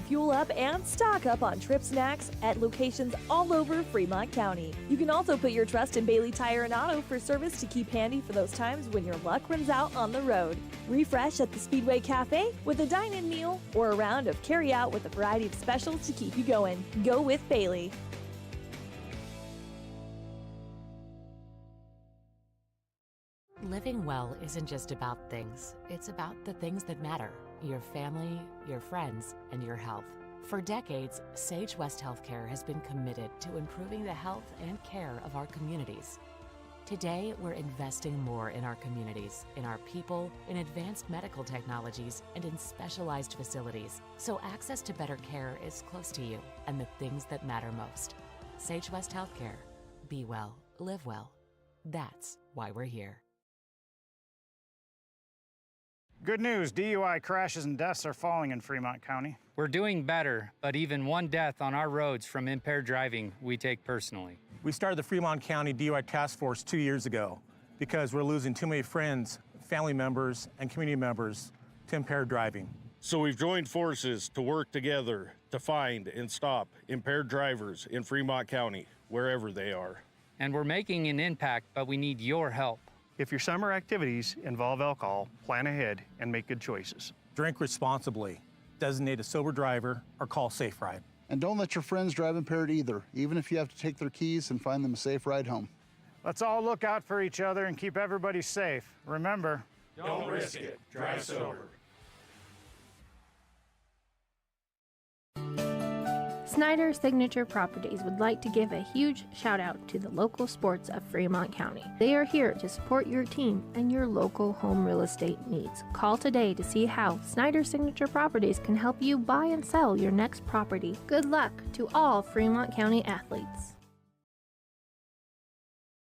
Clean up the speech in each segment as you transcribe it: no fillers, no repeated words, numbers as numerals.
fuel up and stock up on trip snacks at locations all over Fremont County. You can also put your trust in Bailey Tire and Auto for service to keep handy for those times when your luck runs out on the road. Refresh at the Speedway Cafe with a dine-in meal or a round of carry-out with a variety of specials to keep you going. Go with Bailey. Living well isn't just about things. It's about the things that matter. Your family, your friends, and your health. For decades, Sage West Healthcare has been committed to improving the health and care of our communities. Today, we're investing more in our communities, in our people, in advanced medical technologies, and in specialized facilities, so access to better care is close to you and the things that matter most. Sage West Healthcare. Be well, live well. That's why we're here. Good news, DUI crashes and deaths are falling in Fremont County. We're doing better, but even one death on our roads from impaired driving, we take personally. We started the Fremont County DUI Task Force 2 years ago because we're losing too many friends, family members, and community members to impaired driving. So we've joined forces to work together to find and stop impaired drivers in Fremont County, wherever they are. And we're making an impact, but we need your help. If your summer activities involve alcohol, plan ahead and make good choices. Drink responsibly, designate a sober driver, or call Safe Ride. And don't let your friends drive impaired either, even if you have to take their keys and find them a safe ride home. Let's all look out for each other and keep everybody safe. Remember, don't risk it. Drive sober. Snyder Signature Properties would like to give a huge shout out to the local sports of Fremont County. They are here to support your team and your local home real estate needs. Call today to see how Snyder Signature Properties can help you buy and sell your next property. Good luck to all Fremont County athletes.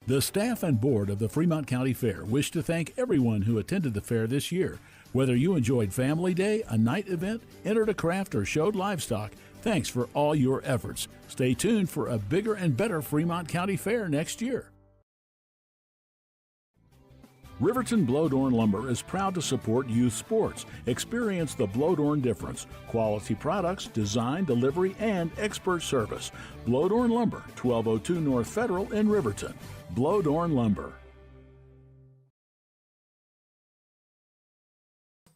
The staff and board of the Fremont County Fair wish to thank everyone who attended the fair this year. Whether you enjoyed Family Day, a night event, entered a craft, or showed livestock, thanks for all your efforts. Stay tuned for a bigger and better Fremont County Fair next year. Riverton Blowdorn Lumber is proud to support youth sports. Experience the Blowdorn difference. Quality products, design, delivery, and expert service. Blowdorn Lumber, 1202 North Federal in Riverton. Blowdorn Lumber.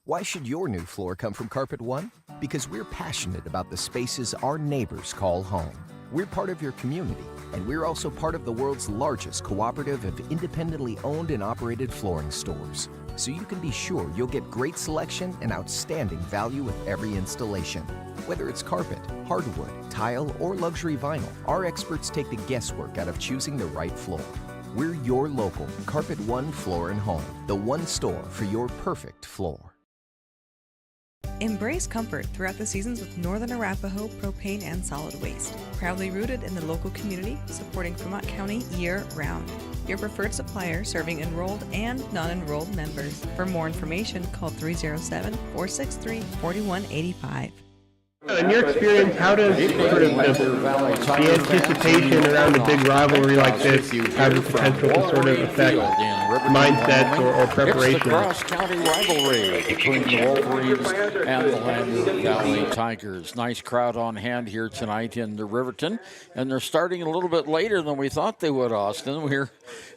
Why should your new floor come from Carpet One? Because we're passionate about the spaces our neighbors call home. We're part of your community, and we're also part of the world's largest cooperative of independently owned and operated flooring stores. So you can be sure you'll get great selection and outstanding value with every installation. Whether it's carpet, hardwood, tile, or luxury vinyl, our experts take the guesswork out of choosing the right floor. We're your local Carpet One Floor and Home, the one store for your perfect floor. Embrace comfort throughout the seasons with Northern Arapaho Propane and Solid Waste. Proudly rooted in the local community, supporting Fremont County year-round. Your preferred supplier serving enrolled and non-enrolled members. For more information, call 307-463-4185. In your experience, how does sort of the anticipation around a big rivalry like this have the potential to sort of affect mindsets or preparation? It's the cross-county rivalry between the Wolverines and the Lander Valley Tigers. Nice crowd on hand here tonight in the Riverton, and they're starting a little bit later than we thought they would, Austin. We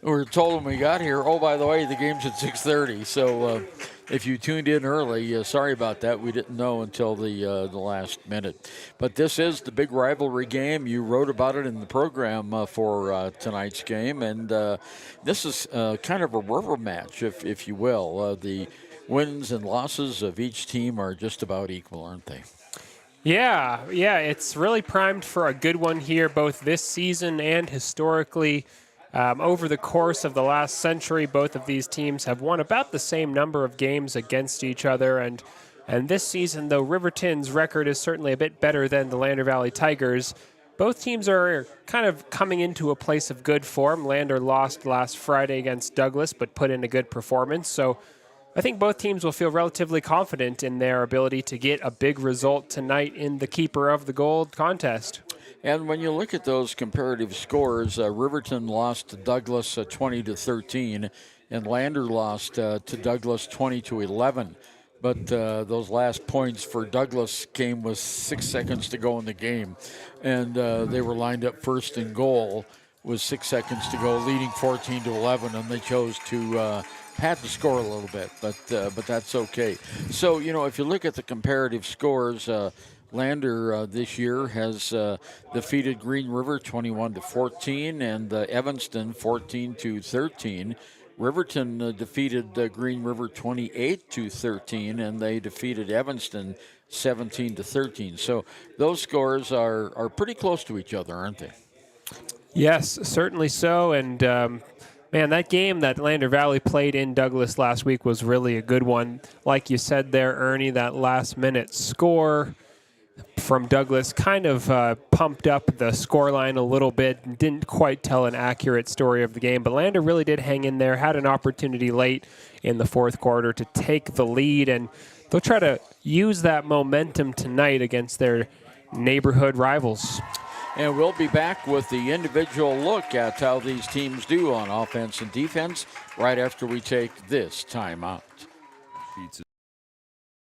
were told when we got here, oh, by the way, the game's at 6:30, so if you tuned in early, sorry about that. We didn't know until the last minute. But this is the big rivalry game. You wrote about it in the program for tonight's game, and this is kind of a rubber match, if you will. The wins and losses of each team are just about equal, aren't they? Yeah, it's really primed for a good one here, both this season and historically. Over the course of the last century, both of these teams have won about the same number of games against each other. And this season, though Riverton's record is certainly a bit better than the Lander Valley Tigers, both teams are kind of coming into a place of good form. Lander lost last Friday against Douglas, but put in a good performance. So I think both teams will feel relatively confident in their ability to get a big result tonight in the Keeper of the Gold contest. And when you look at those comparative scores, Riverton lost to Douglas 20-13, and Lander lost to Douglas 20-11. But those last points for Douglas came with 6 seconds to go in the game. And they were lined up first and goal with 6 seconds to go, leading 14-11, and they chose to pad the score a little bit, but that's okay. So, if you look at the comparative scores, Lander this year has defeated Green River 21-14 and Evanston 14-13. Riverton defeated Green River 28-13, and they defeated Evanston 17-13. So those scores are pretty close to each other, aren't they? Yes, certainly so. And man, that game that Lander Valley played in Douglas last week was really a good one. Like you said there, Ernie, that last-minute score from Douglas kind of pumped up the scoreline a little bit and didn't quite tell an accurate story of the game. But Lander really did hang in there, had an opportunity late in the fourth quarter to take the lead, and they'll try to use that momentum tonight against their neighborhood rivals. And we'll be back with the individual look at how these teams do on offense and defense right after we take this timeout.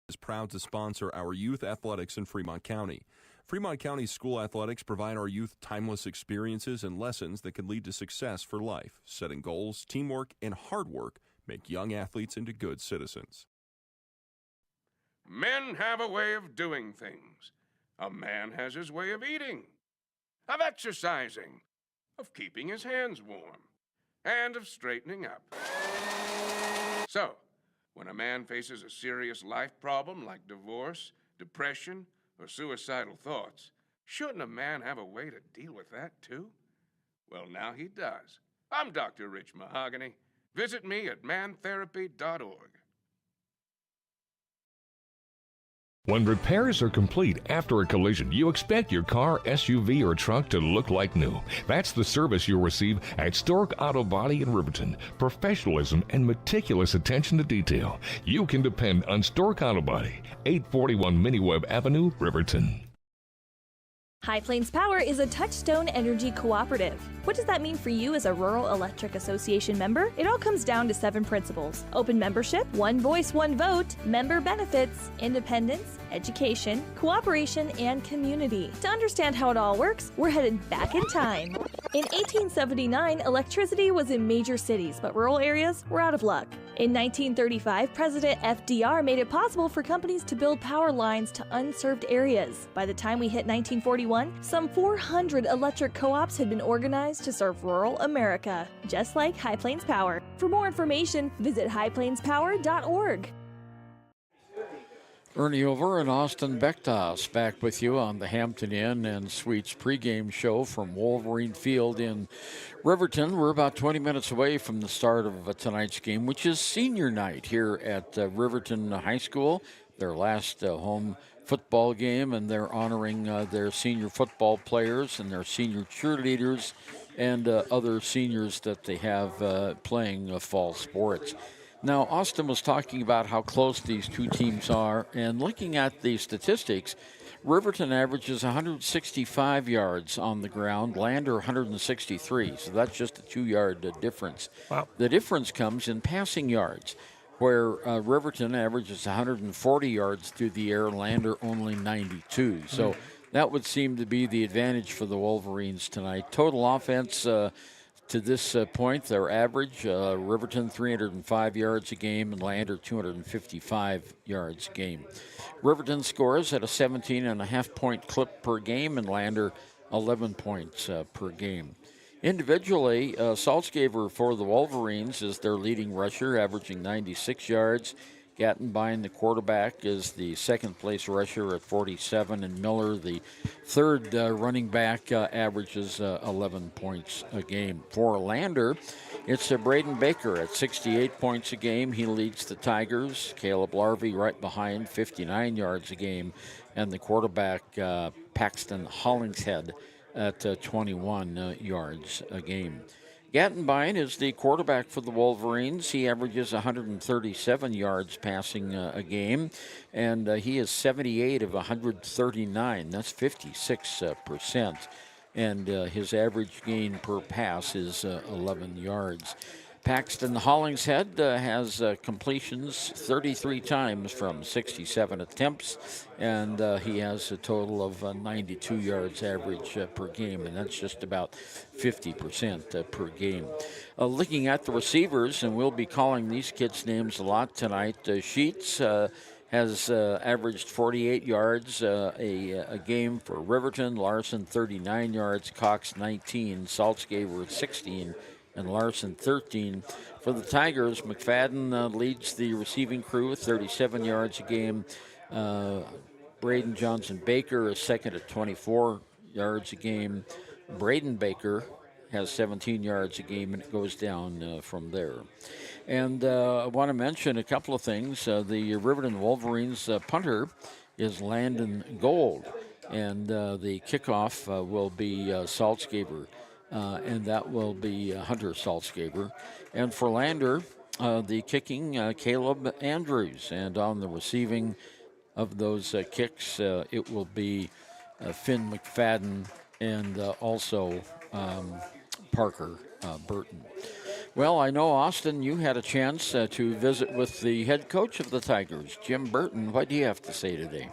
Is proud to sponsor our youth athletics in Fremont County. Fremont County School Athletics provide our youth timeless experiences and lessons that can lead to success for life. Setting goals, teamwork, and hard work make young athletes into good citizens. Men have a way of doing things. A man has his way of eating, of exercising, of keeping his hands warm, and of straightening up. So, when a man faces a serious life problem like divorce, depression, or suicidal thoughts, shouldn't a man have a way to deal with that too? Well, now he does. I'm Dr. Rich Mahogany. Visit me at mantherapy.org. When repairs are complete after a collision, you expect your car, SUV, or truck to look like new. That's the service you'll receive at Stork Auto Body in Riverton. Professionalism and meticulous attention to detail. You can depend on Stork Auto Body, 841 Miniweb Avenue, Riverton. High Plains Power is a Touchstone Energy cooperative. What does that mean for you as a Rural Electric Association member? It all comes down to 7 principles: open membership, one voice, one vote, member benefits, independence, education, cooperation, and community. To understand how it all works, we're headed back in time. In 1879, electricity was in major cities, but rural areas were out of luck. In 1935, President FDR made it possible for companies to build power lines to unserved areas. By the time we hit 1941, some 400 electric co-ops had been organized to serve rural America, just like High Plains Power. For more information, visit highplainspower.org. Ernie Over and Austin Bektas back with you on the Hampton Inn and Suites pregame show from Wolverine Field in Riverton. We're about 20 minutes away from the start of tonight's game, which is senior night here at Riverton High School, their last home football game, and they're honoring their senior football players and their senior cheerleaders and other seniors that they have playing fall sports. Now, Austin was talking about how close these two teams are, and looking at the statistics, Riverton averages 165 yards on the ground, Lander 163, so that's just a 2-yard difference. Wow. The difference comes in passing yards, where Riverton averages 140 yards through the air, Lander only 92. So that would seem to be the advantage for the Wolverines tonight. Total offense to this point, their average, Riverton 305 yards a game and Lander 255 yards a game. Riverton scores at a 17.5-point clip per game and Lander 11 points per game. Individually, Saltzgaver for the Wolverines is their leading rusher, averaging 96 yards. Gattenbein, the quarterback, is the second-place rusher at 47, and Miller, the third running back, averages 11 points a game. For Lander, it's Braden Baker at 68 points a game. He leads the Tigers. Caleb Larvey right behind, 59 yards a game, and the quarterback, Paxton Hollingshead, at 21 yards a game. Gattenbein is the quarterback for the Wolverines. He averages 137 yards passing a game, and he is 78 of 139. That's 56%. And his average gain per pass is 11 yards. Paxton Hollingshead has completions 33 times from 67 attempts, and he has a total of 92 yards average per game, and that's just about 50% per game. Looking at the receivers, and we'll be calling these kids' names a lot tonight, Sheets has averaged 48 yards a game for Riverton, Larson 39 yards, Cox 19, Saltzgaber 16, and Larson 13. For the Tigers, McFadden leads the receiving crew with 37 yards a game. Braden Johnson-Baker is second at 24 yards a game. Braden Baker has 17 yards a game, and it goes down from there. And I want to mention a couple of things. The Riverton Wolverines punter is Landon Gold, and the kickoff will be Saltzgaber. And that will be Hunter Saltzgaber. And for Lander, the kicking, Caleb Andrews. And on the receiving of those kicks, it will be Finn McFadden and also Parker Burton. Well, I know, Austin, you had a chance to visit with the head coach of the Tigers, Jim Burton. What do you have to say today?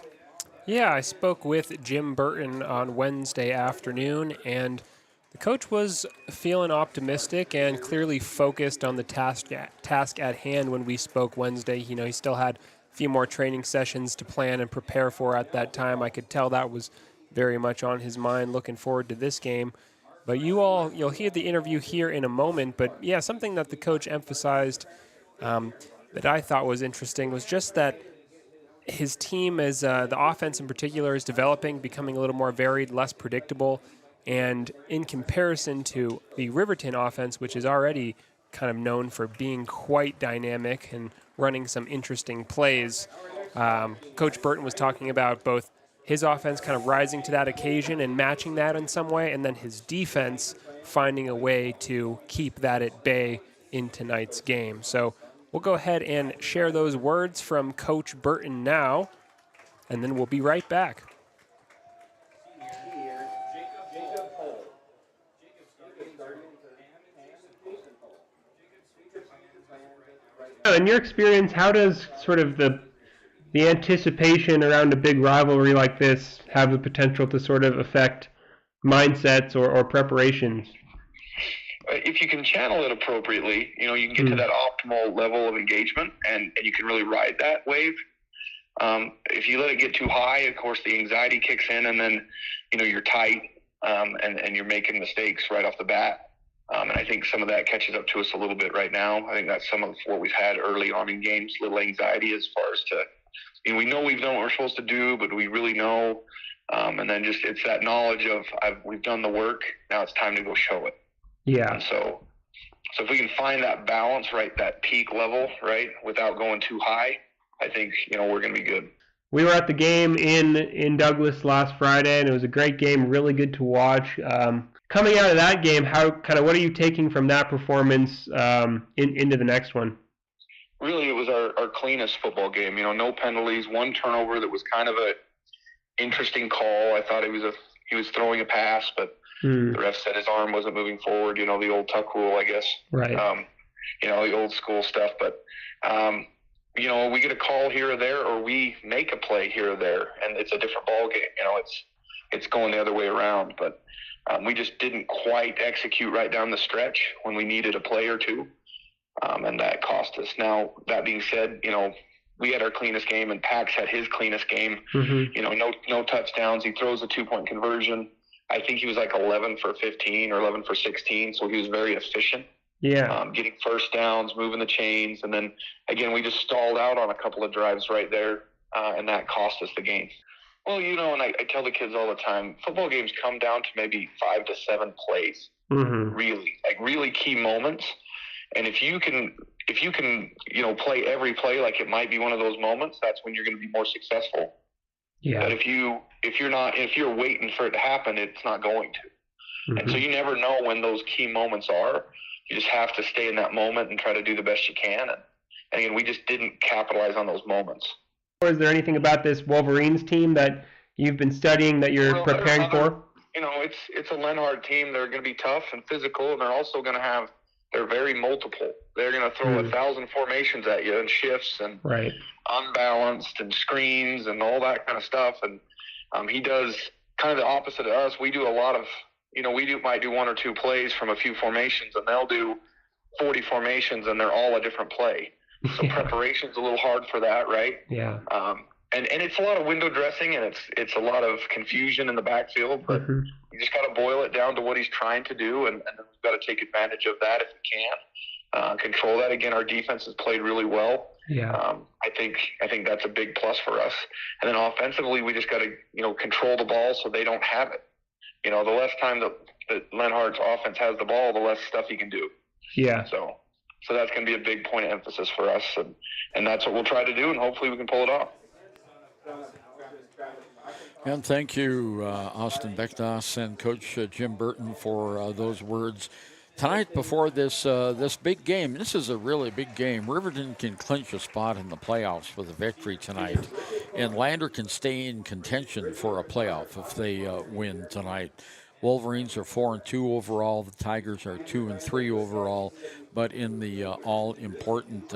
Yeah, I spoke with Jim Burton on Wednesday afternoon, and the coach was feeling optimistic and clearly focused on the task at hand when we spoke Wednesday. You know, he still had a few more training sessions to plan and prepare for at that time. I could tell that was very much on his mind, looking forward to this game. But you'll hear the interview here in a moment. But yeah, something that the coach emphasized that I thought was interesting was just that his team is, the offense in particular, is developing, becoming a little more varied, less predictable. And in comparison to the Riverton offense, which is already kind of known for being quite dynamic and running some interesting plays, Coach Burton was talking about both his offense kind of rising to that occasion and matching that in some way, and then his defense finding a way to keep that at bay in tonight's game. So we'll go ahead and share those words from Coach Burton now, and then we'll be right back. In your experience, how does sort of the anticipation around a big rivalry like this have the potential to sort of affect mindsets or preparations? If you can channel it appropriately, you know, you can get to that optimal level of engagement, and you can really ride that wave. If you let it get too high, of course, the anxiety kicks in, and then, you know, you're tight, and you're making mistakes right off the bat. And I think some of that catches up to us a little bit right now. I think that's some of what we've had early on in games, little anxiety as far as to, you know, we know we've done what we're supposed to do, but we really know. And then just it's that knowledge of we've done the work, now it's time to go show it. Yeah. And so if we can find that balance, right, that peak level, right, without going too high, I think, you know, we're going to be good. We were at the game in Douglas last Friday, and it was a great game, really good to watch. Coming out of that game, what are you taking from that performance into the next one? Really, it was our cleanest football game. You know, no penalties, one turnover that was kind of a interesting call. I thought he was throwing a pass, but the ref said his arm wasn't moving forward. You know, the old tuck rule, I guess. Right. You know, the old school stuff. But you know, we get a call here or there, or we make a play here or there, and it's a different ball game. You know, it's going the other way around, but. We just didn't quite execute right down the stretch when we needed a play or two, and that cost us. Now, that being said, you know, we had our cleanest game, and Pax had his cleanest game. Mm-hmm. You know, no touchdowns. He throws a 2-point conversion. I think he was like 11 for 15 or 11 for 16, so he was very efficient. Yeah. Getting first downs, moving the chains, and then, again, we just stalled out on a couple of drives right there, and that cost us the game. Well, you know, and I tell the kids all the time, football games come down to maybe 5 to 7 plays, really key moments. And if you can, you know, play every play like it might be one of those moments, that's when you're going to be more successful. Yeah. But if you're waiting for it to happen, it's not going to. And so you never know when those key moments are. You just have to stay in that moment and try to do the best you can. And again, we just didn't capitalize on those moments. Is there anything about this Wolverines team that you've been studying that you're preparing for? You know, it's a Lenhard team. They're going to be tough and physical, and they're also going to have they're very multiple. They're going to throw 1,000 formations at you and shifts and unbalanced and screens and all that kind of stuff. And he does kind of the opposite of us. We do a lot of, might do 1 or 2 plays from a few formations, and they'll do 40 formations, and they're all a different play. So preparation's a little hard for that, right? Yeah. And it's a lot of window dressing, and it's a lot of confusion in the backfield, but you just got to boil it down to what he's trying to do, and then we've got to take advantage of that if we can. Control that. Again, our defense has played really well. Yeah. I think that's a big plus for us. And then offensively, we just got to control the ball so they don't have it. The less time that Lenhardt's offense has the ball, the less stuff he can do. Yeah. So that's going to be a big point of emphasis for us, and that's what we'll try to do, and hopefully we can pull it off. And thank you, Austin Beckdoss and Coach Jim Burton, for those words. Tonight, before this big game, this is a really big game. Riverton can clinch a spot in the playoffs with a victory tonight, and Lander can stay in contention for a playoff if they win tonight. Wolverines are 4-2 overall. The Tigers are 2-3 overall. But in the all-important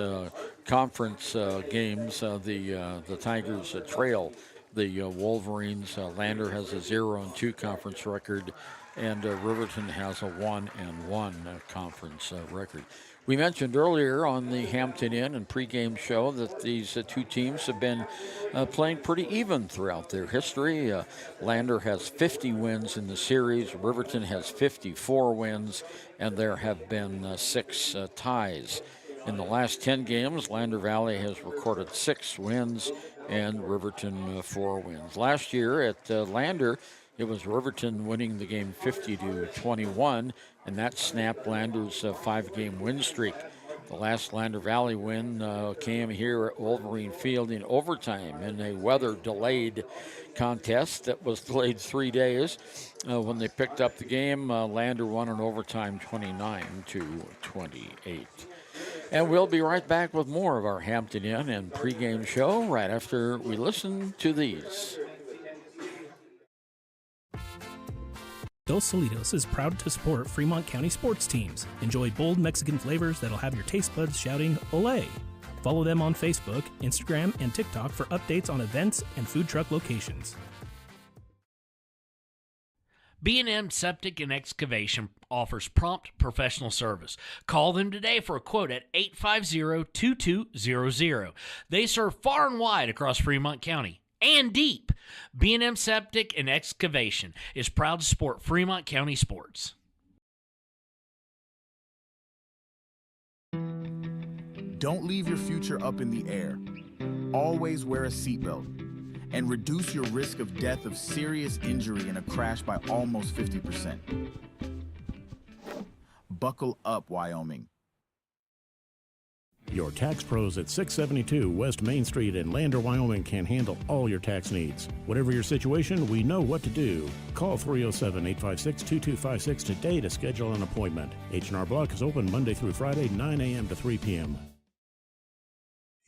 conference games, the Tigers trail the Wolverines. Lander has a 0-2 conference record, and Riverton has a 1-1 conference record. We mentioned earlier on the Hampton Inn and pregame show that these two teams have been playing pretty even throughout their history. Lander has 50 wins in the series. Riverton has 54 wins, and there have been 6 ties. In the last 10 games, Lander Valley has recorded 6 wins and Riverton 4 wins. Last year at Lander, it was Riverton winning the game 50-21, and that snapped Lander's 5-game win streak. The last Lander Valley win came here at Wolverine Field in overtime in a weather-delayed contest that was delayed 3 days. When they picked up the game, Lander won in overtime 29-28. And we'll be right back with more of our Hampton Inn and pregame show right after we listen to these. Dos Solitos is proud to support Fremont County sports teams. Enjoy bold Mexican flavors that'll have your taste buds shouting, "Olé!" Follow them on Facebook, Instagram, and TikTok for updates on events and food truck locations. B&M Septic and Excavation offers prompt professional service. Call them today for a quote at 850-2200. They serve far and wide across Fremont County and deep. B&M Septic and Excavation is proud to support Fremont County sports. Don't leave your future up in the air. Always wear a seatbelt and reduce your risk of death of serious injury in a crash by almost 50%. Buckle up, Wyoming. Your tax pros at 672 West Main Street in Lander, Wyoming can handle all your tax needs. Whatever your situation, we know what to do. Call 307-856-2256 today to schedule an appointment. H&R Block is open Monday through Friday, 9 a.m. to 3 p.m.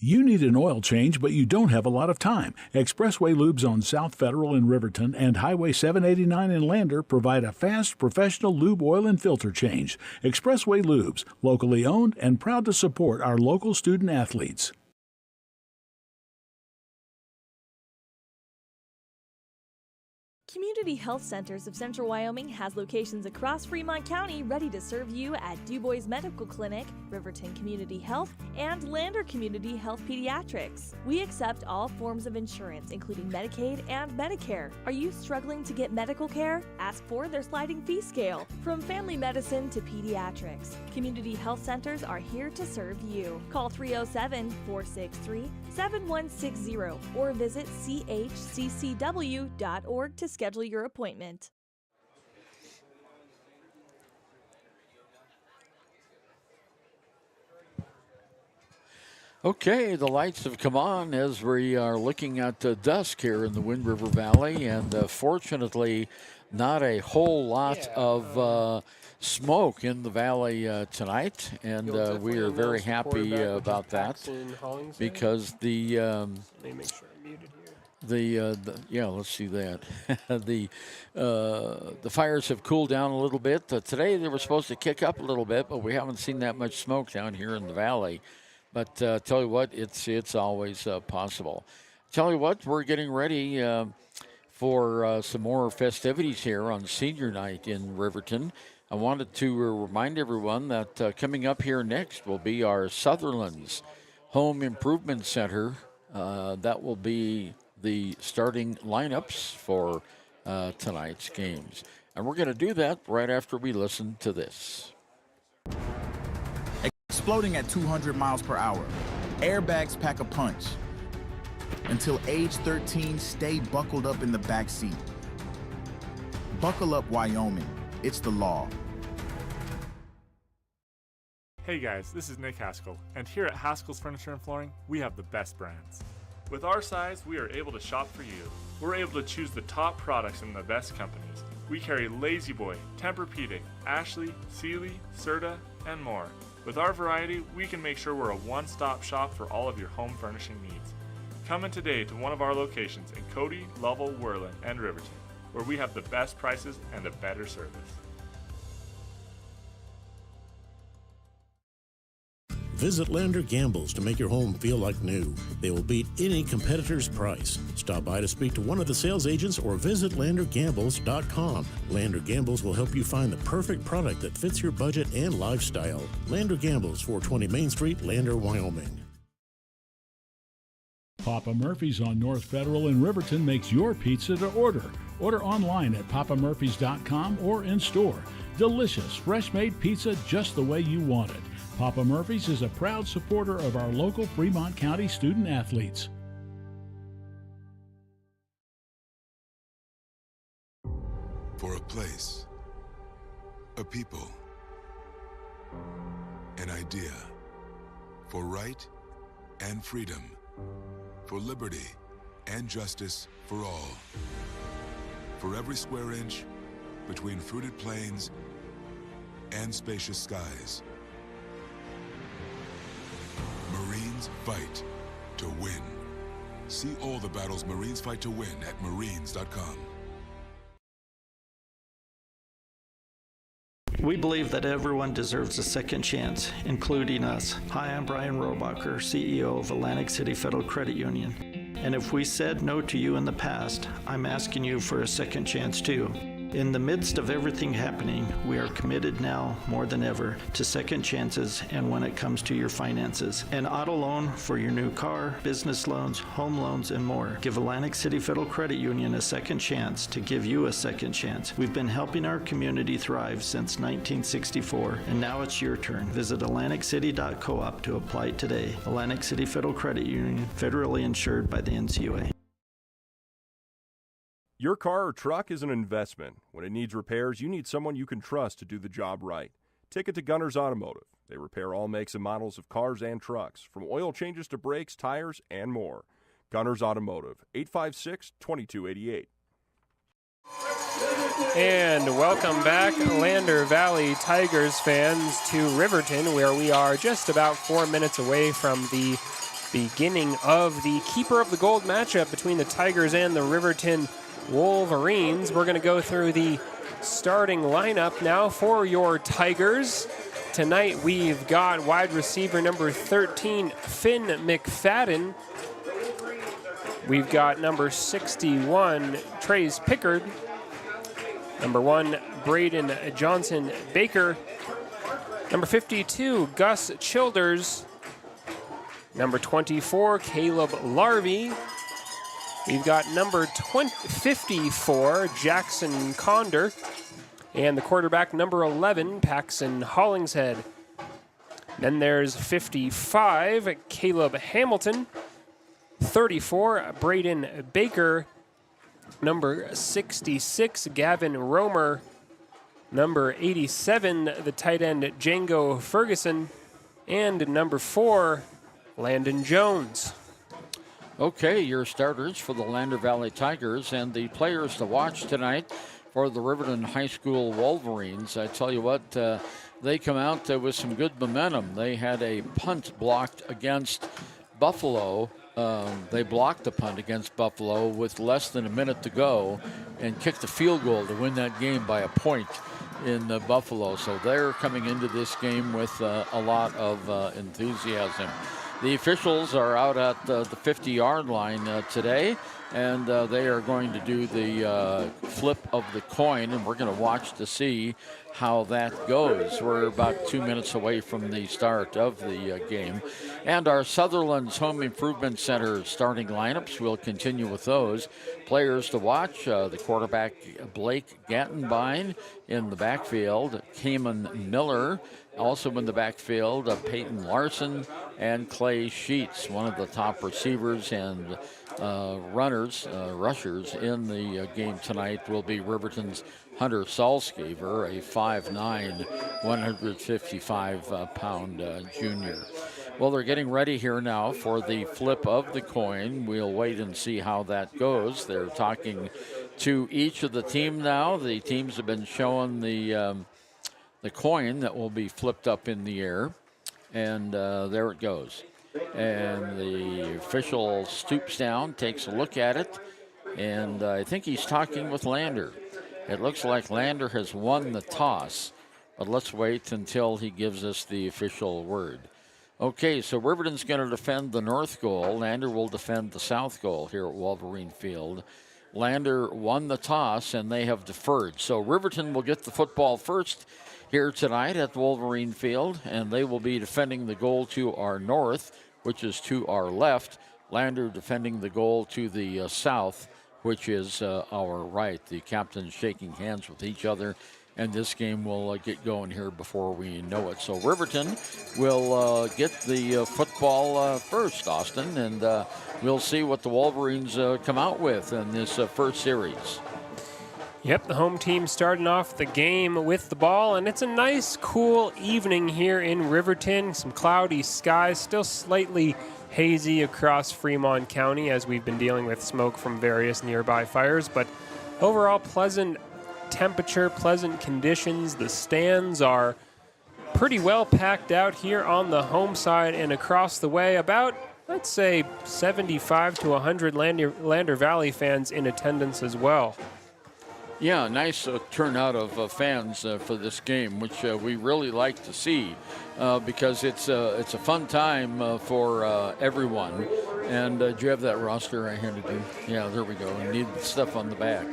You need an oil change, but you don't have a lot of time. Expressway Lubes on South Federal in Riverton and Highway 789 in Lander provide a fast, professional lube, oil, and filter change. Expressway Lubes, locally owned and proud to support our local student athletes. Community Health Centers of Central Wyoming has locations across Fremont County ready to serve you at DuBois Medical Clinic, Riverton Community Health, and Lander Community Health Pediatrics. We accept all forms of insurance, including Medicaid and Medicare. Are you struggling to get medical care? Ask for their sliding fee scale. From family medicine to pediatrics, Community Health Centers are here to serve you. Call 307-463-7160 or visit chccw.org to schedule your appointment. Okay, the lights have come on as we are looking at dusk here in the Wind River Valley, and fortunately not a whole lot of smoke in the valley tonight, and we are very happy about that because the Let's see that. the fires have cooled down a little bit. Today they were supposed to kick up a little bit, but we haven't seen that much smoke down here in the valley. But tell you what, it's always possible. Tell you what, we're getting ready for some more festivities here on Senior Night in Riverton. I wanted to remind everyone that coming up here next will be our Sutherland's Home Improvement Center. That will be the starting lineups for tonight's games. And we're going to do that right after we listen to this. Exploding at 200 miles per hour. Airbags pack a punch. Until age 13, stay buckled up in the back seat. Buckle up, Wyoming. It's the law. Hey guys, this is Nick Haskell, and here at Haskell's Furniture and Flooring, we have the best brands. With our size, we are able to shop for you. We're able to choose the top products from the best companies. We carry Lazy Boy, Tempur-Pedic, Ashley, Sealy, Serta, and more. With our variety, we can make sure we're a one-stop shop for all of your home furnishing needs. Come in today to one of our locations in Cody, Lovell, Worland, and Riverton, where we have the best prices and a better service. Visit Lander Gambles to make your home feel like new. They will beat any competitor's price. Stop by to speak to one of the sales agents or visit LanderGambles.com. Lander Gambles will help you find the perfect product that fits your budget and lifestyle. Lander Gambles, 420 Main Street, Lander, Wyoming. Papa Murphy's on North Federal in Riverton makes your pizza to order. Order online at papamurphys.com or in store. Delicious, fresh-made pizza just the way you want it. Papa Murphy's is a proud supporter of our local Fremont County student athletes. For a place, a people, an idea, for right and freedom, for liberty and justice for all. For every square inch between fruited plains and spacious skies. Marines fight to win. See all the battles Marines fight to win at marines.com. We believe that everyone deserves a second chance, including us. Hi, I'm Brian Robacher, CEO of Atlantic City Federal Credit Union. And if we said no to you in the past, I'm asking you for a second chance too. In the midst of everything happening, we are committed now more than ever to second chances and when it comes to your finances. An auto loan for your new car, business loans, home loans, and more. Give Atlantic City Federal Credit Union a second chance to give you a second chance. We've been helping our community thrive since 1964, and now it's your turn. Visit AtlanticCity.coop to apply today. Atlantic City Federal Credit Union, federally insured by the NCUA. Your car or truck is an investment. When it needs repairs, you need someone you can trust to do the job right. Take it to Gunners Automotive. They repair all makes and models of cars and trucks, from oil changes to brakes, tires, and more. Gunners Automotive, 856-2288. And welcome back, Lander Valley Tigers fans, to Riverton, where we are just about 4 minutes away from the beginning of the Keeper of the Gold matchup between the Tigers and the Riverton Wolverines. We're going to go through the starting lineup now for your Tigers. Tonight we've got wide receiver number 13, Finn McFadden. We've got number 61, Trace Pickard. Number 1, Braden Johnson Baker. Number 52, Gus Childers. Number 24, Caleb Larvey. We've got number 54, Jackson Conder, and the quarterback, number 11, Paxton Hollingshead. Then there's 55, Caleb Hamilton, 34, Braden Baker, number 66, Gavin Romer, number 87, the tight end, Django Ferguson, and number 4, Landon Jones. Okay, your starters for the Lander Valley Tigers and the players to watch tonight for the Riverton High School Wolverines. I tell you what, they come out with some good momentum. They had a punt blocked against Buffalo they blocked the punt against Buffalo with less than a minute to go and kicked the field goal to win that game by a point in Buffalo. So they're coming into this game with a lot of enthusiasm. The officials are out at the 50-yard line today, and they are going to do the flip of the coin, and we're going to watch to see how that goes. We're about 2 minutes away from the start of the game. And our Sutherland's Home Improvement Center starting lineups, we'll continue with those. Players to watch, the quarterback Blake Gattenbein in the backfield, Cayman Miller also in the backfield, Peyton Larson and Clay Sheets, one of the top receivers and rushers in the game tonight will be Riverton's Hunter Salzgeber, a 5'9", 155-pound junior. Well, they're getting ready here now for the flip of the coin. We'll wait and see how that goes. They're talking to each of the team now. The teams have been showing the coin that will be flipped up in the air, and there it goes. And the official stoops down, takes a look at it, and I think he's talking with Lander. It looks like Lander has won the toss, but let's wait until he gives us the official word. Okay, so Riverton's going to defend the north goal. Lander will defend the south goal here at Wolverine Field. Lander won the toss, and they have deferred. So Riverton will get the football first here tonight at Wolverine Field, and they will be defending the goal to our north, which is to our left. Lander defending the goal to the south, which is our right. The captains shaking hands with each other, and this game will get going here before we know it. So Riverton will get the football first, Austin, and we'll see what the Wolverines come out with in this first series. Yep, the home team starting off the game with the ball, and it's a nice, cool evening here in Riverton. Some cloudy skies, still slightly hazy across Fremont County as we've been dealing with smoke from various nearby fires, but overall pleasant temperature, pleasant conditions. The stands are pretty well packed out here on the home side and across the way. About, let's say, 75 to 100 Lander Valley fans in attendance as well. Yeah, nice turnout of fans for this game, which we really like to see because it's a fun time for everyone. And do you have that roster I handed you? Yeah, there we go. We need the stuff on the back.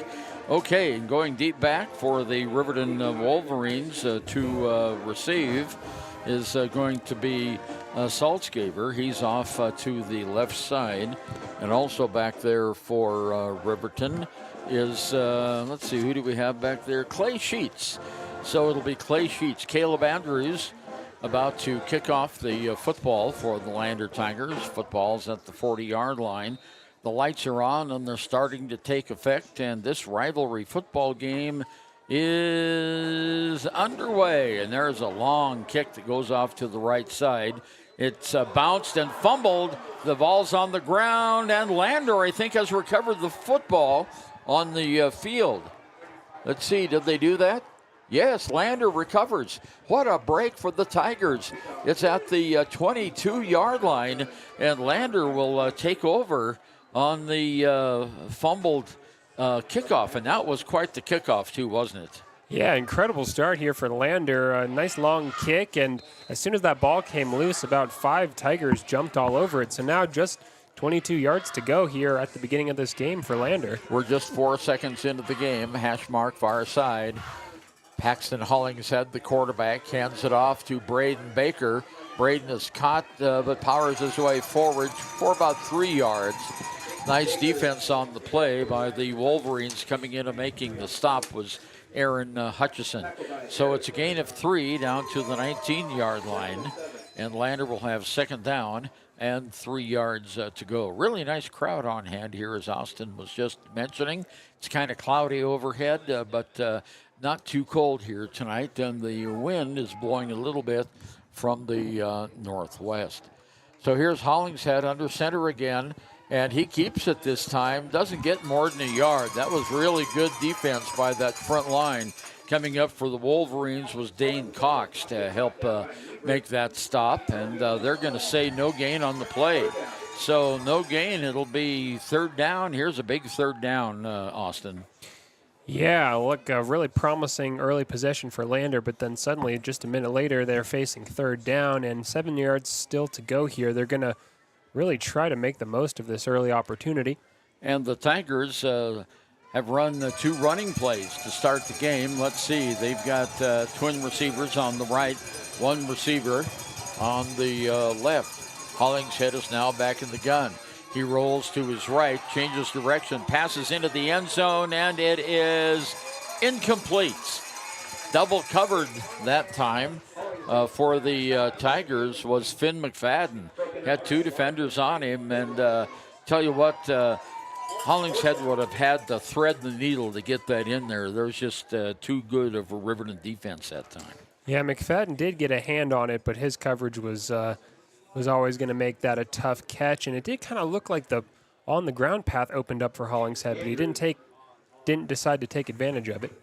Okay, going deep back for the Riverton Wolverines to receive is going to be Salzgeber. He's off to the left side. And also back there for Riverton is, let's see, who do we have back there? Clay Sheets. So it'll be Clay Sheets. Caleb Andrews about to kick off the football for the Lander Tigers. Football's at the 40-yard line. The lights are on and they're starting to take effect, and this rivalry football game is underway. And there's a long kick that goes off to the right side. It's bounced and fumbled. The ball's on the ground, and Lander, I think, has recovered the football on the field. Let's see, did they do that? Yes, Lander recovers. What a break for the Tigers. It's at the 22-yard line, and Lander will take over on the fumbled kickoff, and that was quite the kickoff too, wasn't it? Yeah, incredible start here for Lander. A nice long kick, and as soon as that ball came loose, about 5 Tigers jumped all over it. So now just 22 yards to go here at the beginning of this game for Lander. We're just 4 seconds into the game. Hash mark far side. Paxton Hollingshead, the quarterback, hands it off to Braden Baker. Braden is caught, but powers his way forward for about 3 yards. Nice defense on the play by the Wolverines. Coming in and making the stop was Aaron Hutchison. So it's a gain of 3 down to the 19-yard line, and Lander will have second down and 3 yards to go. Really nice crowd on hand here, as Austin was just mentioning. It's kind of cloudy overhead, but not too cold here tonight, and the wind is blowing a little bit from the northwest. So here's Hollingshead under center again, and he keeps it this time. Doesn't get more than a yard. That was really good defense by that front line. Coming up for the Wolverines was Dane Cox to help make that stop, and they're going to say no gain on the play. So no gain. It'll be third down. Here's a big third down, Austin. Yeah, look, a really promising early possession for Lander, but then suddenly, just a minute later, they're facing third down and 7 yards still to go here. They're going to really try to make the most of this early opportunity. And the Tigers have run 2 running plays to start the game. Let's see. They've got twin receivers on the right, 1 receiver on the left. Hollingshead is now back in the gun. He rolls to his right, changes direction, passes into the end zone, and it is incomplete. Double covered that time for the Tigers was Finn McFadden. Had 2 defenders on him, and tell you what, Hollingshead would have had to thread the needle to get that in there. There's just too good of a Riverton defense that time. Yeah, McFadden did get a hand on it, but his coverage was always going to make that a tough catch, and it did kind of look like the on-the-ground path opened up for Hollingshead, but he didn't decide to take advantage of it.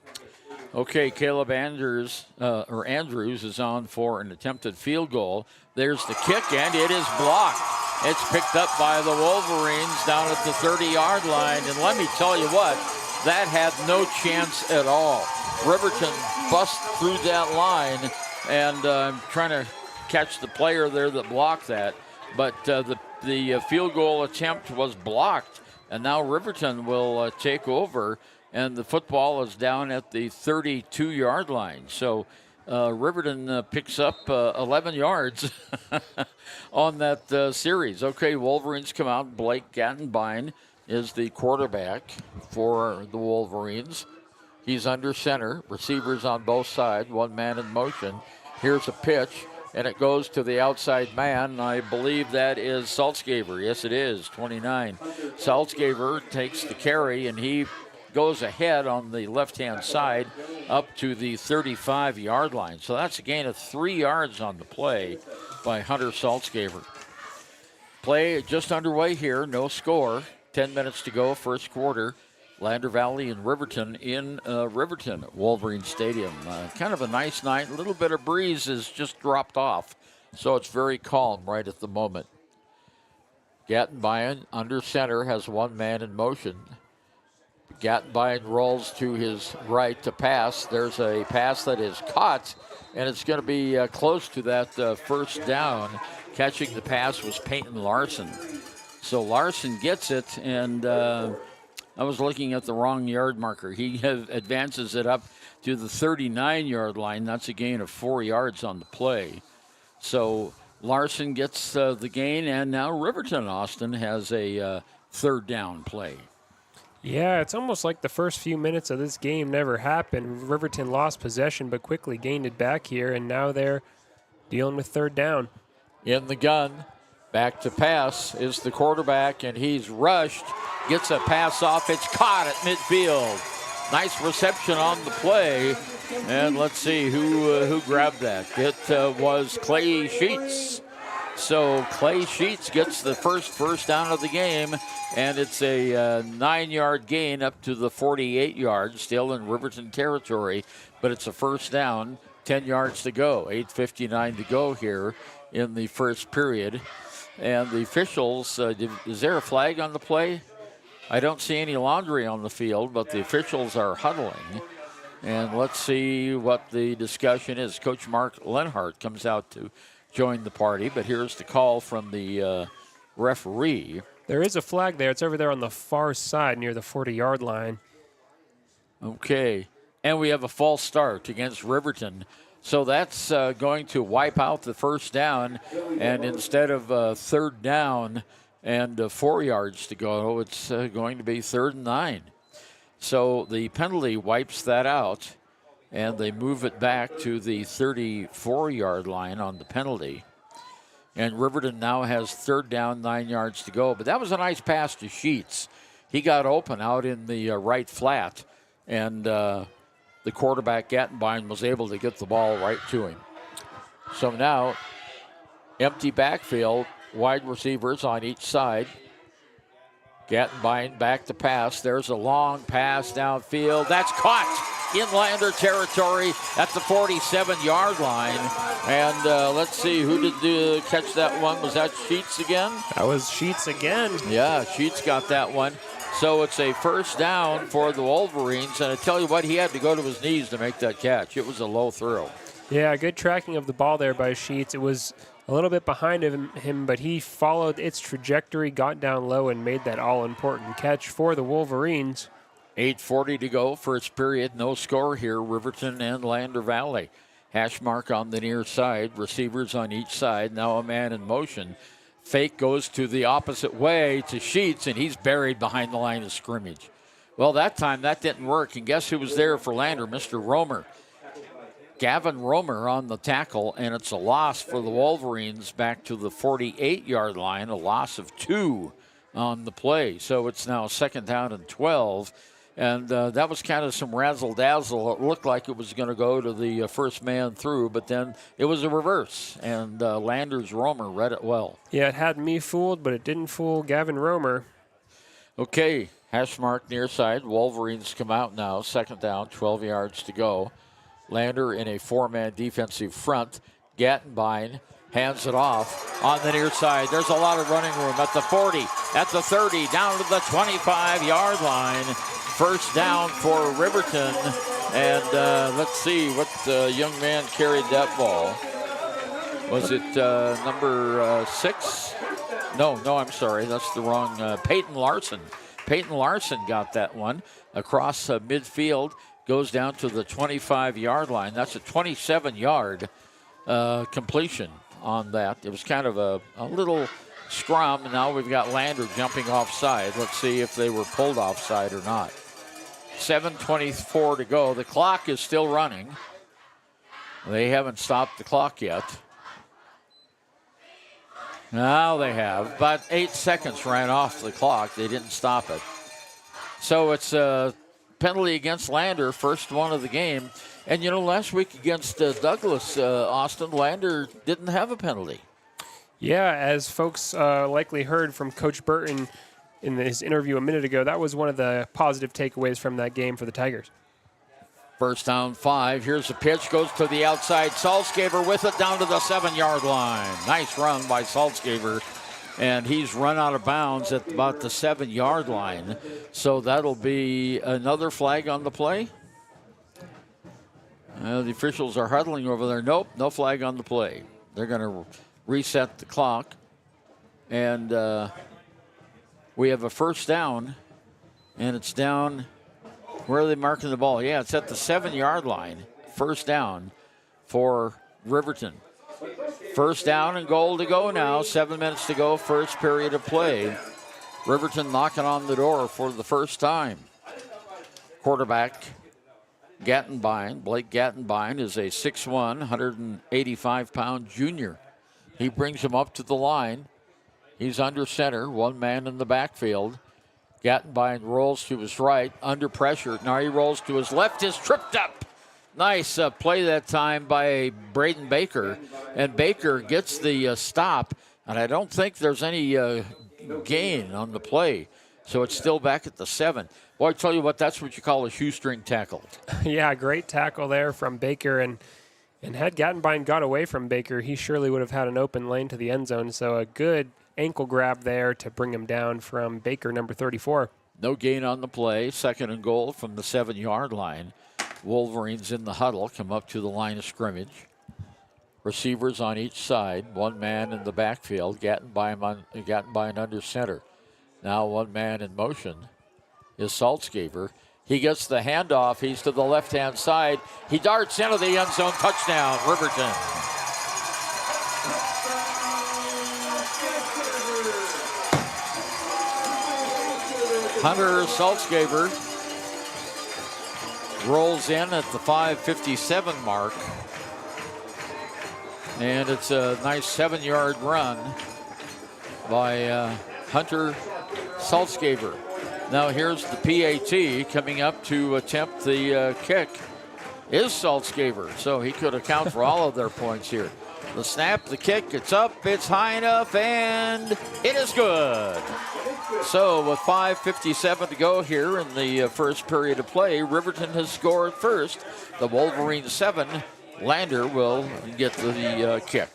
Okay, Caleb Andrews is on for an attempted field goal. There's the kick, and it is blocked. It's picked up by the Wolverines down at the 30-yard line, and let me tell you what, that had no chance at all. Riverton bust through that line, and I'm trying to catch the player there that blocked that, but the field goal attempt was blocked, and now Riverton will take over, and the football is down at the 32-yard line. So Riverton picks up 11 yards on that series. Okay, Wolverines come out. Blake Gattenbein is the quarterback for the Wolverines. He's under center, receivers on both sides, 1 man in motion. Here's a pitch. And it goes to the outside man. I believe that is Saltzgaber. Yes, it is, 29. Saltzgaber takes the carry, and he goes ahead on the left-hand side up to the 35-yard line. So that's a gain of 3 yards on the play by Hunter Saltzgaber. Play just underway here, no score. 10 minutes to go, first quarter. Lander Valley and Riverton in Riverton at Wolverine Stadium. Kind of a nice night. A little bit of breeze has just dropped off, so it's very calm right at the moment. Gattenbein under center has 1 man in motion. Gattenbein rolls to his right to pass. There's a pass that is caught, and it's going to be close to that first down. Catching the pass was Peyton Larson. So Larson gets it, and I was looking at the wrong yard marker. He advances it up to the 39-yard line. That's a gain of 4 yards on the play. So Larson gets the gain, and now Riverton, Austin, has a third down play. Yeah, it's almost like the first few minutes of this game never happened. Riverton lost possession but quickly gained it back here, and now they're dealing with third down. In the gun, back to pass is the quarterback, and he's rushed. Gets a pass off. It's caught at midfield. Nice reception on the play. And let's see who grabbed that. It was Clay Sheets. So Clay Sheets gets the first down of the game, and it's a 9-yard gain up to the 48 yards, still in Riverton territory, but it's a first down, 10 yards to go, 8:59 to go here in the first period. And the officials, is there a flag on the play? I don't see any laundry on the field, but the officials are huddling. And let's see what the discussion is. Coach Mark Lenhart comes out to join the party, but here's the call from the referee. There is a flag there. It's over there on the far side near the 40-yard line. Okay. And we have a false start against Riverton. So that's going to wipe out the first down. And instead of third down and 4 yards to go, it's going to be 3rd and 9. So the penalty wipes that out, and they move it back to the 34-yard line on the penalty. And Riverton now has 3rd down, 9 yards to go. But that was a nice pass to Sheets. He got open out in the right flat, and the quarterback, Gattenbein, was able to get the ball right to him. So now, empty backfield, wide receivers on each side. Gattenbein back to pass. There's a long pass downfield. That's caught in Lander territory at the 47-yard line. And let's see, who did catch that one? Was that Sheets again? That was Sheets again. Yeah, Sheets got that one. So it's a first down for the Wolverines. And I tell you what, he had to go to his knees to make that catch. It was a low throw. Yeah, good tracking of the ball there by Sheets. It was a little bit behind him, but he followed its trajectory, got down low, and made that all-important catch for the Wolverines. 8:40 to go, first period. No score here, Riverton and Lander Valley. Hash mark on the near side, receivers on each side. Now a man in motion. Fake goes to the opposite way to Sheets, and he's buried behind the line of scrimmage. Well, that time that didn't work, and guess who was there for Lander? Mr. Romer. Gavin Romer on the tackle, and it's a loss for the Wolverines back to the 48-yard line, a loss of 2 on the play. So it's now second down and 12, and that was kind of some razzle-dazzle. It looked like it was going to go to the first man through, but then it was a reverse, and Landers Romer read it well. Yeah, it had me fooled, but it didn't fool Gavin Romer. Okay, hash mark near side. Wolverines come out now, second down, 12 yards to go. Lander in a 4-man defensive front. Gattenbein hands it off on the near side. There's a lot of running room at the 40, at the 30, down to the 25-yard line. First down for Riverton. And let's see what young man carried that ball. Was it number 6? No, I'm sorry. That's the wrong. Peyton Larson. Peyton Larson got that one across midfield. Goes down to the 25-yard line. That's a 27-yard completion on that. It was kind of a little scrum, and now we've got Lander jumping offside. Let's see if they were pulled offside or not. 7:24 to go. The clock is still running. They haven't stopped the clock yet. Now they have. About 8 seconds ran off the clock. They didn't stop it. So it's penalty against Lander, first one of the game. And, last week against Douglas, Austin, Lander didn't have a penalty. Yeah, as folks likely heard from Coach Burton in his interview a minute ago, that was one of the positive takeaways from that game for the Tigers. First down 5. Here's the pitch. Goes to the outside. Salzgeber with it down to the 7-yard line. Nice run by Salzgeber. And he's run out of bounds at about the 7-yard line. So that'll be another flag on the play. The officials are huddling over there. Nope, no flag on the play. They're going to reset the clock. And we have a first down. And it's down. Where are they marking the ball? Yeah, it's at the 7-yard line. First down for Riverton. First down and goal to go now. 7 minutes to go, first period of play. Riverton knocking on the door for the first time. Quarterback Gattenbein, Blake Gattenbein, is a 6'1", 185-pound junior. He brings him up to the line. He's under center, one man in the backfield. Gattenbein rolls to his right, under pressure. Now he rolls to his left, is tripped up. Nice play that time by Braden Baker. And Baker gets the stop, and I don't think there's any gain on the play. So it's still back at the 7. Boy, I tell you what, that's what you call a shoestring tackle. Yeah, great tackle there from Baker. And had Gattenbein got away from Baker, he surely would have had an open lane to the end zone. So a good ankle grab there to bring him down from Baker, number 34. No gain on the play. Second and goal from the 7-yard line. Wolverines in the huddle, come up to the line of scrimmage. Receivers on each side, one man in the backfield, Gattenbein under center. Now one man in motion is Salzgeber. He gets the handoff. He's to the left-hand side. He darts into the end zone. Touchdown, Riverton. Hunter Salzgeber rolls in at the 5:57 mark. And it's a nice 7-yard run by Hunter Salzgeber. Now here's the PAT coming up to attempt the kick. Is Salzgeber, so he could account for all of their points here. The snap, the kick, it's up, it's high enough, and it is good. So with 5:57 to go here in the first period of play, Riverton has scored first. The Wolverines 7. Lander will get the kick.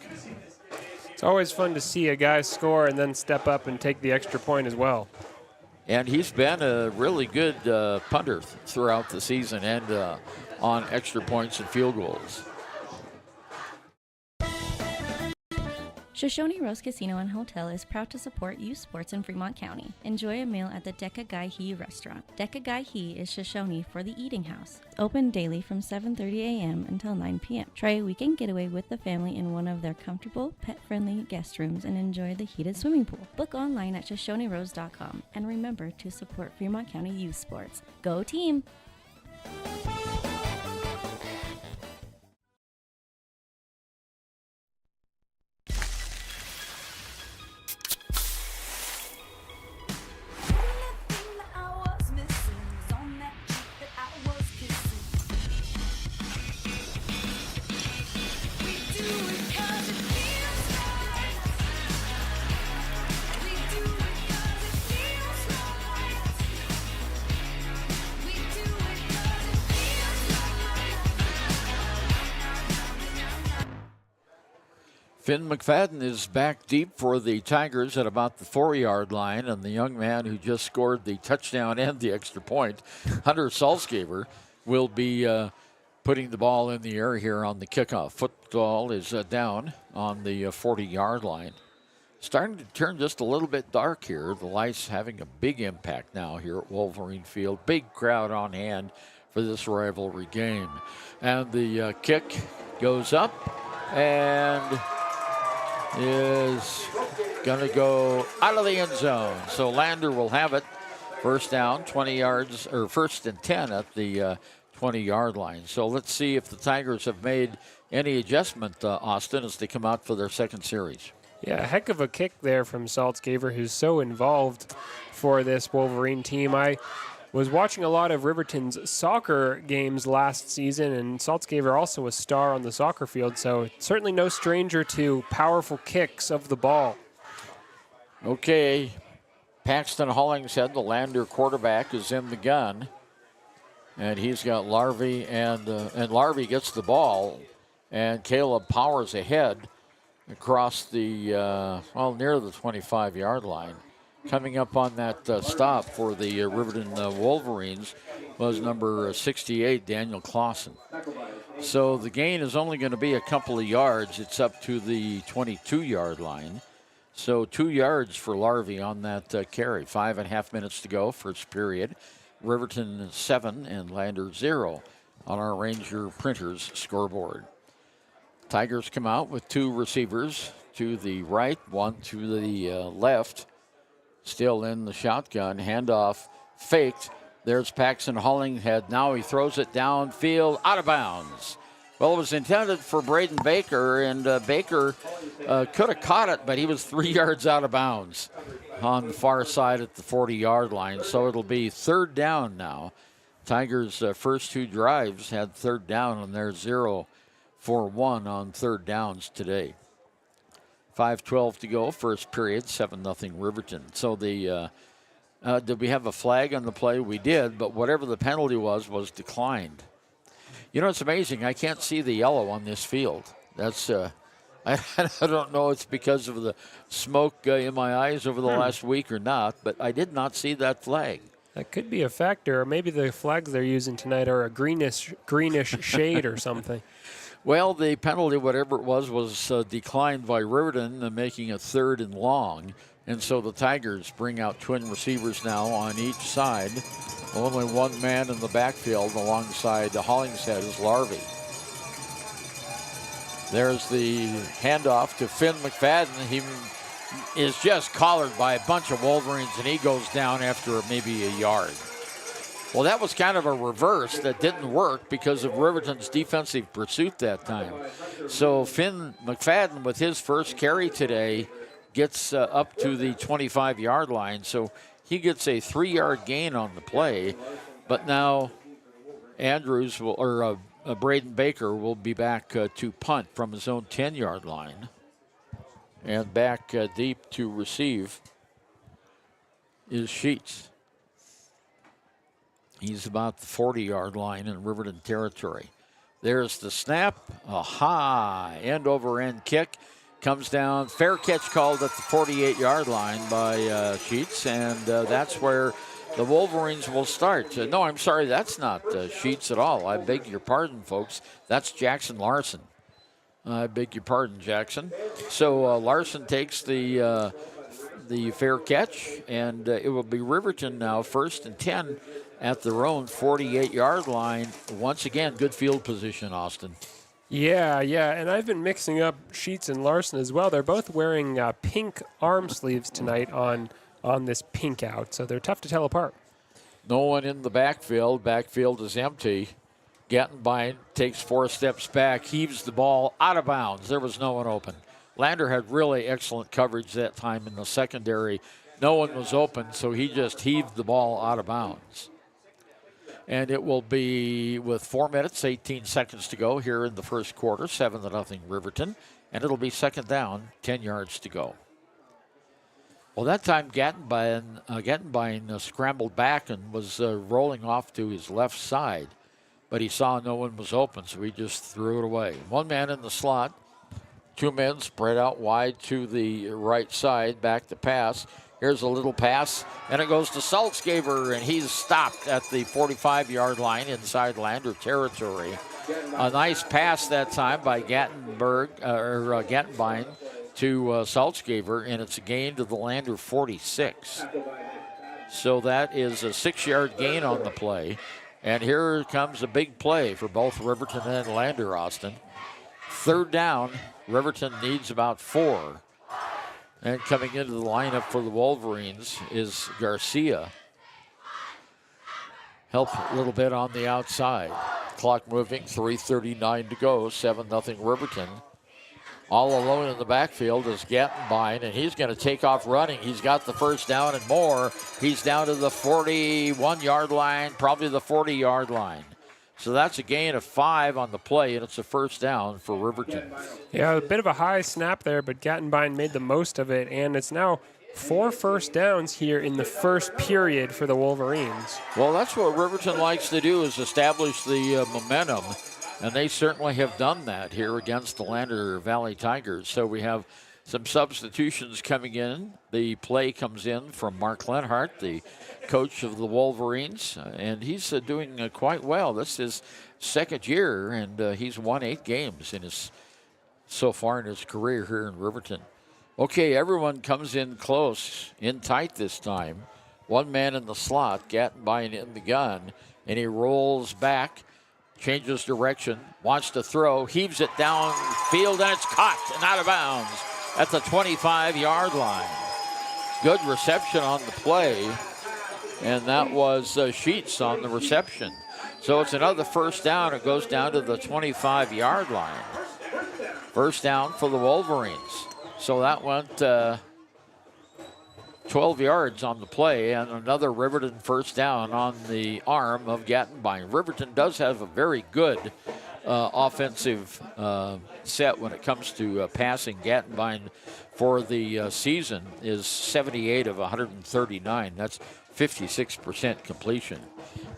It's always fun to see a guy score and then step up and take the extra point as well. And he's been a really good punter throughout the season and on extra points and field goals. Shoshone Rose Casino and Hotel is proud to support youth sports in Fremont County. Enjoy a meal at the Deca Gai He restaurant. Deca Gai He is Shoshone for the eating house. Open daily from 7:30 a.m. until 9 p.m. Try a weekend getaway with the family in one of their comfortable, pet-friendly guest rooms and enjoy the heated swimming pool. Book online at ShoshoneRose.com and remember to support Fremont County youth sports. Go team! Finn McFadden is back deep for the Tigers at about the 4-yard line, and the young man who just scored the touchdown and the extra point, Hunter Salzgaver, will be putting the ball in the air here on the kickoff. Football is down on the 40-yard line. Starting to turn just a little bit dark here. The lights having a big impact now here at Wolverine Field. Big crowd on hand for this rivalry game. And the kick goes up and is going to go out of the end zone. So Lander will have it. First down, 20 yards, or first and 10 at the 20-yard line. So let's see if the Tigers have made any adjustment, Austin, as they come out for their second series. Yeah, a heck of a kick there from Salzgaver, who's so involved for this Wolverine team. I was watching a lot of Riverton's soccer games last season, and Salzgaver also a star on the soccer field, so certainly no stranger to powerful kicks of the ball. Okay, Paxton Hollingshead, the Lander quarterback, is in the gun, and he's got Larvey, and Larvey gets the ball, and Caleb powers ahead across the, near the 25-yard line. Coming up on that stop for the Riverton Wolverines was number 68, Daniel Clausen. So the gain is only going to be a couple of yards. It's up to the 22-yard line. So 2 yards for Larvey on that carry. 5.5 minutes to go, first period. Riverton 7 and Lander 0 on our Ranger Printers scoreboard. Tigers come out with 2 receivers to the right, 1 to the left. Still in the shotgun, handoff faked. There's Paxton Hollingshead. Now he throws it downfield, out of bounds. Well, it was intended for Braden Baker, and Baker could have caught it, but he was 3 yards out of bounds on the far side at the 40-yard line. So it'll be third down now. Tigers' first 2 drives had third down, and they're 0 for 1 on third downs today. 5:12 to go, first period, 7-0 Riverton. So the did we have a flag on the play? We did, but whatever the penalty was declined. You know, it's amazing. I can't see the yellow on this field. That's I don't know it's because of the smoke in my eyes over the last week or not, but I did not see that flag. That could be a factor, or maybe the flags they're using tonight are a greenish shade or something. Well, the penalty, whatever it was declined by Riverton, making it third and long. And so the Tigers bring out twin receivers now on each side. Only one man in the backfield alongside Hollingshead is Larvey. There's the handoff to Finn McFadden. He is just collared by a bunch of Wolverines, and he goes down after maybe a yard. Well, that was kind of a reverse that didn't work because of Riverton's defensive pursuit that time. So Finn McFadden, with his first carry today, gets up to the 25-yard line. So he gets a 3-yard gain on the play. But now Andrews Braden Baker will be back to punt from his own 10-yard line. And back deep to receive is Sheets. He's about the 40-yard line in Riverton territory. There's the snap, a high end-over-end kick. Comes down, fair catch called at the 48-yard line by Sheets, and that's where the Wolverines will start. No, I'm sorry, that's not Sheets at all. I beg your pardon, folks. That's Jackson Larson. I beg your pardon, Jackson. So Larson takes the fair catch, and it will be Riverton now, 1st and 10 at their own 48-yard line. Once again, good field position, Austin. Yeah, and I've been mixing up Sheets and Larson as well. They're both wearing pink arm sleeves tonight on this pink out, so they're tough to tell apart. No one in the backfield. Backfield is empty. Gattenbein takes 4 steps back, heaves the ball out of bounds. There was no one open. Lander had really excellent coverage that time in the secondary. No one was open, so he just heaved the ball out of bounds. And it will be with 4 minutes, 18 seconds to go here in the first quarter, 7-0 Riverton. And it'll be 2nd down, 10 yards to go. Well, that time Gattenbein scrambled back and was rolling off to his left side. But he saw no one was open, so he just threw it away. 1 man in the slot, 2 men spread out wide to the right side, back to pass. Here's a little pass, and it goes to Saltzgaber, and he's stopped at the 45-yard line inside Lander territory. A nice pass that time by Gattenbein to Saltzgaber, and it's a gain to the Lander 46. So that is a 6-yard gain on the play. And here comes a big play for both Riverton and Lander, Austin. 3rd down, Riverton needs about 4. And coming into the lineup for the Wolverines is Garcia. Help a little bit on the outside. Clock moving, 3:39 to go, 7-0 Riverton. All alone in the backfield is Gattenbein, and he's going to take off running. He's got the 1st down and more. He's down to the 41-yard line, probably the 40-yard line. So that's a gain of 5 on the play, and it's a 1st down for Riverton. Yeah, a bit of a high snap there, but Gattenbein made the most of it, and it's now 4 first downs here in the first period for the Wolverines. Well, that's what Riverton likes to do, is establish the momentum, and they certainly have done that here against the Lander Valley Tigers. So we have some substitutions coming in. The play comes in from Mark Lenhart, the coach of the Wolverines, and he's doing quite well. This is his 2nd year, and he's won 8 games so far in his career here in Riverton. Okay, everyone comes in close, in tight this time. 1 man in the slot, Gattenbein in the gun, and he rolls back, changes direction, wants to throw, heaves it downfield, and it's caught and out of bounds at the 25-yard line. Good reception on the play, and that was Sheets on the reception. So it's another 1st down. It goes down to the 25-yard line. 1st down for the Wolverines. So that went 12 yards on the play, and another Riverton 1st down on the arm of Gattenbein. Riverton does have a very good offensive set when it comes to passing. Gattenbein for the season is 78 of 139. That's 56% completion.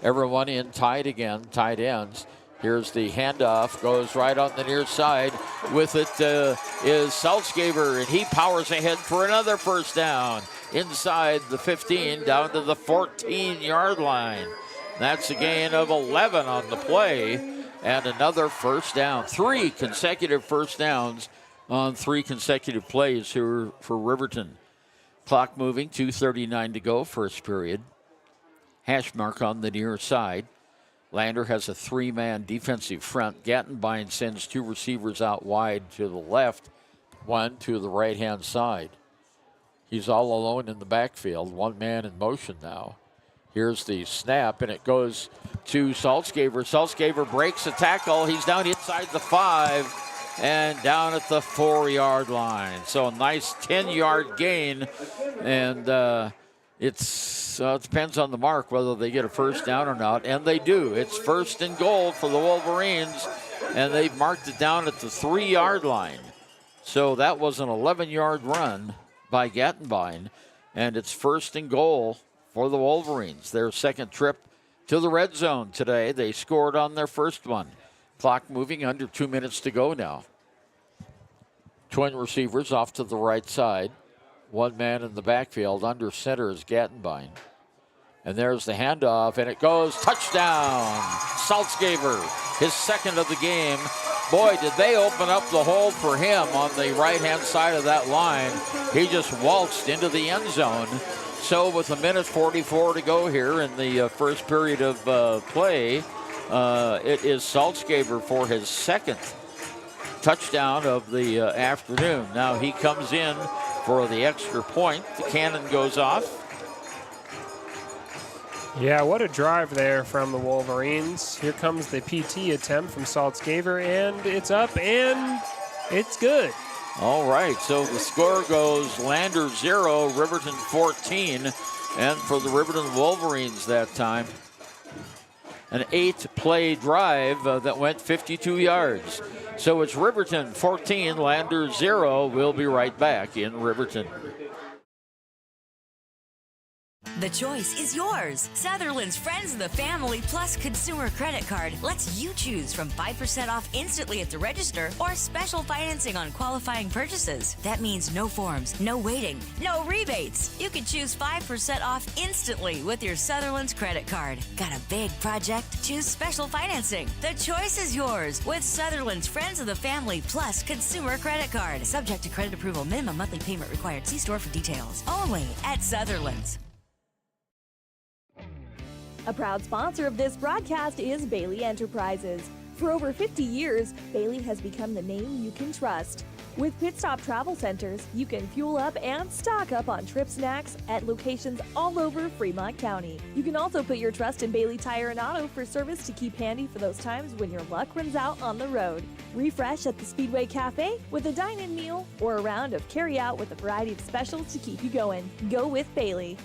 Everyone in tight again, tight ends. Here's the handoff, goes right on the near side. With it is Saltzgaber, and he powers ahead for another 1st down. Inside the 15, down to the 14-yard line. That's a gain of 11 on the play, and another 1st down. 3 consecutive 1st downs on 3 consecutive plays here for Riverton. Clock moving, 2:39 to go, 1st period. Hash mark on the near side. Lander has a 3-man defensive front. Gattenbein sends 2 receivers out wide to the left, 1 to the right-hand side. He's all alone in the backfield, 1 man in motion now. Here's the snap, and it goes to Saltzgaber. Saltzgaber breaks a tackle. He's down inside the 5 and down at the 4-yard line. So a nice 10-yard gain, and it depends on the mark whether they get a 1st down or not, and they do. It's 1st and goal for the Wolverines, and they've marked it down at the 3-yard line. So that was an 11-yard run by Gattenbein, and it's 1st and goal for the Wolverines. Their second trip to the red zone today. They scored on their first one. Clock moving, under 2 minutes to go now. Twin receivers off to the right side. One man in the backfield. Under center is Gattenbein. And there's the handoff, and it goes touchdown. Saltzgaber, his second of the game. Boy, did they open up the hole for him on the right-hand side of that line. He just waltzed into the end zone. So with 1:44 to go here in the first period of play, it is Saltzgaber for his second touchdown of the afternoon. Now he comes in for the extra point. The cannon goes off. Yeah, what a drive there from the Wolverines. Here comes the PT attempt from Saltzgaber, and it's up, and it's good. All right, so the score goes Lander 0, Riverton 14, and for the Riverton Wolverines that time, an 8-play drive that went 52 yards. So it's Riverton 14, Lander 0. We'll be right back in Riverton. The choice is yours. Sutherland's Friends of the Family Plus Consumer Credit Card lets you choose from 5% off instantly at the register or special financing on qualifying purchases. That means no forms, no waiting, no rebates. You can choose 5% off instantly with your Sutherland's credit card. Got a big project? Choose special financing. The choice is yours with Sutherland's Friends of the Family Plus Consumer Credit Card. Subject to credit approval. Minimum monthly payment required. See store for details. Only at Sutherland's. A proud sponsor of this broadcast is Bailey Enterprises. For over 50 years, Bailey has become the name you can trust. With Pit Stop Travel Centers, you can fuel up and stock up on trip snacks at locations all over Fremont County. You can also put your trust in Bailey Tire and Auto for service to keep handy for those times when your luck runs out on the road. Refresh at the Speedway Cafe with a dine-in meal or a round of carry-out with a variety of specials to keep you going. Go with Bailey.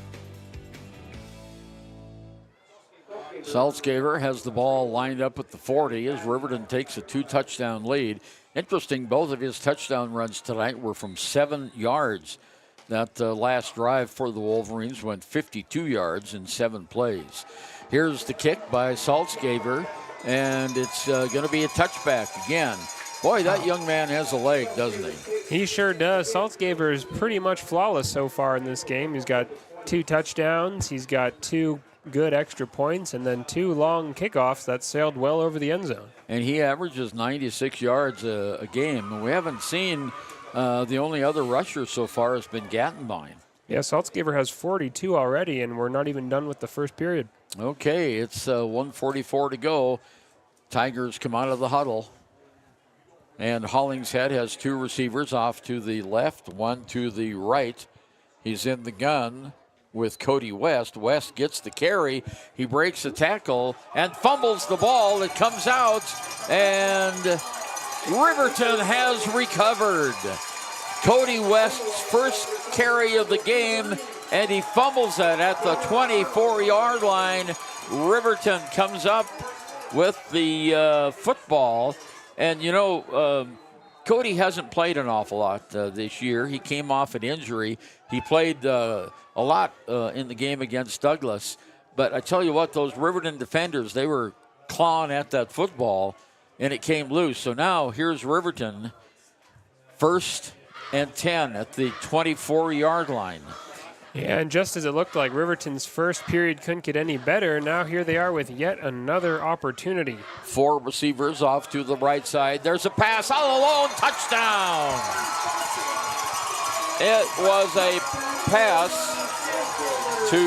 Saltzgaber has the ball lined up at the 40 as Riverton takes a 2-touchdown lead. Interesting, both of his touchdown runs tonight were from 7 yards. That last drive for the Wolverines went 52 yards in 7 plays. Here's the kick by Saltzgaber, and it's going to be a touchback again. Boy, that young man has a leg, doesn't he? He sure does. Saltzgaber is pretty much flawless so far in this game. He's got 2 touchdowns. He's got 2 good extra points, and then 2 long kickoffs that sailed well over the end zone. And he averages 96 yards a game. And we haven't seen the only other rusher so far has been Gattenbein. Yeah, Saltzgaber has 42 already, and we're not even done with the first period. Okay, it's 1:44 to go. Tigers come out of the huddle. And Hollingshead has 2 receivers off to the left, 1 to the right. He's in the gun with Cody West. West gets the carry. He breaks the tackle and fumbles the ball. It comes out, and Riverton has recovered. Cody West's first carry of the game, and he fumbles it at the 24-yard line. Riverton comes up with the football. And, you know, Cody hasn't played an awful lot this year. He came off an injury. He played a lot in the game against Douglas. But I tell you what, those Riverton defenders, they were clawing at that football, and it came loose. So now here's Riverton, 1st and 10 at the 24-yard line. Yeah, and just as it looked like Riverton's first period couldn't get any better, now here they are with yet another opportunity. 4 receivers off to the right side. There's a pass all alone, touchdown! It was a pass to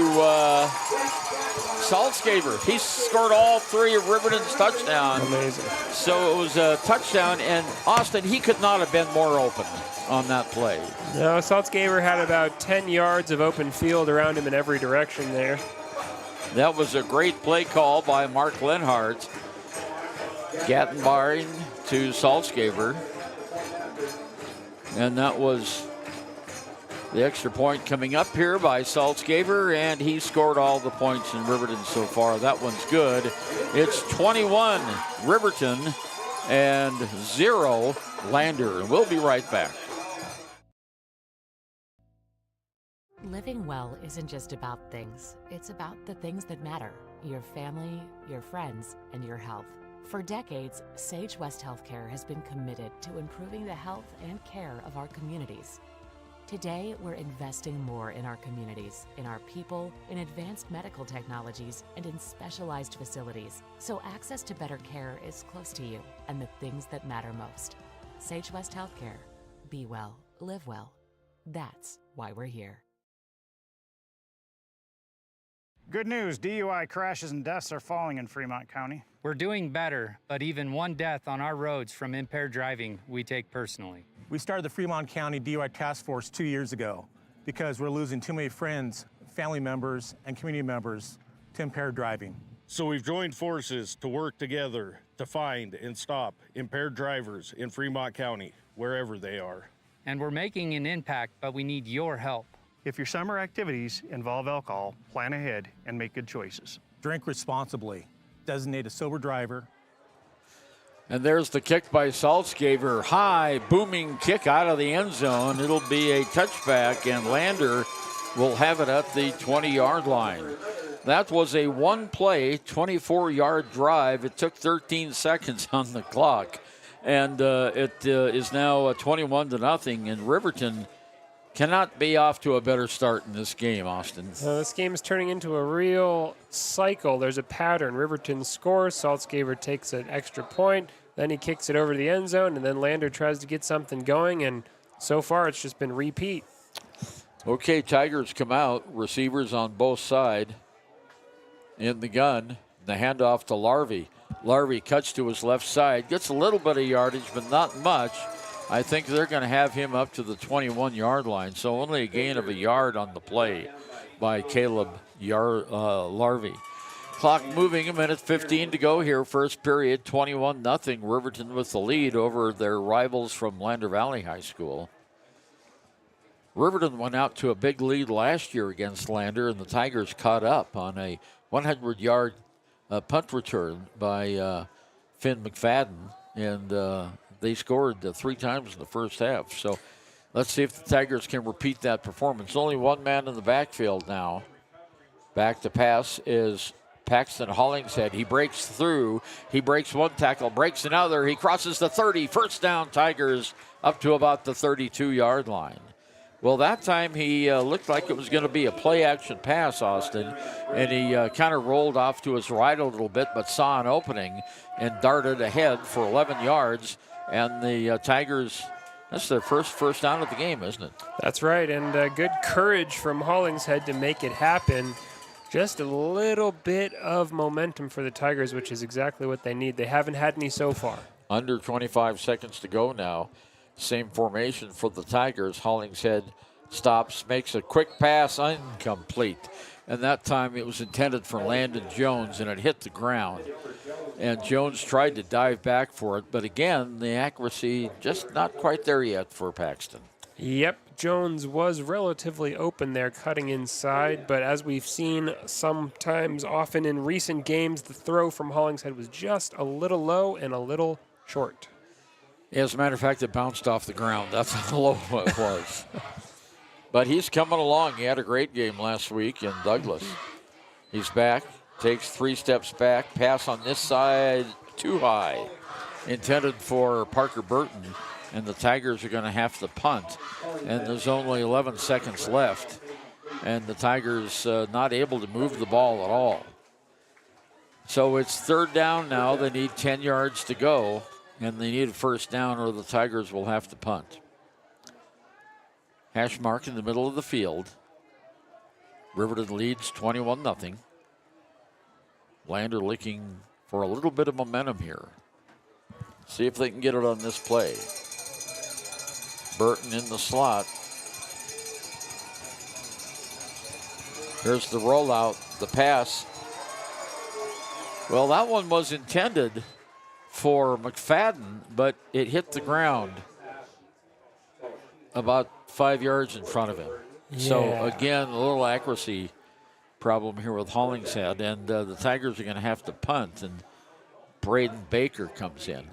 Saltzgaber. He scored all 3 of Riverton's touchdowns. Amazing. So it was a touchdown, and Austin, he could not have been more open on that play. No, Saltzgaber had about 10 yards of open field around him in every direction there. That was a great play call by Mark Lenhart. Gattenbein to Saltzgaber. And that was the extra point coming up here by Saltzgaber, and he scored all the points in Riverton so far. That one's good. It's 21 Riverton and 0 Lander. And we'll be right back. Living well isn't just about things. It's about the things that matter. Your family, your friends, and your health. For decades, Sage West Healthcare has been committed to improving the health and care of our communities. Today, we're investing more in our communities, in our people, in advanced medical technologies, and in specialized facilities, so access to better care is close to you and the things that matter most. Sage West Healthcare. Be well, live well. That's why we're here. Good news, DUI crashes and deaths are falling in Fremont County. We're doing better, but even one death on our roads from impaired driving, we take personally. We started the Fremont County DUI Task Force 2 years ago because we're losing too many friends, family members, and community members to impaired driving. So we've joined forces to work together to find and stop impaired drivers in Fremont County, wherever they are. And we're making an impact, but we need your help. If your summer activities involve alcohol, plan ahead and make good choices. Drink responsibly. Designate a sober driver. And there's the kick by Saltzgaver. High, booming kick out of the end zone. It'll be a touchback, and Lander will have it at the 20-yard line. That was a one-play, 24-yard drive. It took 13 seconds on the clock. And it is now 21-0, and Riverton cannot be off to a better start in this game, Austin. This game is turning into a real cycle. There's a pattern. Riverton scores. Saltzgaver takes an extra point. Then he kicks it over the end zone, and then Lander tries to get something going, and so far it's just been repeat. Okay, Tigers come out. Receivers on both sides. In the gun, the handoff to Larvey. Larvey cuts to his left side. Gets a little bit of yardage, but not much. I think they're going to have him up to the 21-yard line, so only a gain of a yard on the play by Caleb Larvey. Clock moving, a minute 15 to go here. First period, 21-0. Riverton with the lead over their rivals from Lander Valley High School. Riverton went out to a big lead last year against Lander, and the Tigers caught up on a 100-yard punt return by Finn McFadden, and they scored 3 times in the first half. So let's see if the Tigers can repeat that performance. Only one man in the backfield now. Back to pass is Paxton Hollingshead. He breaks through. He breaks one tackle, breaks another. He crosses the 30. First down, Tigers up to about the 32-yard line. Well, that time he looked like it was going to be a play-action pass, Austin, and he kind of rolled off to his right a little bit, but saw an opening and darted ahead for 11 yards. And the Tigers, that's their first down of the game, isn't it? That's right, and good courage from Hollingshead to make it happen. Just a little bit of momentum for the Tigers, which is exactly what they need. They haven't had any so far. Under 25 seconds to go now. Same formation for the Tigers. Hollingshead stops, makes a quick pass, incomplete. And that time it was intended for Landon Jones, and it hit the ground. And Jones tried to dive back for it, but again, the accuracy just not quite there yet for Paxton. Yep, Jones was relatively open there, cutting inside, but as we've seen sometimes, often in recent games, the throw from Hollingshead was just a little low and a little short. As a matter of fact, it bounced off the ground. That's how low it was. But he's coming along. He had a great game last week in Douglas. He's back, takes 3 steps back, pass on this side, too high. Intended for Parker Burton, and the Tigers are going to have to punt. And there's only 11 seconds left, and the Tigers not able to move the ball at all. So it's 3rd down now. They need 10 yards to go, and they need a first down or the Tigers will have to punt. Hash mark in the middle of the field. Riverton leads 21-0. Lander looking for a little bit of momentum here. See if they can get it on this play. Burton in the slot. Here's the rollout, the pass. Well, that one was intended for McFadden, but it hit the ground about 5 yards in front of him. Yeah. So, again, a little accuracy problem here with Hollingshead, and the Tigers are going to have to punt, and Braden Baker comes in.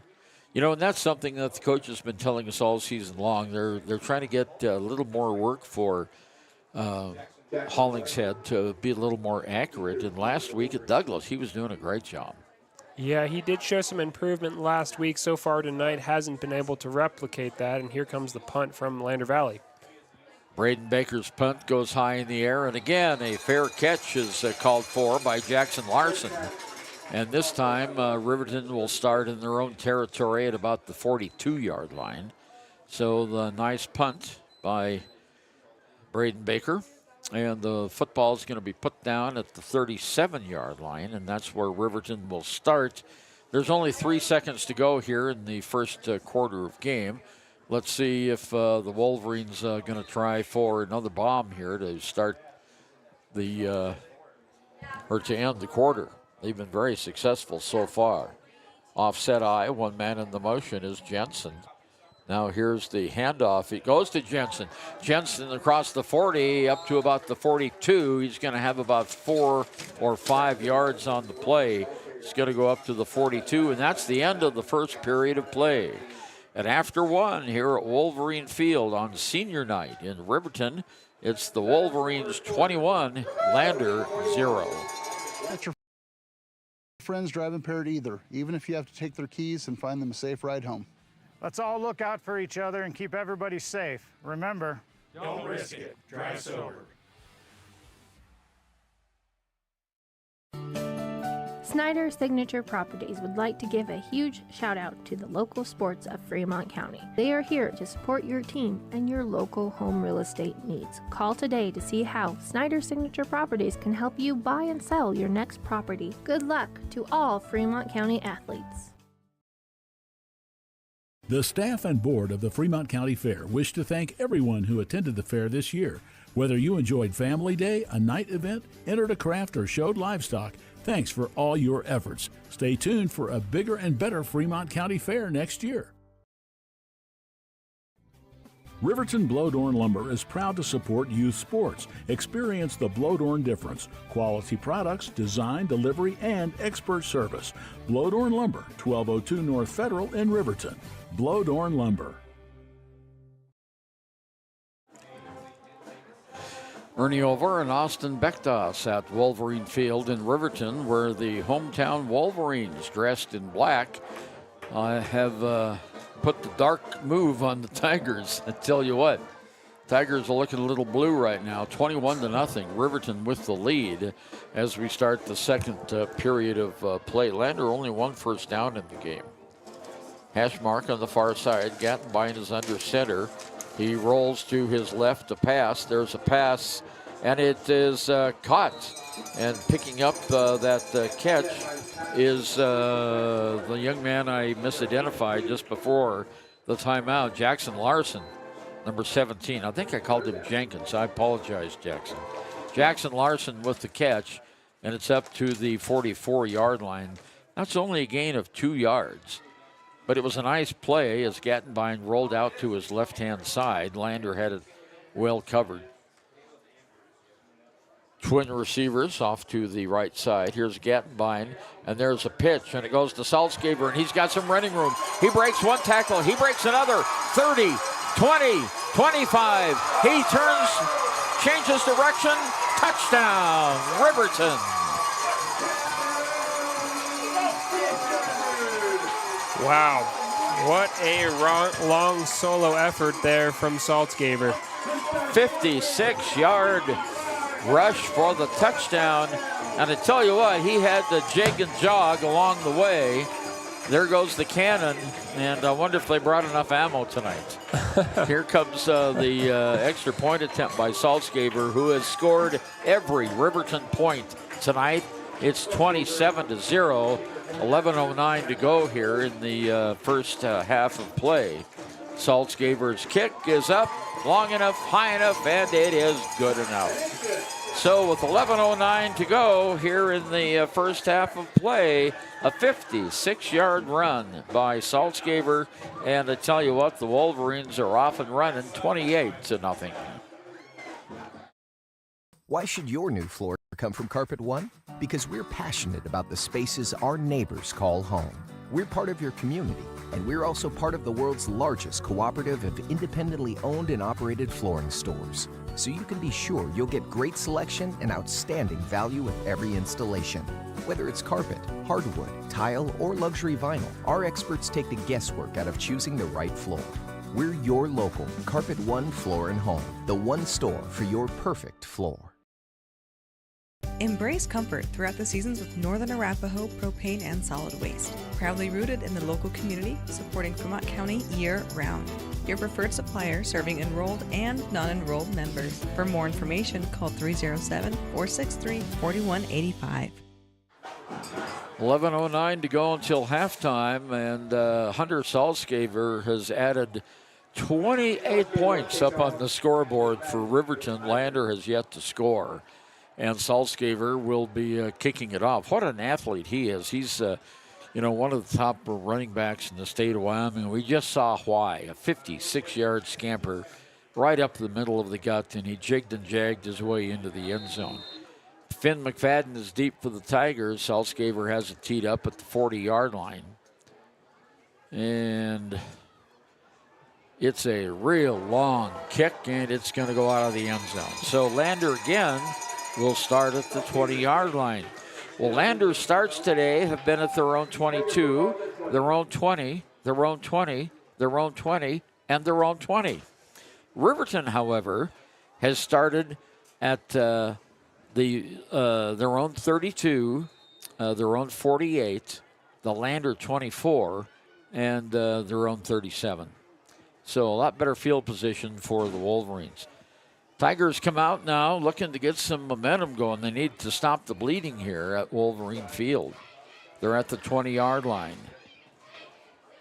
You know, and that's something that the coach has been telling us all season long. They're trying to get a little more work for Hollingshead to be a little more accurate. And last week at Douglas, he was doing a great job. Yeah, he did show some improvement last week. So far tonight, hasn't been able to replicate that. And here comes the punt from Lander Valley. Braden Baker's punt goes high in the air. And again, a fair catch is called for by Jackson Larson. And this time, Riverton will start in their own territory at about the 42-yard line. So the nice punt by Braden Baker. And the football is going to be put down at the 37-yard line, and that's where Riverton will start. There's only 3 seconds to go here in the first quarter of game. Let's see if the Wolverines are going to try for another bomb here to start the or to end the quarter. They've been very successful so far. Offset eye, one man in the motion is Jensen. Now here's the handoff. It goes to Jensen. Jensen across the 40 up to about the 42. He's going to have about 4 or 5 yards on the play. He's going to go up to the 42, and that's the end of the first period of play. And after one here at Wolverine Field on senior night in Riverton, it's the Wolverines 21, Lander 0. Let your friends drive impaired either, even if you have to take their keys and find them a safe ride home. Let's all look out for each other and keep everybody safe. Remember, don't risk it. Drive sober. Snyder Signature Properties would like to give a huge shout out to the local sports of Fremont County. They are here to support your team and your local home real estate needs. Call today to see how Snyder Signature Properties can help you buy and sell your next property. Good luck to all Fremont County athletes. The staff and board of the Fremont County Fair wish to thank everyone who attended the fair this year. Whether you enjoyed Family Day, a night event, entered a craft, or showed livestock, thanks for all your efforts. Stay tuned for a bigger and better Fremont County Fair next year. Riverton Blowdorn Lumber is proud to support youth sports. Experience the Blowdorn difference. Quality products, design, delivery, and expert service. Blowdorn Lumber, 1202 North Federal in Riverton. Blowdorn Lumber. Ernie Over and Austin Bektas at Wolverine Field in Riverton, where the hometown Wolverines, dressed in black, have put the dark move on the Tigers. I tell you what, Tigers are looking a little blue right now, 21-0. Riverton with the lead as we start the second period of play. Lander only 1 first down in the game. Hash mark on the far side. Gattenbein is under center. He rolls to his left to pass. There's a pass, and it is caught. And picking up that catch is the young man I misidentified just before the timeout, Jackson Larson, number 17. I think I called him Jenkins. I apologize, Jackson. Jackson Larson with the catch, and it's up to the 44-yard line. That's only a gain of 2 yards. But it was a nice play as Gattenbein rolled out to his left-hand side. Lander had it well covered. Twin receivers off to the right side. Here's Gattenbein, and there's a pitch, and it goes to Salzgeber, and he's got some running room. He breaks one tackle. He breaks another. 30, 20, 25. He turns, changes direction. Touchdown, Riverton. Wow, what a long solo effort there from Salzgeber. 56-yard rush for the touchdown. And I tell you what, he had the jig and jog along the way. There goes the cannon, and I wonder if they brought enough ammo tonight. Here comes the extra point attempt by Salzgeber, who has scored every Riverton point tonight. It's 27-0. 11:09 to go here in the first half of play. Salzgeber's kick is up, long enough, high enough, and it is good enough. So with 11:09 to go here in the first half of play, a 56-yard run by Salzgeber, and I tell you what, the Wolverines are off and running 28-0. Why should your new floor come from Carpet One? Because we're passionate about the spaces our neighbors call home. We're part of your community, and we're also part of the world's largest cooperative of independently owned and operated flooring stores. so you can be sure you'll get great selection and outstanding value with every installation. Whether it's carpet, hardwood, tile, or luxury vinyl, our experts take the guesswork out of choosing the right floor. We're your local Carpet One Floor and Home, the one store for your perfect floor. Embrace comfort throughout the seasons with Northern Arapaho Propane and Solid Waste. Proudly rooted in the local community, supporting Fremont County year-round. Your preferred supplier serving enrolled and non-enrolled members. For more information, call 307-463-4185. 11:09 to go until halftime, and Hunter Salzgaver has added 28 points up on the scoreboard for Riverton. Lander has yet to score, and Salzgaver will be kicking it off. What an athlete he is. He's one of the top running backs in the state of Wyoming. We just saw why. A 56-yard scamper right up the middle of the gut, and he jigged and jagged his way into the end zone. Finn McFadden is deep for the Tigers. Salzgaver has it teed up at the 40-yard line. And it's a real long kick, and it's going to go out of the end zone. So Lander again will start at the 20-yard line. Well, Lander's starts today have been at their own 22, their own 20, their own 20, their own 20, and their own 20. Riverton, however, has started at their own 32, their own 48, the Lander 24, and their own 37. So a lot better field position for the Wolverines. Tigers come out now looking to get some momentum going. They need to stop the bleeding here at Wolverine Field. They're at the 20-yard line.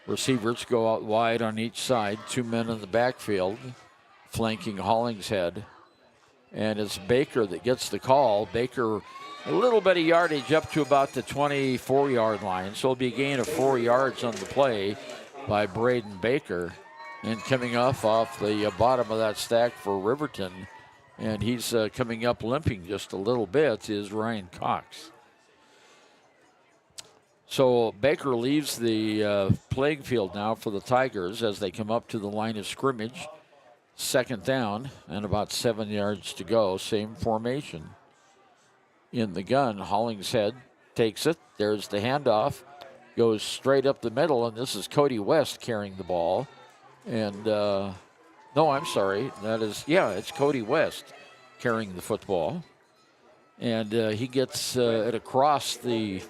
Receivers go out wide on each side. 2 men in the backfield, flanking Hollingshead. And it's Baker that gets the call. Baker, a little bit of yardage up to about the 24-yard line. So it'll be a gain of 4 yards on the play by Braden Baker. And coming off the bottom of that stack for Riverton, and he's coming up limping just a little bit, is Ryan Cox. So Baker leaves the playing field now for the Tigers as they come up to the line of scrimmage. Second down and about 7 yards to go. Same formation. In the gun, Hollingshead takes it. There's the handoff. Goes straight up the middle, and this is Cody West carrying the ball. And, no, I'm sorry. It's Cody West carrying the football. And he gets it across the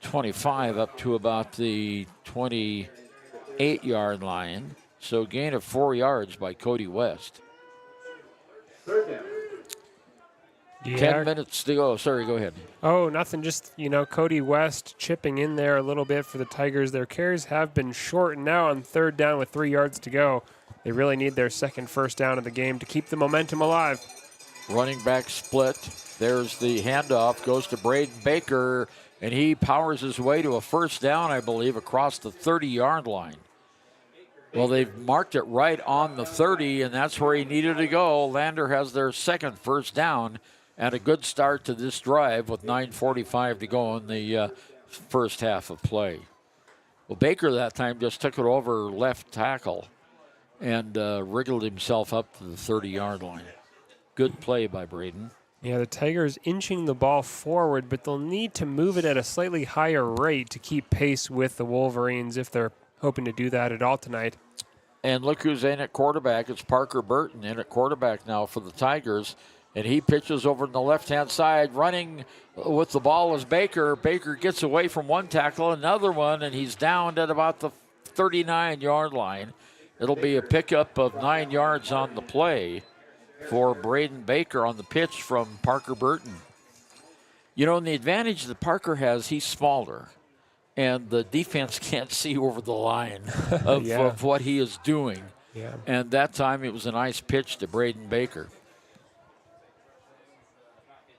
25 up to about the 28-yard line. So gain of 4 yards by Cody West. 10 minutes to go. Sorry, go ahead. Oh, nothing. Just, Cody West chipping in there a little bit for the Tigers. Their carries have been short, and now on third down with 3 yards to go, they really need their second first down of the game to keep the momentum alive. Running back split. There's the handoff. Goes to Braden Baker, and he powers his way to a first down, I believe, across the 30-yard line. Well, they've marked it right on the 30, and that's where he needed to go. Lander has their second first down. And a good start to this drive with 9:45 to go in the first half of play. Well, Baker that time just took it over left tackle and wriggled himself up to the 30-yard line. Good play by Braden. Yeah, the Tigers inching the ball forward, but they'll need to move it at a slightly higher rate to keep pace with the Wolverines if they're hoping to do that at all tonight. And look who's in at quarterback. It's Parker Burton in at quarterback now for the Tigers. And he pitches over on the left-hand side. Running with the ball is Baker. Baker gets away from one tackle, another one, and he's down at about the 39-yard line. It'll be a pickup of 9 yards on the play for Braden Baker on the pitch from Parker Burton. And the advantage that Parker has, he's smaller, and the defense can't see over the line of what he is doing. Yeah. And that time it was a nice pitch to Braden Baker.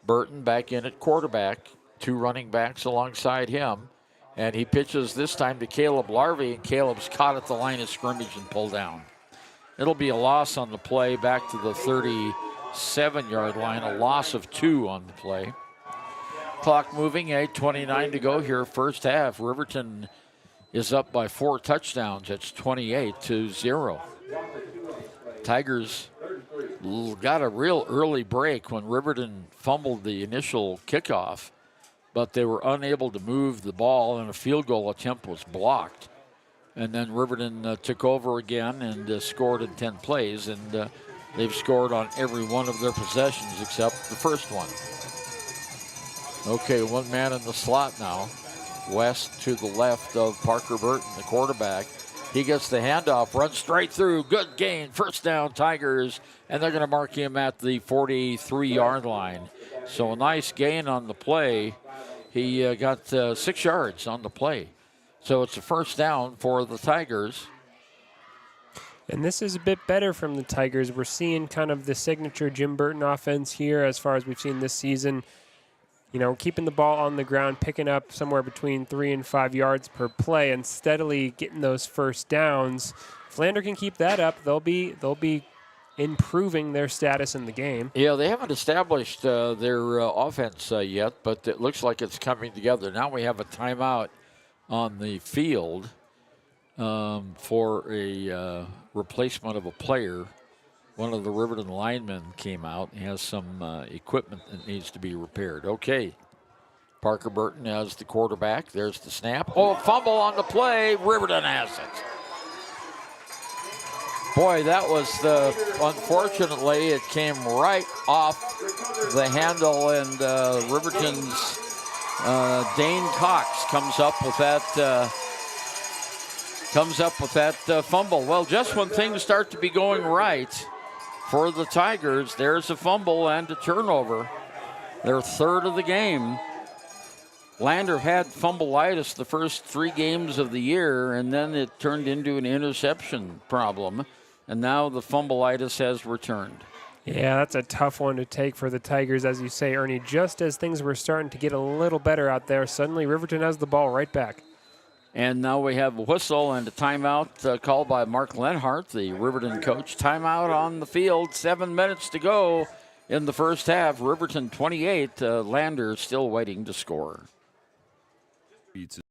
Burton back in at quarterback, 2 running backs alongside him, and he pitches this time to Caleb Larvey, and Caleb's caught at the line of scrimmage and pulled down. It'll be a loss on the play back to the 37-yard line, a loss of 2 on the play. Clock moving, 8:29 to go here, first half. Riverton is up by 4 touchdowns. It's 28-0. Tigers got a real early break when Riverton fumbled the initial kickoff, but they were unable to move the ball, and a field goal attempt was blocked. And then Riverton took over again and scored in 10 plays, and they've scored on every one of their possessions except the first one. Okay, one man in the slot now. West to the left of Parker Burton, the quarterback. He gets the handoff, runs straight through. Good gain, first down, Tigers. And they're going to mark him at the 43-yard line. So a nice gain on the play. He got 6 yards on the play. So it's a first down for the Tigers. And this is a bit better from the Tigers. We're seeing kind of the signature Jim Burton offense here as far as we've seen this season. You know, keeping the ball on the ground, picking up somewhere between 3 and 5 yards per play and steadily getting those first downs. If Lander can keep that up, they'll be improving their status in the game. Yeah, they haven't established their offense yet, but it looks like it's coming together. Now we have a timeout on the field for a replacement of a player. One of the Riverton linemen came out. He has some equipment that needs to be repaired. Okay. Parker Burton as the quarterback. There's the snap. Oh, fumble on the play. Riverton has it. Boy, that was unfortunately, it came right off the handle, and Riverton's Dane Cox comes up with that fumble. Well, just when things start to be going right for the Tigers, there's a fumble and a turnover. Their third of the game. Lander had fumbleitis the first 3 games of the year, and then it turned into an interception problem. And now the fumbleitis has returned. Yeah, that's a tough one to take for the Tigers, as you say, Ernie. Just as things were starting to get a little better out there, suddenly Riverton has the ball right back. And now we have a whistle and a timeout called by Mark Lenhart, the Riverton coach. Timeout on the field, 7 minutes to go in the first half. Riverton 28, Lander still waiting to score. Is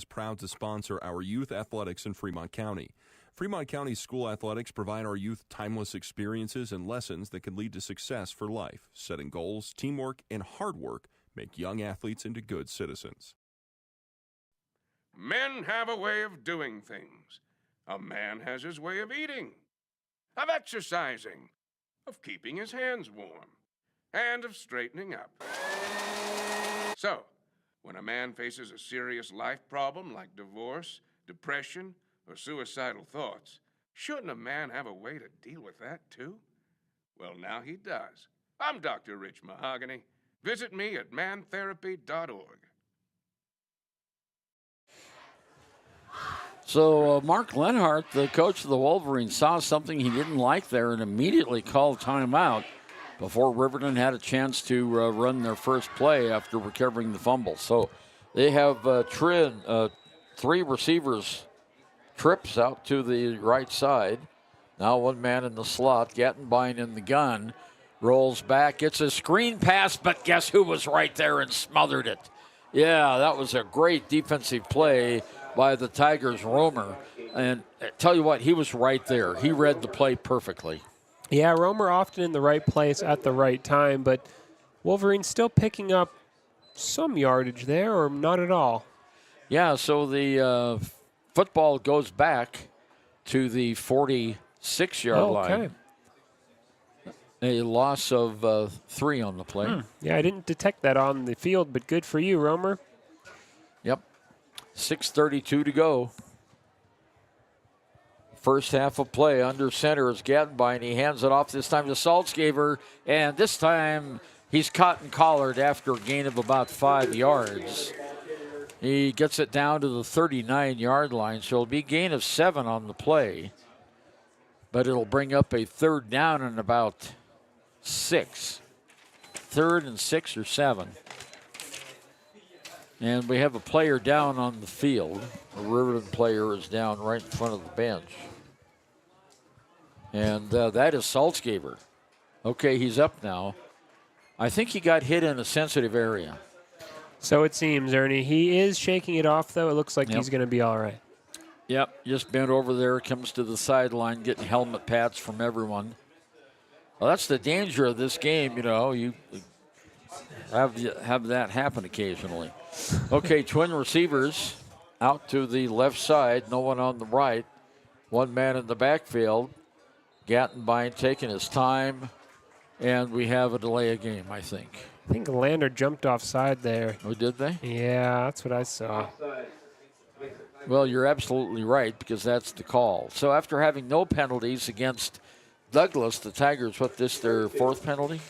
proud to sponsor our youth athletics in Fremont County. Fremont County School Athletics provide our youth timeless experiences and lessons that can lead to success for life. Setting goals, teamwork, and hard work make young athletes into good citizens. Men have a way of doing things. A man has his way of eating, of exercising, of keeping his hands warm, and of straightening up. So, when a man faces a serious life problem like divorce, depression, or suicidal thoughts, shouldn't a man have a way to deal with that, too? Well, now he does. I'm Dr. Rich Mahogany. Visit me at mantherapy.org. So Mark Lenhart, the coach of the Wolverines, saw something he didn't like there and immediately called timeout before Riverton had a chance to run their first play after recovering the fumble. So they have 3 receivers trips out to the right side. Now one man in the slot, Gattenbein in the gun, rolls back. It's a screen pass, but guess who was right there and smothered it? Yeah, that was a great defensive play by the Tigers' roamer. And I tell you what, he was right there. He read the play perfectly. Yeah, roamer often in the right place at the right time, but Wolverines still picking up some yardage there, or not at all? Yeah, so the football goes back to the 46-yard line. A loss of 3 on the play. Yeah, I didn't detect that on the field, but good for you, Romer. Yep. 6:32 to go. First half of play. Under center is Gattenbein. He hands it off this time to Saltzgaver, and this time he's caught and collared after a gain of about 5 yards. He gets it down to the 39-yard line, so it'll be a gain of 7 on the play. But it'll bring up a third down and about 6. 3rd and 6 or 7. And we have a player down on the field. A Riverton player is down right in front of the bench. And that is Saltzgaver. Okay, he's up now. I think he got hit in a sensitive area. So it seems, Ernie. He is shaking it off, though. It looks like he's going to be all right. Yep, just bent over there, comes to the sideline, getting helmet pats from everyone. Well, that's the danger of this game, You have that happen occasionally. Okay, twin receivers out to the left side. No one on the right. One man in the backfield. Gattenbein taking his time. And we have a delay of game, I think. I think Lander jumped offside there. Oh, did they? Yeah, that's what I saw. Well, you're absolutely right, because that's the call. So after having no penalties against Douglas, the Tigers, their fourth penalty?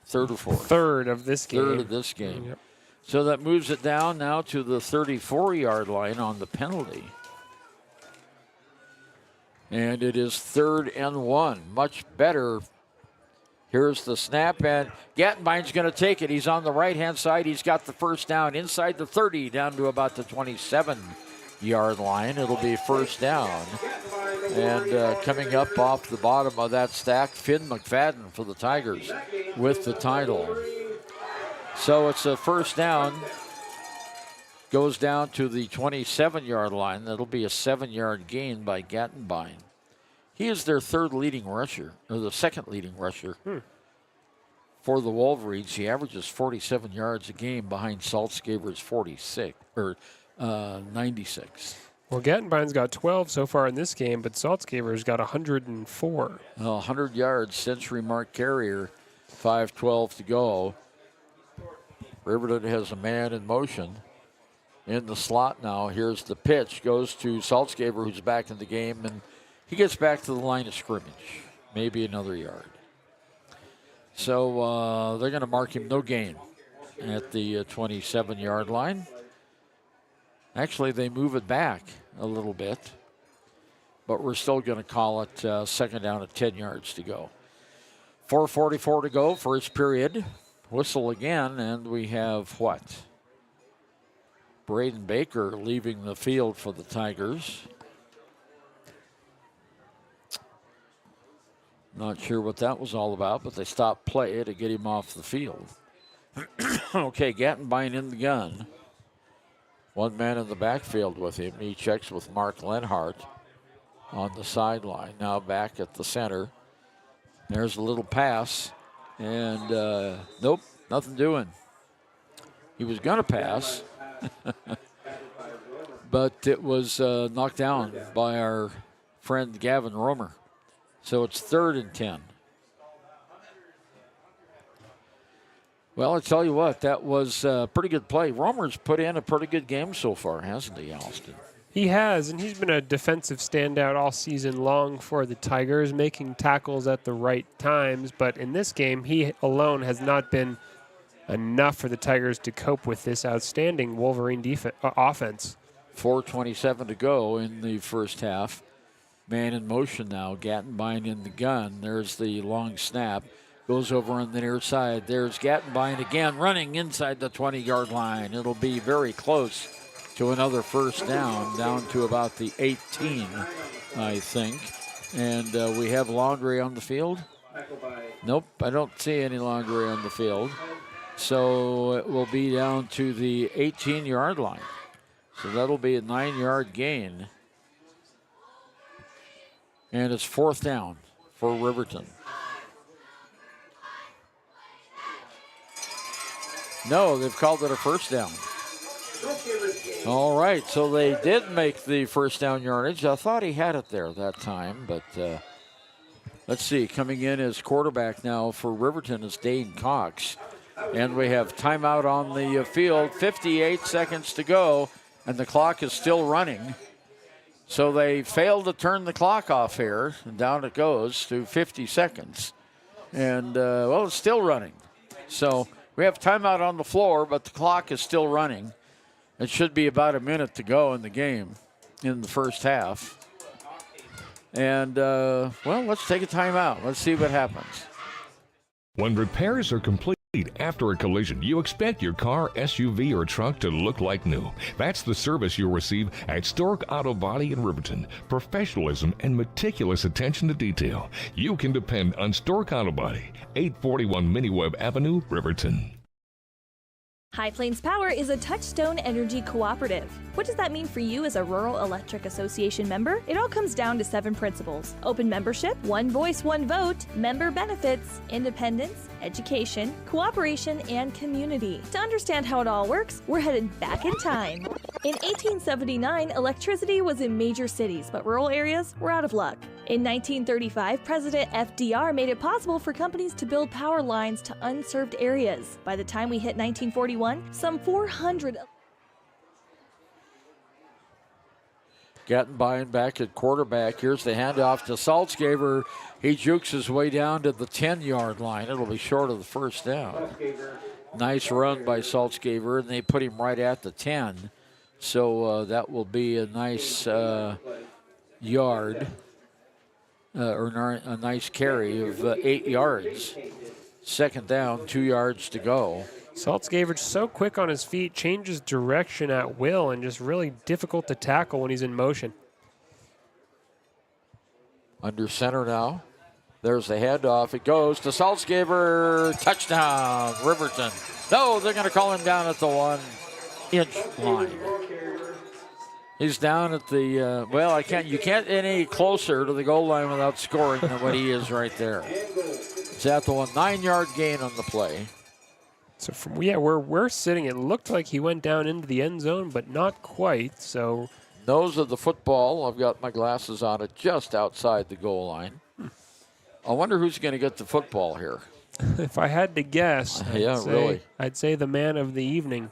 Third or fourth? Third of this game. Third of this game. Yep. So that moves it down now to the 34-yard line on the penalty. And it is 3rd and 1. Much better. Here's the snap, and Gattenbein's going to take it. He's on the right-hand side. He's got the first down inside the 30, down to about the 27-yard line. It'll be first down. And coming up off the bottom of that stack, Finn McFadden for the Tigers with the title. So it's a first down. Goes down to the 27-yard line. That'll be a 7-yard gain by Gattenbein. He is their third leading rusher, or the second leading rusher for the Wolverines. He averages 47 yards a game behind Saltzgaber's 96. Well, Gattenbein's got 12 so far in this game, but Saltzgaber's got 104. 100 yards, century mark carrier, 5:12 to go. Riverton has a man in motion in the slot now. Here's the pitch, goes to Saltzgaber, who's back in the game, and he gets back to the line of scrimmage, maybe another yard. So they're going to mark him no gain at the 27-yard line. Actually, they move it back a little bit, but we're still going to call it second down at 10 yards to go. 4:44 to go, first period. Whistle again, and we have what? Braden Baker leaving the field for the Tigers. Not sure what that was all about, but they stopped play to get him off the field. Okay, Gattenbein in the gun. One man in the backfield with him. He checks with Mark Lenhart on the sideline. Now back at the center. There's a little pass. And nope, nothing doing. He was going to pass. But it was knocked down by our friend Gavin Romer. So it's 3rd and 10. Well, I tell you what, that was a pretty good play. Romer's put in a pretty good game so far, hasn't he, Alston? He has, and he's been a defensive standout all season long for the Tigers, making tackles at the right times. But in this game, he alone has not been enough for the Tigers to cope with this outstanding Wolverine offense. 4:27 to go in the first half. Man in motion now. Gattenbein in the gun. There's the long snap. Goes over on the near side. There's Gattenbein again running inside the 20-yard line. It'll be very close to another first down to about the 18, I think. And we have Laundry on the field. Nope, I don't see any Laundry on the field. So it will be down to the 18-yard line. So that'll be a 9-yard gain. And it's 4th down for Riverton. No, they've called it a first down. All right, so they did make the first down yardage. I thought he had it there that time, but let's see. Coming in as quarterback now for Riverton is Dane Cox. And we have timeout on the field, 58 seconds to go, and the clock is still running. So they failed to turn the clock off here, and down it goes to 50 seconds. And, well, it's still running. So we have timeout on the floor, but the clock is still running. It should be about a minute to go in the game in the first half. And, well, let's take a timeout. Let's see what happens. When repairs are complete after a collision, you expect your car, SUV, or truck to look like new. That's the service you'll receive at Stork Auto Body in Riverton. Professionalism and meticulous attention to detail. You can depend on Stork Auto Body, 841 Miniweb Avenue, Riverton. High Plains Power is a Touchstone Energy cooperative. What does that mean for you as a Rural Electric Association member? It all comes down to 7 principles: open membership, one voice, one vote, member benefits, independence, education, cooperation, and community. To understand how it all works, we're headed back in time. In 1879, electricity was in major cities, but rural areas were out of luck. In 1935, President FDR made it possible for companies to build power lines to unserved areas. By the time we hit 1941, some 400... Gattenbein back at quarterback. Here's the handoff to Saltzgaber. He jukes his way down to the 10-yard line. It'll be short of the first down. Nice run by Saltzgaber, and they put him right at the 10. So that will be a nice yard, or a nice carry of 8 yards. Second down, 2 yards to go. Saltzgaber's so quick on his feet, changes direction at will, and just really difficult to tackle when he's in motion. Under center now. There's the handoff. It goes to Saltzgaber. Touchdown, Riverton. No, they're going to call him down at the 1-inch line. He's down at the, you can't any closer to the goal line without scoring than what he is right there. It's at the 9-yard gain on the play. So from where we're sitting, it looked like he went down into the end zone, but not quite. So nose of the football. I've got my glasses on it just outside the goal line. I wonder who's going to get the football here. If I had to guess, really, I'd say the man of the evening.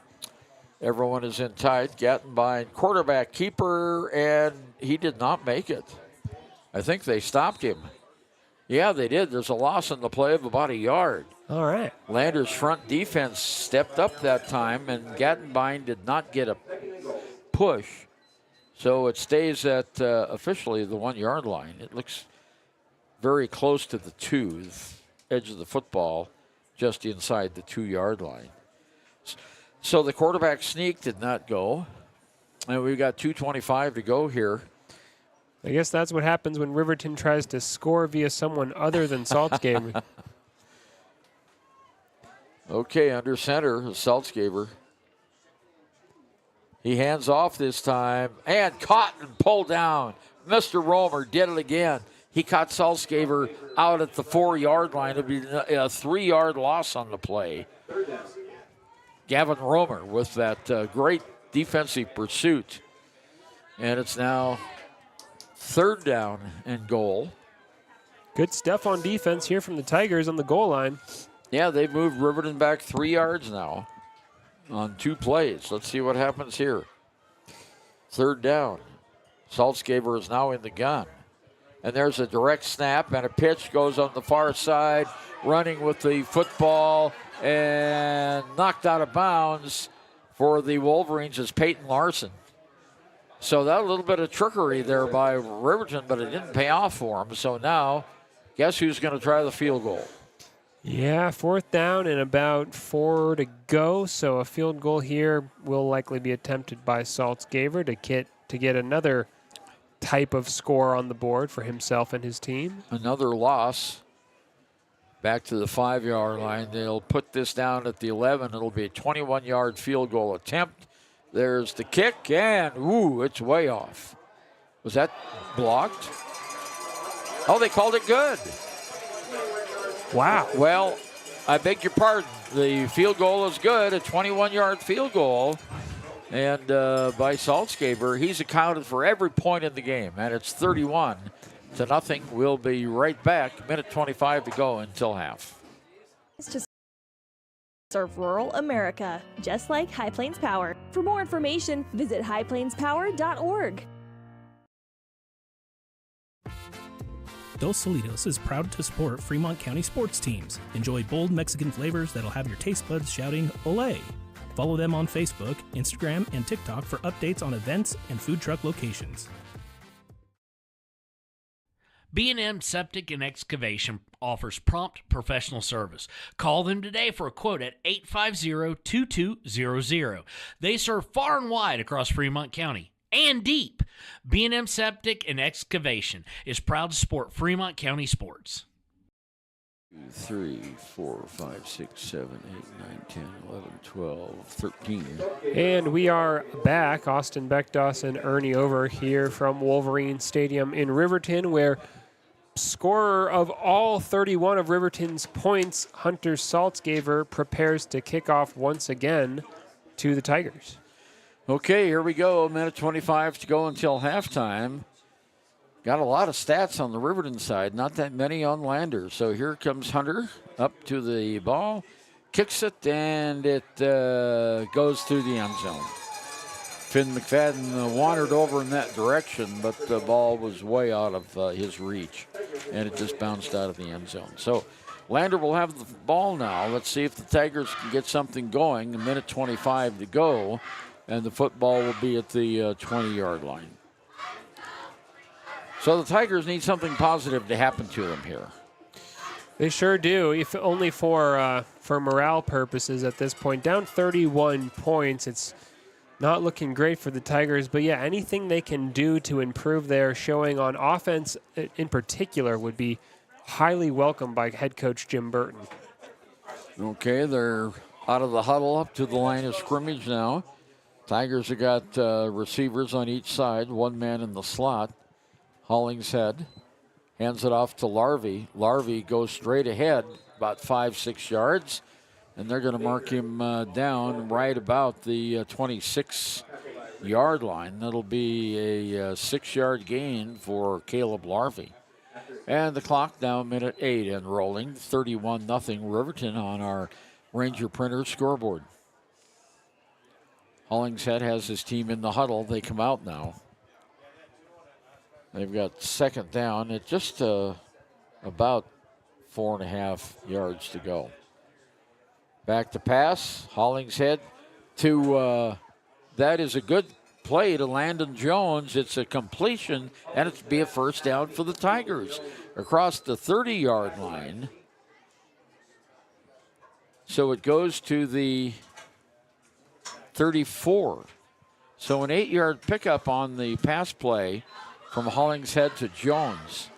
Everyone is in tight. Gattenbein, quarterback keeper, and he did not make it. I think they stopped him. Yeah, they did. There's a loss in the play of about a yard. All right. Landers' front defense stepped up that time, and Gattenbein did not get a push. So it stays at officially the 1-yard line. It looks very close to the 2, the edge of the football, just inside the 2-yard line. So the quarterback sneak did not go. And we've got 2:25 to go here. I guess that's what happens when Riverton tries to score via someone other than Saltzgaber. Okay, under center, Saltzgaber. He hands off this time and caught and pulled down. Mr. Romer did it again. He caught Saltzgaber out at the 4-yard line. It would be a 3-yard loss on the play. Gavin Romer with that great defensive pursuit. And it's now 3rd down and goal. Good stuff on defense here from the Tigers on the goal line. Yeah, they've moved Riverton back 3 yards now on 2 plays. Let's see what happens here. 3rd down. Saltzgaber is now in the gun. And there's a direct snap, and a pitch goes on the far side, running with the football, and knocked out of bounds for the Wolverines is Peyton Larson. So that a little bit of trickery there by Riverton, but it didn't pay off for him. So now, guess who's going to try the field goal? Yeah, 4th down and about 4 to go. So a field goal here will likely be attempted by Saltzgaber to get another type of score on the board for himself and his team. Another loss. Back to the 5-yard line. They'll put this down at the 11. It'll be a 21-yard field goal attempt. There's the kick, and it's way off. Was that blocked? Oh, they called it good. Wow. Well, I beg your pardon. The field goal is good, a 21-yard field goal. And by Saltzgaber, he's accounted for every point in the game, and it's 31-0. We'll be right back. Minute 25 to go until half. It's just serve rural America, just like High Plains Power. For more information, visit highplainspower.org. Dos Solitos is proud to support Fremont County sports teams. Enjoy bold Mexican flavors that'll have your taste buds shouting, "Olé!" Follow them on Facebook, Instagram, and TikTok for updates on events and food truck locations. B&M Septic and Excavation offers prompt professional service. Call them today for a quote at 850-2200. They serve far and wide across Fremont County and deep. B&M Septic and Excavation is proud to support Fremont County sports. 3, 4, 5, 6, 7, 8, 9, 10, 11, 12, 13. And we are back. Austin Beckdoss and Ernie over here from Wolverine Stadium in Riverton, where scorer of all 31 of Riverton's points, Hunter Saltzgaver, prepares to kick off once again to the Tigers. Okay, here we go. 1:25 to go until halftime. Got a lot of stats on the Riverton side, not that many on Lander. So here comes Hunter up to the ball, kicks it, and it goes through the end zone. Finn McFadden wandered over in that direction, but the ball was way out of his reach, and it just bounced out of the end zone. So Lander will have the ball now. Let's see if the Tigers can get something going. 1:25 to go, and the football will be at the 20-yard line. So the Tigers need something positive to happen to them here. They sure do, if only for morale purposes at this point. Down 31 points, it's not looking great for the Tigers. But, yeah, anything they can do to improve their showing on offense in particular would be highly welcome by head coach Jim Burton. Okay, they're out of the huddle up to the line of scrimmage now. Tigers have got receivers on each side, one man in the slot. Hollingshead hands it off to Larvey. Larvey goes straight ahead about 5-6 yards, and they're going to mark him down right about the 26-yard line. That'll be a 6-yard gain for Caleb Larvey. And the clock now 1:08 and rolling. 31-0 Riverton on our Ranger Printer scoreboard. Hollingshead has his team in the huddle. They come out now. They've got second down at just about 4.5 yards to go. Back to pass. Hollingshead to, that is a good play to Landon Jones. It's a completion, and it's be a first down for the Tigers across the 30-yard line. So it goes to the 34. So an 8-yard pickup on the pass play from Hollingshead to Jones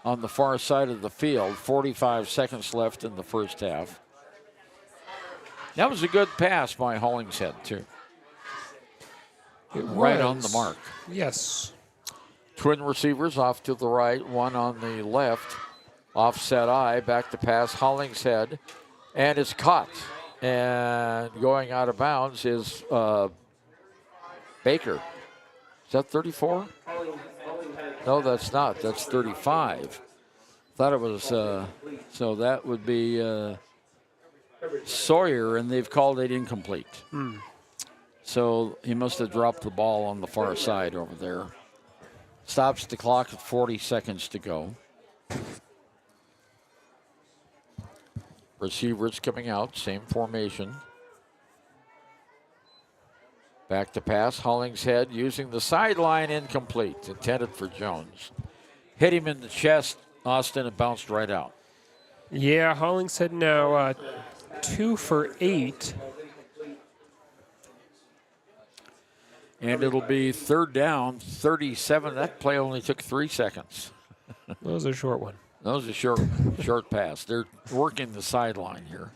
on the far side of the field. 45 seconds left in the first half. That was a good pass by Hollingshead, too. Right on the mark. Yes. Twin receivers off to the right, one on the left. Offset eye, back to pass, Hollingshead. And it's caught. And going out of bounds is Baker. Is that 34? No, that's not. That's 35. Thought it was, so that would be Sawyer, and they've called it incomplete. So he must have dropped the ball on the far side over there. Stops the clock at 40 seconds to go. Receivers coming out, same formation. Back to pass, Hollingshead using the sideline, incomplete, intended for Jones. Hit him in the chest, Austin, and bounced right out. Yeah, Hollingshead now 2 for 8. And it'll be third down, 37. That play only took 3 seconds. That was a short one. That was a short pass. They're working the sideline here.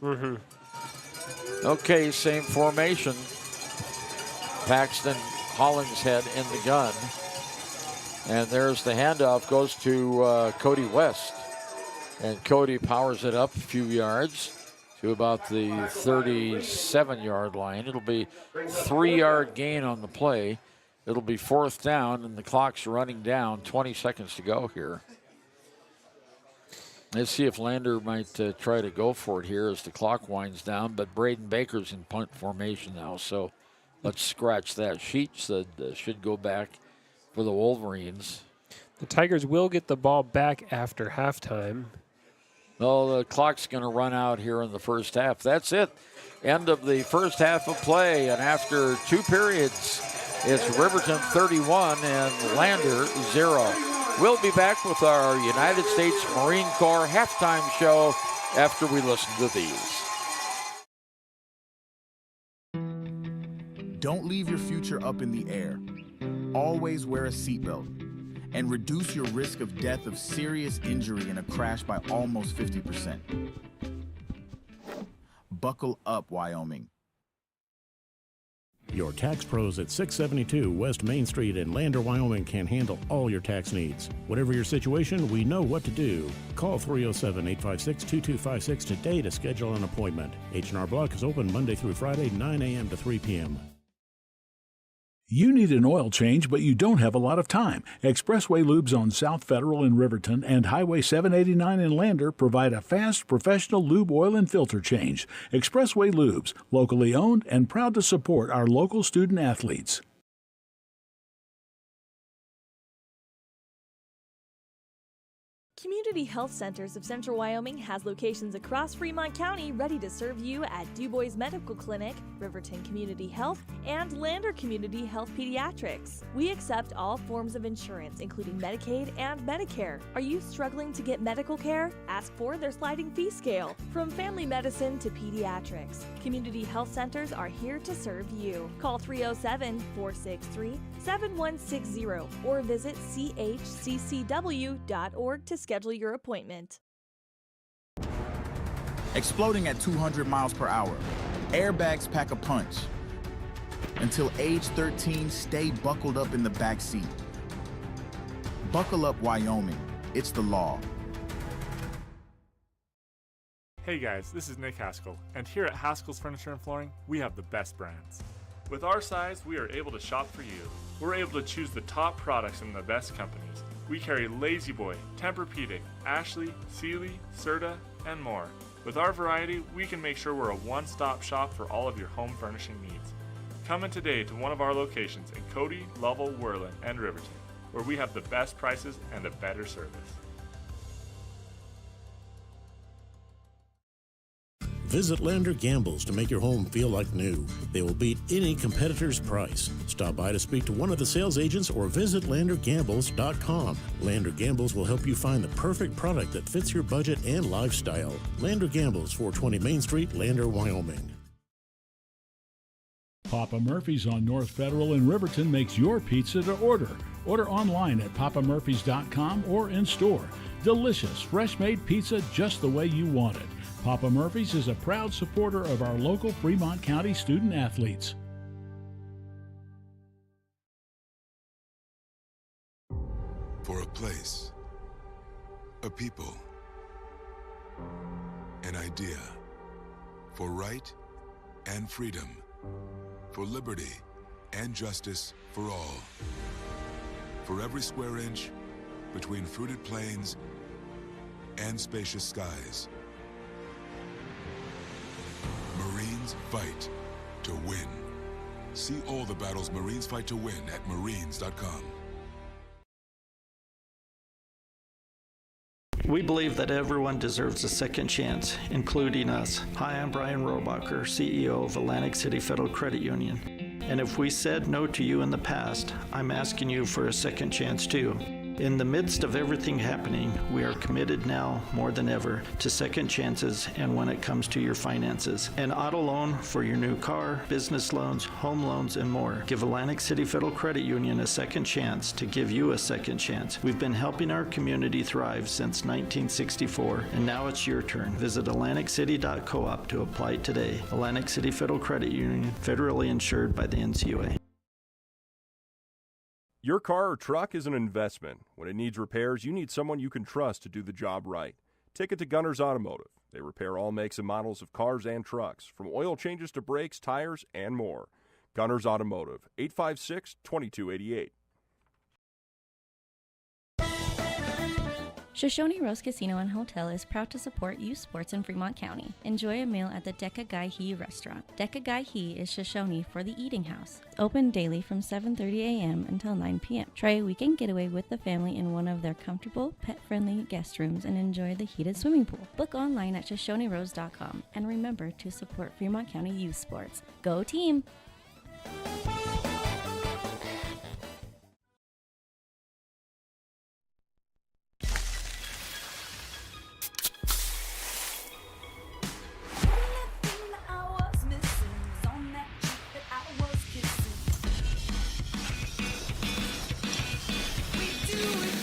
Okay, same formation. Paxton, Hollingshead in the gun. And there's the handoff, goes to Cody West. And Cody powers it up a few yards to about the 37-yard line. It'll be 3-yard gain on the play. It'll be fourth down, and the clock's running down. 20 seconds to go here. Let's see if Lander might try to go for it here as the clock winds down, but Braden Baker's in punt formation now, so let's scratch that. Sheets should go back for the Wolverines. The Tigers will get the ball back after halftime. Well, the clock's going to run out here in the first half. That's it. End of the first half of play, and after 2 periods, it's Riverton 31 and Lander 0. We'll be back with our United States Marine Corps halftime show after we listen to these. Don't leave your future up in the air. Always wear a seatbelt. and reduce your risk of death of serious injury in a crash by almost 50%. Buckle up, Wyoming. Your tax pros at 672 West Main Street in Lander, Wyoming can handle all your tax needs. Whatever your situation, we know what to do. Call 307-856-2256 today to schedule an appointment. H&R Block is open Monday through Friday, 9 a.m. to 3 p.m. You need an oil change, but you don't have a lot of time. Expressway Lubes on South Federal in Riverton and Highway 789 in Lander provide a fast, professional lube, oil, and filter change. Expressway Lubes, locally owned and proud to support our local student athletes. Community Health Centers of Central Wyoming has locations across Fremont County ready to serve you at DuBois Medical Clinic, Riverton Community Health, and Lander Community Health Pediatrics. We accept all forms of insurance, including Medicaid and Medicare. Are you struggling to get medical care? Ask for their sliding fee scale. From family medicine to pediatrics, Community Health Centers are here to serve you. Call 307-463-7160 or visit chccw.org to schedule your appointment. Exploding at 200 miles per hour. Airbags pack a punch. Until age 13, stay buckled up in the back seat. Buckle up, Wyoming. It's the law. Hey guys, this is Nick Haskell, and here at Haskell's Furniture and Flooring, we have the best brands. With our size, we are able to shop for you. We're able to choose the top products from the best companies. We carry Lazy Boy, Tempur-Pedic, Ashley, Sealy, Serta, and more. With our variety, we can make sure we're a one-stop shop for all of your home furnishing needs. Come in today to one of our locations in Cody, Lovell, Worland, and Riverton, where we have the best prices and a better service. Visit Lander Gambles to make your home feel like new. They will beat any competitor's price. Stop by to speak to one of the sales agents or visit LanderGambles.com. Lander Gambles will help you find the perfect product that fits your budget and lifestyle. Lander Gambles, 420 Main Street, Lander, Wyoming. Papa Murphy's on North Federal in Riverton makes your pizza to order. Order online at papamurphys.com or in store. Delicious, fresh-made pizza just the way you want it. Papa Murphy's is a proud supporter of our local Fremont County student athletes. For a place, a people, an idea, for right and freedom, for liberty and justice for all. For every square inch between fruited plains and spacious skies. Marines fight to win. See all the battles Marines fight to win at Marines.com. We believe that everyone deserves a second chance, including us. Hi, I'm Brian Rohbacher, CEO of Atlantic City Federal Credit Union. And if we said no to you in the past, I'm asking you for a second chance too. In the midst of everything happening, we are committed now more than ever to second chances and when it comes to your finances. An auto loan for your new car, business loans, home loans, and more. Give Atlantic City Federal Credit Union a second chance to give you a second chance. We've been helping our community thrive since 1964, and now it's your turn. Visit AtlanticCity.coop to apply today. Atlantic City Federal Credit Union, federally insured by the NCUA. Your car or truck is an investment. When it needs repairs, you need someone you can trust to do the job right. Take it to Gunners Automotive. They repair all makes and models of cars and trucks, from oil changes to brakes, tires, and more. Gunners Automotive, 856-2288. Shoshone Rose Casino and Hotel is proud to support youth sports in Fremont County. Enjoy a meal at the Deca Gai He restaurant. Deca Gai He is Shoshone for the eating house. It's open daily from 7:30 a.m. until 9 p.m. Try a weekend getaway with the family in one of their comfortable, pet-friendly guest rooms and enjoy the heated swimming pool. Book online at ShoshoneRose.com and remember to support Fremont County youth sports. Go team! Do it.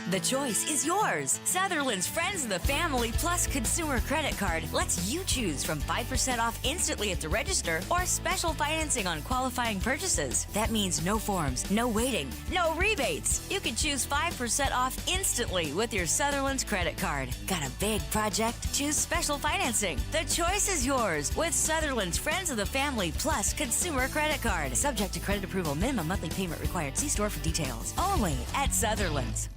The choice is yours. Sutherland's Friends of the Family Plus Consumer Credit Card lets you choose from 5% off instantly at the register or special financing on qualifying purchases. That means no forms, no waiting, no rebates. You can choose 5% off instantly with your Sutherland's credit card. Got a big project? Choose special financing. The choice is yours with Sutherland's Friends of the Family Plus Consumer Credit Card. Subject to credit approval. Minimum monthly payment required. See store for details. Only at Sutherland's.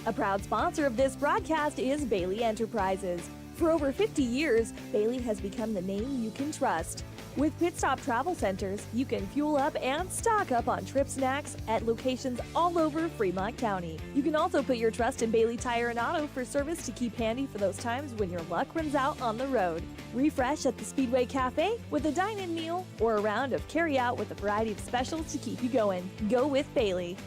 A proud sponsor of this broadcast is Bailey Enterprises. For over 50 years, Bailey has become the name you can trust. With Pit Stop Travel Centers, you can fuel up and stock up on trip snacks at locations all over Fremont County. You can also put your trust in Bailey Tire and Auto for service to keep handy for those times when your luck runs out on the road. Refresh at the Speedway Cafe with a dine-in meal or a round of carry-out with a variety of specials to keep you going. Go with Bailey.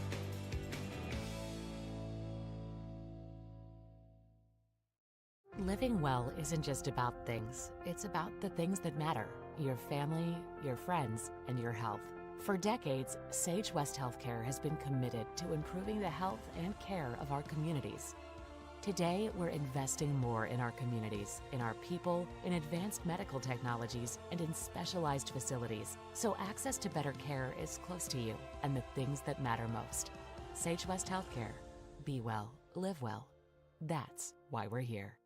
Living well isn't just about things. It's about the things that matter. Your family, your friends, and your health. For decades, Sage West Healthcare has been committed to improving the health and care of our communities. Today, we're investing more in our communities, in our people, in advanced medical technologies, and in specialized facilities, so access to better care is close to you and the things that matter most. Sage West Healthcare. Be well, live well. That's why we're here.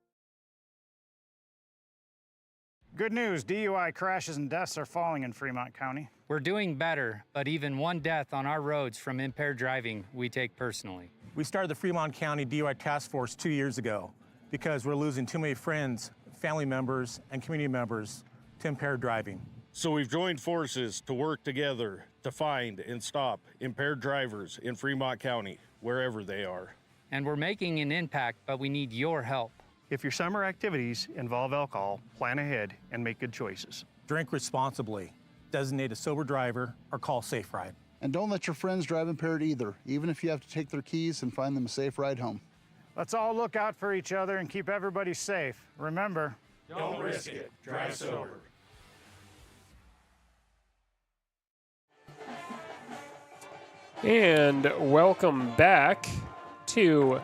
Good news, DUI crashes and deaths are falling in Fremont County. We're doing better, but even one death on our roads from impaired driving, we take personally. We started the Fremont County DUI Task Force 2 years ago because we're losing too many friends, family members, and community members to impaired driving. So we've joined forces to work together to find and stop impaired drivers in Fremont County, wherever they are. And we're making an impact, but we need your help. If your summer activities involve alcohol, plan ahead and make good choices. Drink responsibly, designate a sober driver, or call Safe Ride. And don't let your friends drive impaired either, even if you have to take their keys and find them a safe ride home. Let's all look out for each other and keep everybody safe. Remember, don't risk it. Drive sober. And welcome back to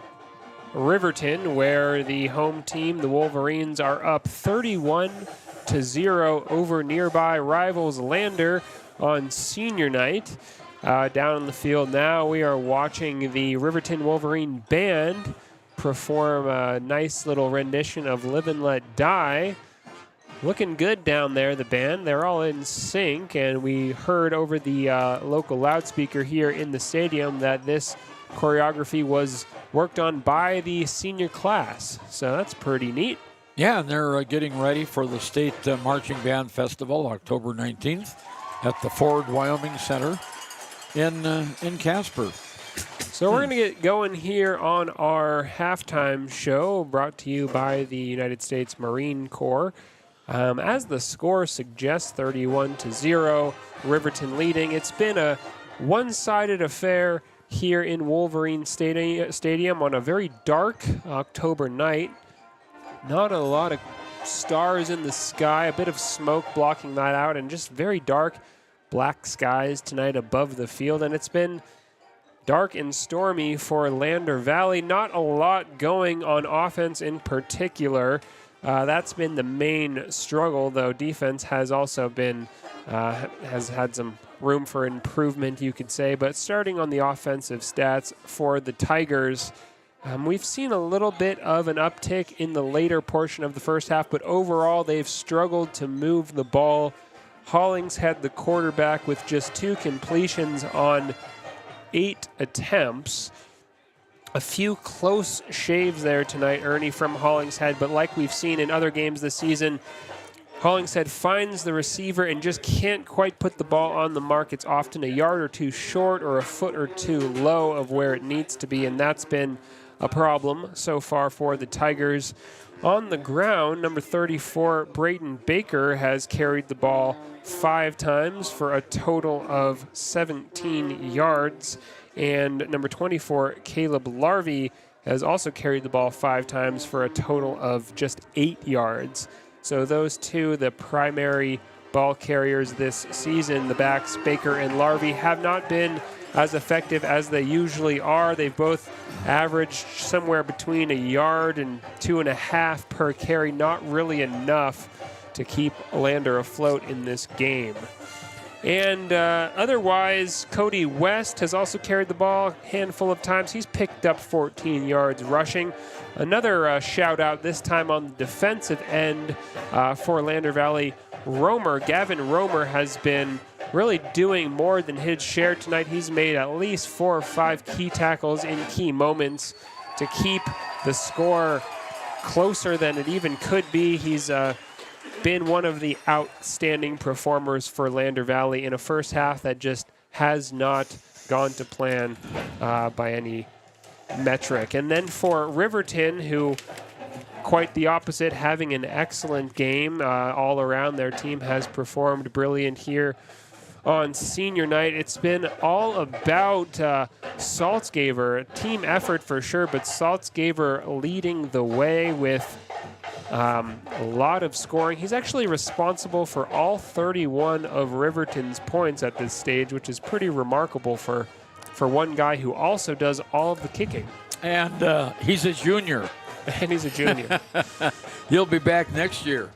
Riverton, where the home team, the Wolverines, are up 31-0 over nearby rivals Lander on senior night. Down on the field now, we are watching the Riverton Wolverine Band perform a nice little rendition of Live and Let Die. Looking good down there, the band. They're all in sync, and we heard over the local loudspeaker here in the stadium that this choreography was worked on by the senior class, so that's pretty neat. Yeah, and they're getting ready for the State Marching Band Festival, October 19th, at the Ford Wyoming Center in Casper. So we're going to get going here on our halftime show, brought to you by the United States Marine Corps. As the score suggests, 31-0, Riverton leading. It's been a one-sided affair here in Wolverine Stadium on a very dark October night. Not a lot of stars in the sky, a bit of smoke blocking that out, and just very dark black skies tonight above the field. And it's been dark and stormy for Lander Valley. Not a lot going on offense in particular. That's been the main struggle, though defense has also been, has had some room for improvement, you could say. But starting on the offensive stats for the Tigers, we've seen a little bit of an uptick in the later portion of the first half, but overall they've struggled to move the ball. Hollings had the quarterback with just 2 completions on 8 attempts. A few close shaves there tonight, Ernie, from Hollingshead, but like we've seen in other games this season, Hollingshead finds the receiver and just can't quite put the ball on the mark. It's often a yard or two short or a foot or two low of where it needs to be, and that's been a problem so far for the Tigers. On the ground, number 34, Brayden Baker, has carried the ball 5 times for a total of 17 yards. And number 24, Caleb Larvey, has also carried the ball 5 times for a total of just 8 yards. So those two, the primary ball carriers this season, the backs, Baker and Larvey, have not been as effective as they usually are. They've both averaged somewhere between 1 yard and 2.5 per carry, not really enough to keep Lander afloat in this game. And otherwise, Cody West has also carried the ball a handful of times. He's picked up 14 yards rushing. Another shout out, this time on the defensive end for Lander Valley. Gavin Romer has been really doing more than his share tonight. He's made at least 4 or 5 key tackles in key moments to keep the score closer than it even could be. He's been one of the outstanding performers for Lander Valley in a first half that just has not gone to plan by any metric. And then for Riverton, who quite the opposite, having an excellent game all around. Their team has performed brilliant here on senior night. It's been all about Saltzgaver, a team effort for sure, but Saltzgaver leading the way with a lot of scoring. He's actually responsible for all 31 of Riverton's points at this stage, which is pretty remarkable for one guy who also does all of the kicking. And he's a junior. And he's a junior. He'll be back next year.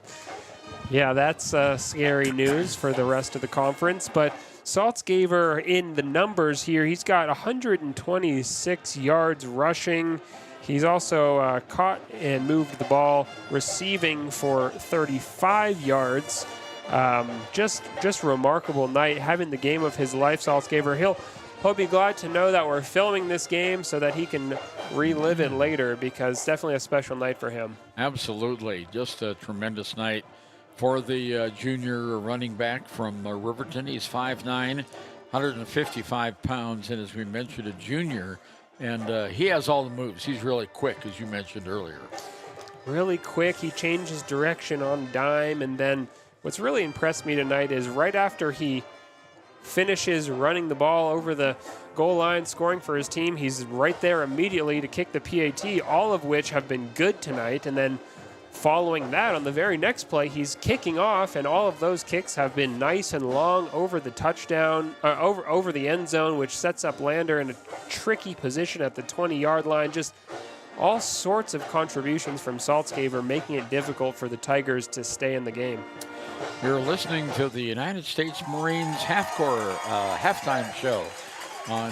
Yeah, that's scary news for the rest of the conference. But Saltzgaver in the numbers here, he's got 126 yards rushing. He's also caught and moved the ball, receiving for 35 yards. Just remarkable night, having the game of his life, Saltzgaver. He'll be glad to know that we're filming this game so that he can relive it later, because definitely a special night for him. Absolutely. Just a tremendous night for the junior running back from Riverton. He's 5'9", 155 pounds, and as we mentioned, a junior. And he has all the moves. He's really quick, as you mentioned earlier. Really quick. He changes direction on dime. And then what's really impressed me tonight is right after he finishes running the ball over the goal line, scoring for his team, he's right there immediately to kick the PAT, all of which have been good tonight. And then following that, on the very next play, he's kicking off, and all of those kicks have been nice and long over the touchdown, over the end zone, which sets up Lander in a tricky position at the 20-yard line. Just all sorts of contributions from Saltzgaver, making it difficult for the Tigers to stay in the game. You're listening to the United States Marines halftime show on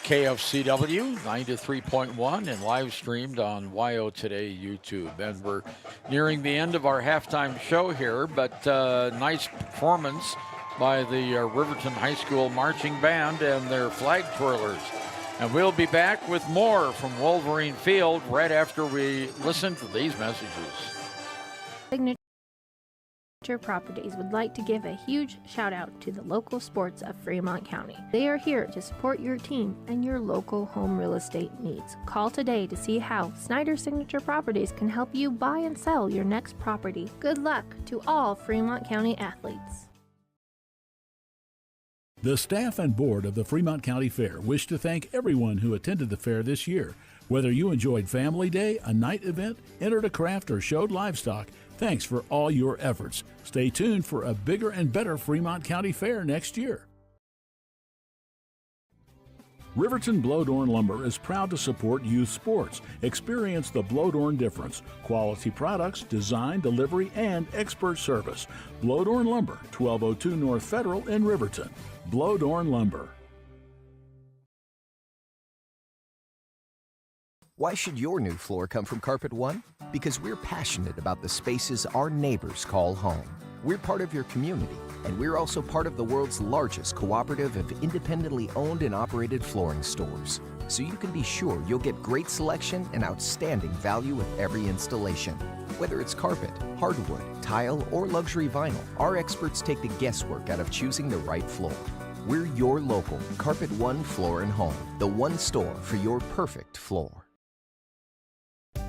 KFCW 93.1 and live streamed on YO Today YouTube. And we're nearing the end of our halftime show here, but nice performance by the Riverton High School Marching Band and their flag twirlers. And we'll be back with more from Wolverine Field right after we listen to these messages. Signature Properties would like to give a huge shout out to the local sports of Fremont County. They are here to support your team and your local home real estate needs. Call today to see how Snyder Signature Properties can help you buy and sell your next property. Good luck to all Fremont County athletes. The staff and board of the Fremont County Fair wish to thank everyone who attended the fair this year. Whether you enjoyed Family Day, a night event, entered a craft, or showed livestock, thanks for all your efforts. Stay tuned for a bigger and better Fremont County Fair next year. Riverton Blowdorn Lumber is proud to support youth sports. Experience the Blowdorn difference. Quality products, design, delivery, and expert service. Blowdorn Lumber, 1202 North Federal in Riverton. Blowdorn Lumber. Why should your new floor come from Carpet One? Because we're passionate about the spaces our neighbors call home. We're part of your community, and we're also part of the world's largest cooperative of independently owned and operated flooring stores. So you can be sure you'll get great selection and outstanding value with every installation. Whether it's carpet, hardwood, tile, or luxury vinyl, our experts take the guesswork out of choosing the right floor. We're your local Carpet One Floor and Home, the one store for your perfect floor.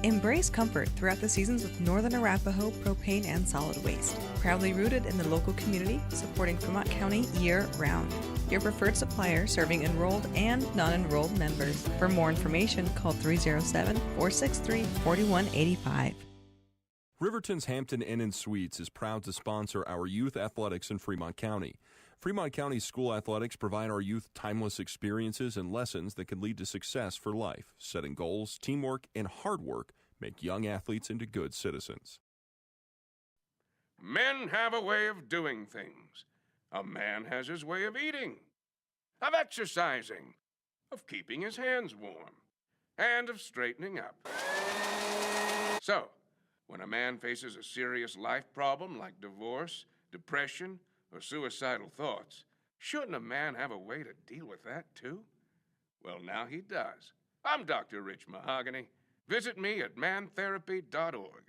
Embrace comfort throughout the seasons with Northern Arapaho Propane and Solid Waste. Proudly rooted in the local community, supporting Fremont County year-round. Your preferred supplier serving enrolled and non-enrolled members. For more information, call 307-463-4185. Riverton's Hampton Inn & Suites is proud to sponsor our youth athletics in Fremont County. Fremont County School Athletics provide our youth timeless experiences and lessons that can lead to success for life. Setting goals, teamwork, and hard work make young athletes into good citizens. Men have a way of doing things. A man has his way of eating, of exercising, of keeping his hands warm, and of straightening up. So, when a man faces a serious life problem like divorce, depression, or suicidal thoughts, shouldn't a man have a way to deal with that too? Well, now he does. I'm Dr. Rich Mahogany. Visit me at mantherapy.org.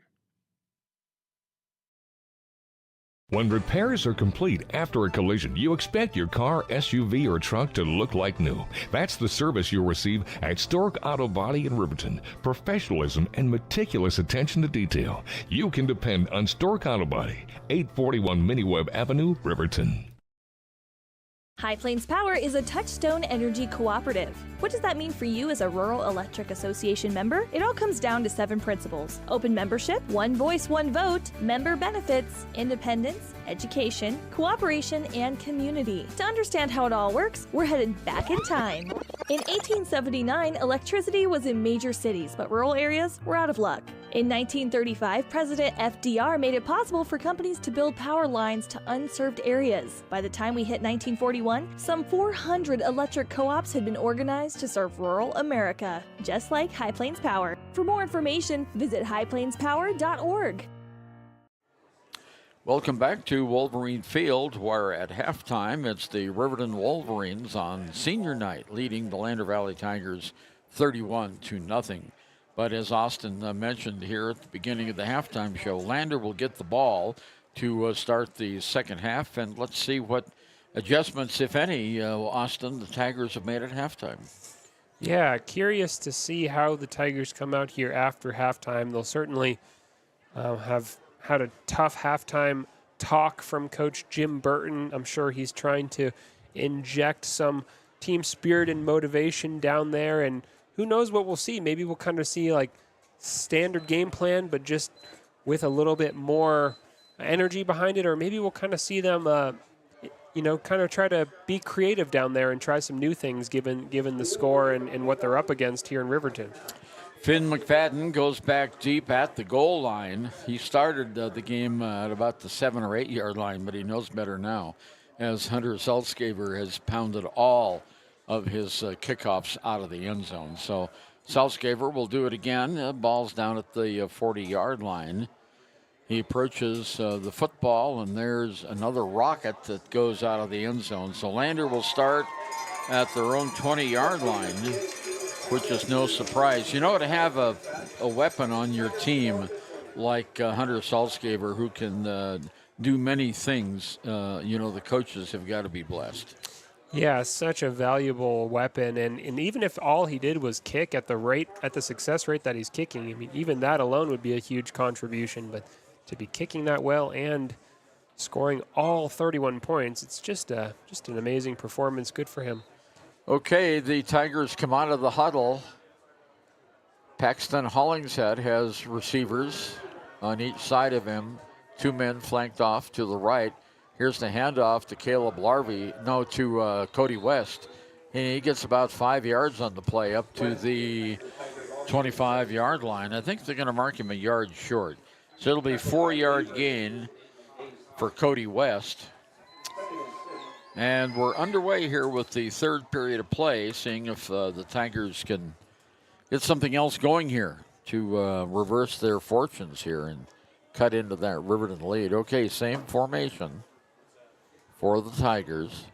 When repairs are complete after a collision, you expect your car, SUV, or truck to look like new. That's the service you'll receive at Stork Auto Body in Riverton. Professionalism and meticulous attention to detail. You can depend on Stork Auto Body, 841 Miniweb Avenue, Riverton. High Plains Power is a Touchstone Energy cooperative. What does that mean for you as a Rural Electric Association member? It all comes down to 7 principles: open membership, one voice, one vote, member benefits, independence, education, cooperation, and community. To understand how it all works, we're headed back in time. In 1879, electricity was in major cities, but rural areas were out of luck. In 1935, President FDR made it possible for companies to build power lines to unserved areas. By the time we hit 1941, some 400 electric co-ops had been organized to serve rural America, just like High Plains Power. For more information, visit highplainspower.org. Welcome back to Wolverine Field, where at halftime it's the Riverton Wolverines on senior night, leading the Lander Valley Tigers 31-0. But as Austin mentioned here at the beginning of the halftime show, Lander will get the ball to start the second half, and let's see what adjustments, if any, Austin, the Tigers have made at halftime. Yeah, curious to see how the Tigers come out here after halftime. They'll certainly have had a tough halftime talk from Coach Jim Burton. I'm sure he's trying to inject some team spirit and motivation down there, and who knows what we'll see. Maybe we'll kind of see like standard game plan, but just with a little bit more energy behind it, or maybe we'll kind of see them kind of try to be creative down there and try some new things given the score and what they're up against here in Riverton. Finn McFadden goes back deep at the goal line. He started the game at about the 7 or 8 yard line, but he knows better now, as Hunter Salzgaber has pounded all of his kickoffs out of the end zone. So Salzgaber will do it again. Ball's down at the 40-yard line. He approaches the football, and there's another rocket that goes out of the end zone. So Lander will start at their own 20-yard line, which is no surprise. You know, to have a weapon on your team like Hunter Salzgaber, who can do many things, the coaches have got to be blessed. Yeah, such a valuable weapon, and even if all he did was kick at the success rate that he's kicking, I mean, even that alone would be a huge contribution. But to be kicking that well and scoring all 31 points, it's just an amazing performance. Good for him. Okay, the Tigers come out of the huddle. Paxton Hollingshead has receivers on each side of him. 2 men flanked off to the right. Here's the handoff to to Cody West. He gets about 5 yards on the play up to the 25-yard line. I think they're going to mark him a yard short. So it'll be 4-yard gain for Cody West. And we're underway here with the third period of play, seeing if the Tigers can get something else going here to reverse their fortunes here and cut into that Riverton lead. Okay, same formation for the Tigers.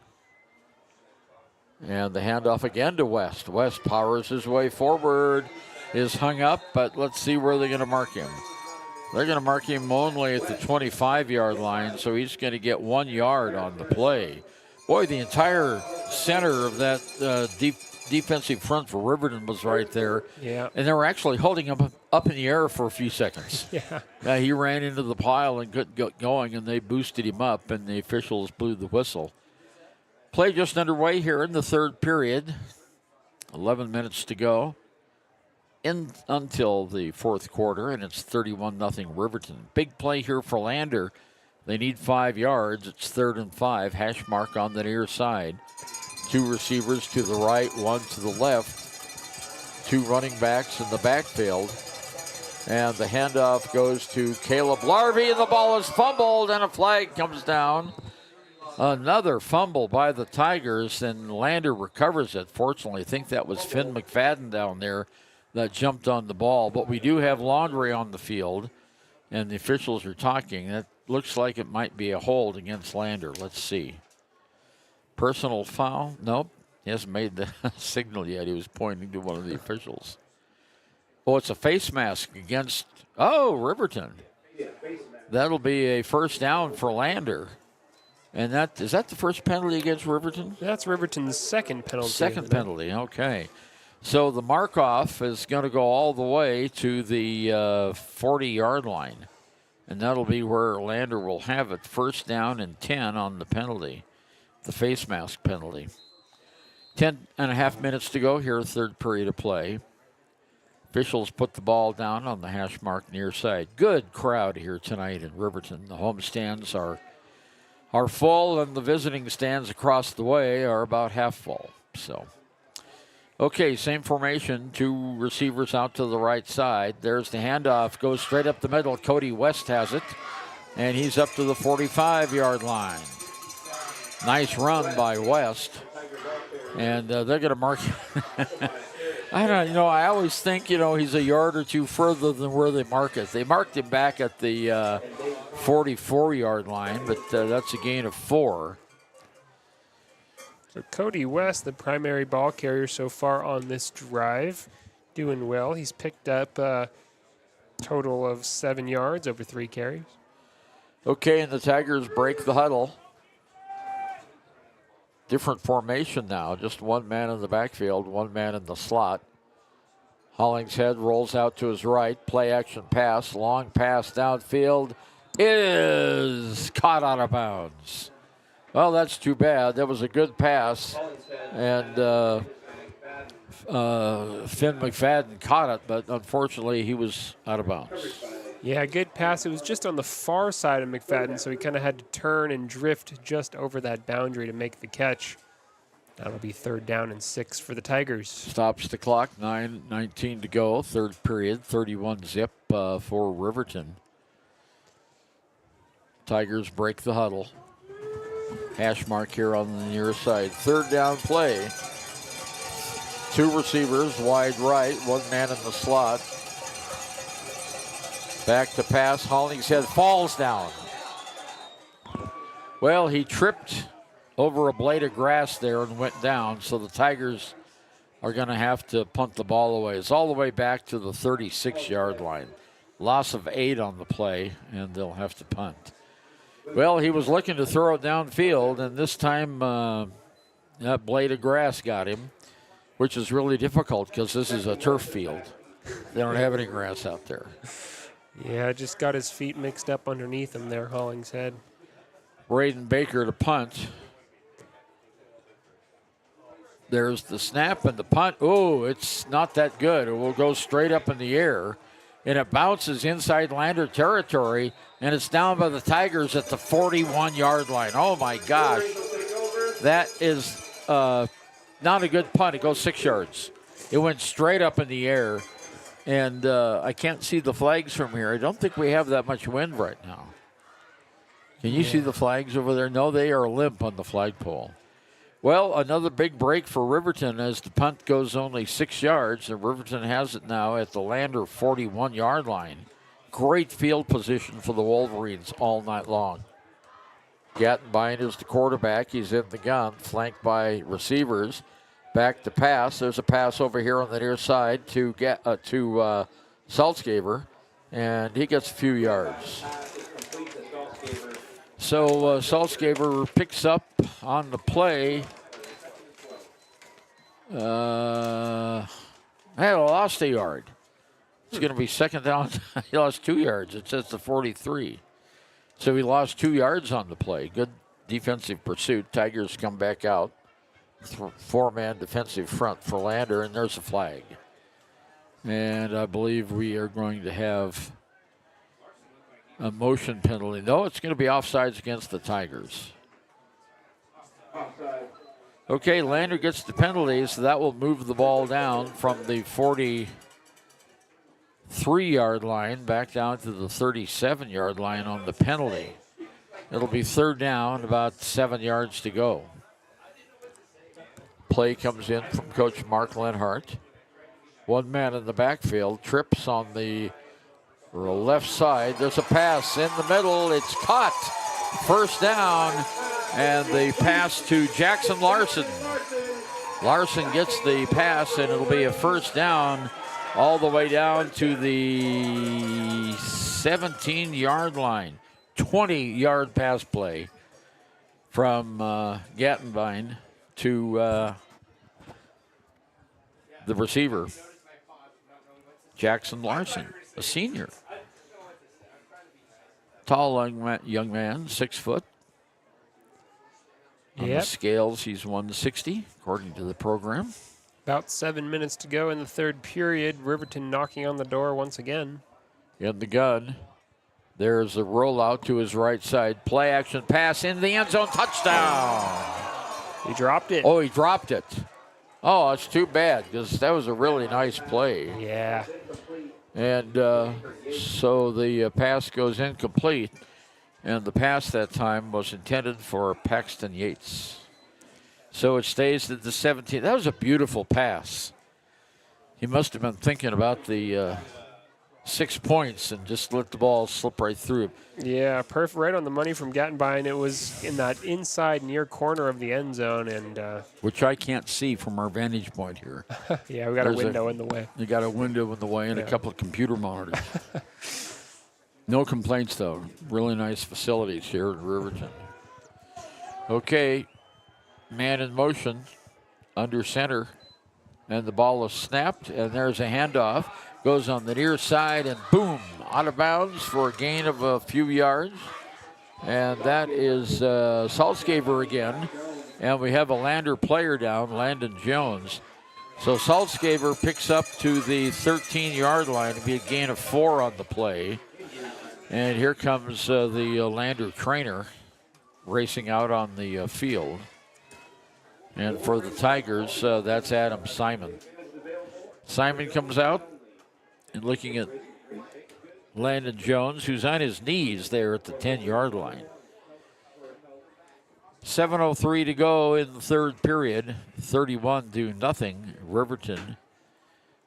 And the handoff again to West. West powers his way forward, is hung up, but let's see where they're going to mark him. They're going to mark him only at the 25-yard line, so he's going to get 1 yard on the play. Boy, the entire center of that defensive front for Riverton was right there. Yeah. And they were actually holding him up in the air for a few seconds. Yeah. He ran into the pile and got going, and they boosted him up, and the officials blew the whistle. Play just underway here in the third period. 11 minutes to go until the fourth quarter, and it's 31-0 Riverton. Big play here for Lander. They need 5 yards. It's 3rd and 5. Hash mark on the near side. 2 receivers to the right, 1 to the left. 2 running backs in the backfield. And the handoff goes to Caleb Larvey, and the ball is fumbled, and a flag comes down. Another fumble by the Tigers, and Lander recovers it. Fortunately, I think that was Finn McFadden down there that jumped on the ball. But we do have Laundry on the field, and the officials are talking. That looks like it might be a hold against Lander. Let's see. Personal foul? Nope. He hasn't made the signal yet. He was pointing to one of the officials. Oh, it's a face mask against, Riverton. That'll be a first down for Lander. And is that the first penalty against Riverton? That's Riverton's second penalty. Second penalty, okay. So the mark-off is going to go all the way to the 40-yard line. And that'll be where Lander will have it. First down and 10 on the penalty, the face mask penalty. 10.5 minutes to go here, third period of play. Officials put the ball down on the hash mark near side. Good crowd here tonight in Riverton. The home stands are full, and the visiting stands across the way are about half full. So, okay, same formation. 2 receivers out to the right side. There's the handoff. Goes straight up the middle. Cody West has it, and he's up to the 45-yard line. Nice run by West, and they're going to mark. I don't know. I always think, he's a yard or 2 further than where they mark it. They marked him back at the 44-yard line, but that's a gain of 4. So Cody West, the primary ball carrier so far on this drive, doing well. He's picked up a total of 7 yards over 3 carries. Okay, and the Tigers break the huddle. Different formation now, just 1 man in the backfield, 1 man in the slot. Hollingshead rolls out to his right, play action pass, long pass downfield is caught out of bounds. Well, that's too bad. That was a good pass, and Finn McFadden caught it, but unfortunately he was out of bounds. Yeah, good pass. It was just on the far side of McFadden, so he kind of had to turn and drift just over that boundary to make the catch. That'll be 3rd down and 6 for the Tigers. Stops the clock, 9:19 to go, third period, 31-zip for Riverton. Tigers break the huddle. Hash mark here on the near side. 3rd down play. 2 receivers, wide right, 1 man in the slot. Back to pass, Hollingshead falls down. Well, he tripped over a blade of grass there and went down, so the Tigers are going to have to punt the ball away. It's all the way back to the 36-yard line. Loss of 8 on the play, and they'll have to punt. Well, he was looking to throw it downfield, and this time that blade of grass got him, which is really difficult because this is a turf field. They don't have any grass out there. Yeah, just got his feet mixed up underneath him there, Hollingshead. Braden Baker to punt. There's the snap and the punt. Oh, it's not that good. It will go straight up in the air, and it bounces inside Lander territory, and it's down by the Tigers at the 41-yard line. Oh, my gosh. That is not a good punt. It goes 6 yards. It went straight up in the air. And I can't see the flags from here. I don't think we have that much wind right now. Can you see the flags over there? No, they are limp on the flagpole. Well, another big break for Riverton as the punt goes only 6 yards. And Riverton has it now at the Lander 41-yard line. Great field position for the Wolverines all night long. Gattenbein is the quarterback. He's in the gun, flanked by receivers. Back to pass. There's a pass over here on the near side to Saltzgaber, and he gets a few yards. So Saltzgaber picks up on the play. Lost a yard. It's going to be 2nd down. He lost 2 yards. It says the 43. So he lost 2 yards on the play. Good defensive pursuit. Tigers come back out. 4-man defensive front for Lander, and there's a flag. And I believe we are going to have a motion penalty. No, it's going to be offsides against the Tigers. Okay, Lander gets the penalty, so that will move the ball down from the 43-yard line back down to the 37-yard line on the penalty. It'll be third down, about 7 yards to go. Play comes in from Coach Mark Lenhart. One man in the backfield, trips on the left side. There's a pass in the middle. It's caught. First down. And the pass to Jackson Larson. Larson gets the pass, and it'll be a first down all the way down to the 17-yard line. 20-yard pass play from Gattenbein to the receiver, Jackson Larson, a senior. Tall young man, 6 foot. On the scales, he's 160, according to the program. About 7 minutes to go in the third period. Riverton knocking on the door once again. In the gun. There's a rollout to his right side. Play action pass in the end zone. Touchdown. He dropped it. Oh, he dropped it. Oh, it's too bad because that was a really nice play. Yeah. And so the pass goes incomplete. And the pass that time was intended for Paxton Yates. So it stays at the 17. That was a beautiful pass. He must have been thinking about the 6 points and just let the ball slip right through. Yeah, perfect, right on the money from Gattenbein. It was in that inside near corner of the end zone, and which I can't see from our vantage point here. Yeah, we got a window in the way. You got a window in the way and a couple of computer monitors. No complaints, though. Really nice facilities here in Riverton. Okay, man in motion, under center, and the ball is snapped, and there's a handoff. Goes on the near side, and boom, out of bounds for a gain of a few yards. And that is Saltzgaver again. And we have a Lander player down, Landon Jones. So Saltzgaver picks up to the 13-yard line. It'll be a gain of 4 on the play. And here comes the Lander trainer racing out on the field. And for the Tigers, that's Adam Simon. Simon comes out and looking at Landon Jones, who's on his knees there at the 10-yard line. 7:03 to go in the third period. 31-0, Riverton.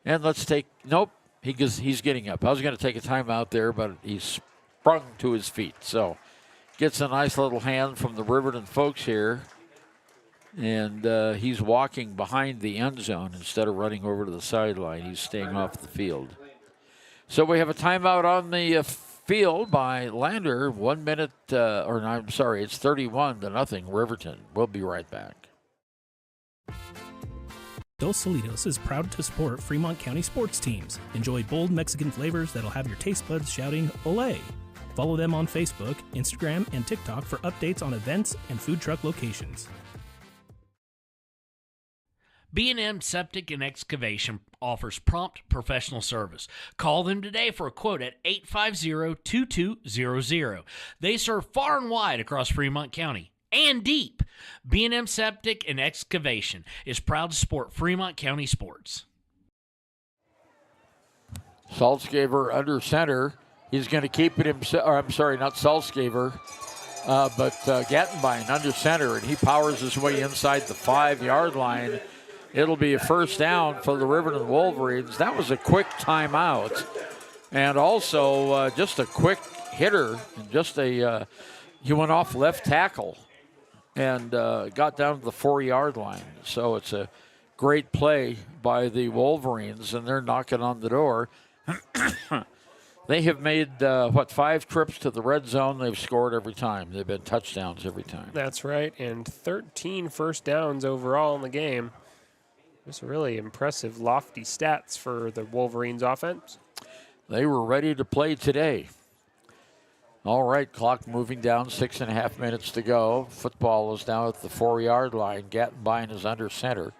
And let's take, nope, he's getting up. I was going to take a timeout there, but he's sprung to his feet. So gets a nice little hand from the Riverton folks here. And he's walking behind the end zone instead of running over to the sideline. He's staying off the field. So we have a timeout on the field by Lander. 1 minute, it's 31-0, Riverton. We'll be right back. Dos Solitos is proud to support Fremont County sports teams. Enjoy bold Mexican flavors that'll have your taste buds shouting, "Olé!" Follow them on Facebook, Instagram, and TikTok for updates on events and food truck locations. B&M Septic and Excavation offers prompt professional service. Call them today for a quote at 850-2200. They serve far and wide across Fremont County and deep. B&M Septic and Excavation is proud to support Fremont County sports. Saltzgaver under center. He's going to keep it himself. Not Saltzgaver, but Gattenbein under center, and he powers his way inside the 5-yard line. It'll be a first down for the Riverton Wolverines. That was a quick timeout. And also just a quick hitter. He went off left tackle and got down to the 4-yard line. So it's a great play by the Wolverines, and they're knocking on the door. They have made, 5 trips to the red zone. They've scored every time. They've been touchdowns every time. That's right, and 13 first downs overall in the game. Just really impressive, lofty stats for the Wolverines offense. They were ready to play today. All right, clock moving down, 6.5 minutes to go. Football is now at the 4-yard line. Gattenbein is under center.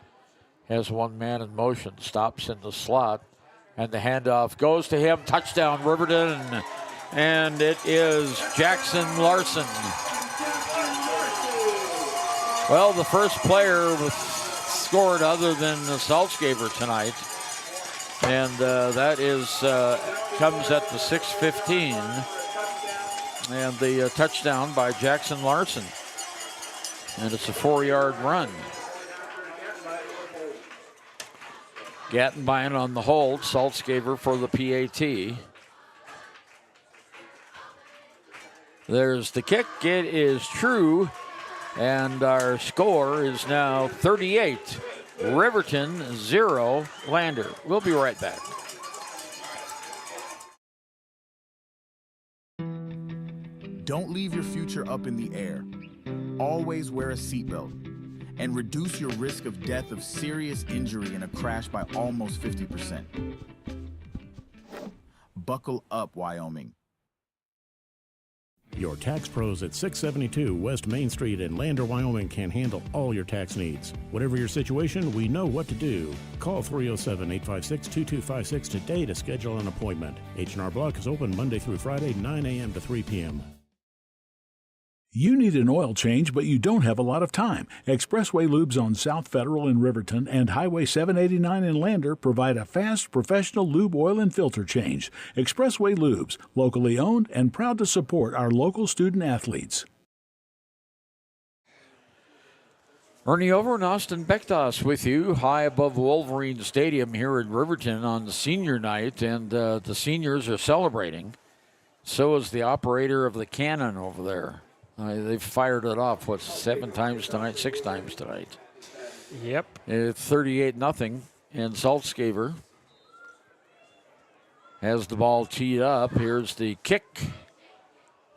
Has one man in motion, stops in the slot, and the handoff goes to him. Touchdown, Riverton. and it is Jackson Larson. Well, the first player was scored other than the Saltzgaber tonight, and that is comes at the 6:15, and the touchdown by Jackson Larson, and it's a 4-yard run. Gattenbein on the hold, Saltzgaber for the PAT. There's the kick. It is true. And our score is now 38. Riverton 0, Lander. We'll be right back. Don't leave your future up in the air. Always wear a seatbelt. And reduce your risk of death of serious injury in a crash by almost 50%. Buckle up, Wyoming. Your tax pros at 672 West Main Street in Lander, Wyoming can handle all your tax needs. Whatever your situation, we know what to do. Call 307-856-2256 today to schedule an appointment. H&R Block is open Monday through Friday, 9 a.m. to 3 p.m. You need an oil change, but you don't have a lot of time. Expressway Lubes on South Federal in Riverton and Highway 789 in Lander provide a fast, professional lube, oil, and filter change. Expressway Lubes, locally owned and proud to support our local student athletes. Ernie Over and Austin Bektas with you, high above Wolverines Stadium here in Riverton on the senior night, and the seniors are celebrating. So is the operator of the cannon over there. They've fired it off, 7 times tonight, 6 times tonight. Yep. It's 38-0, and Saltzgaber has the ball teed up. Here's the kick.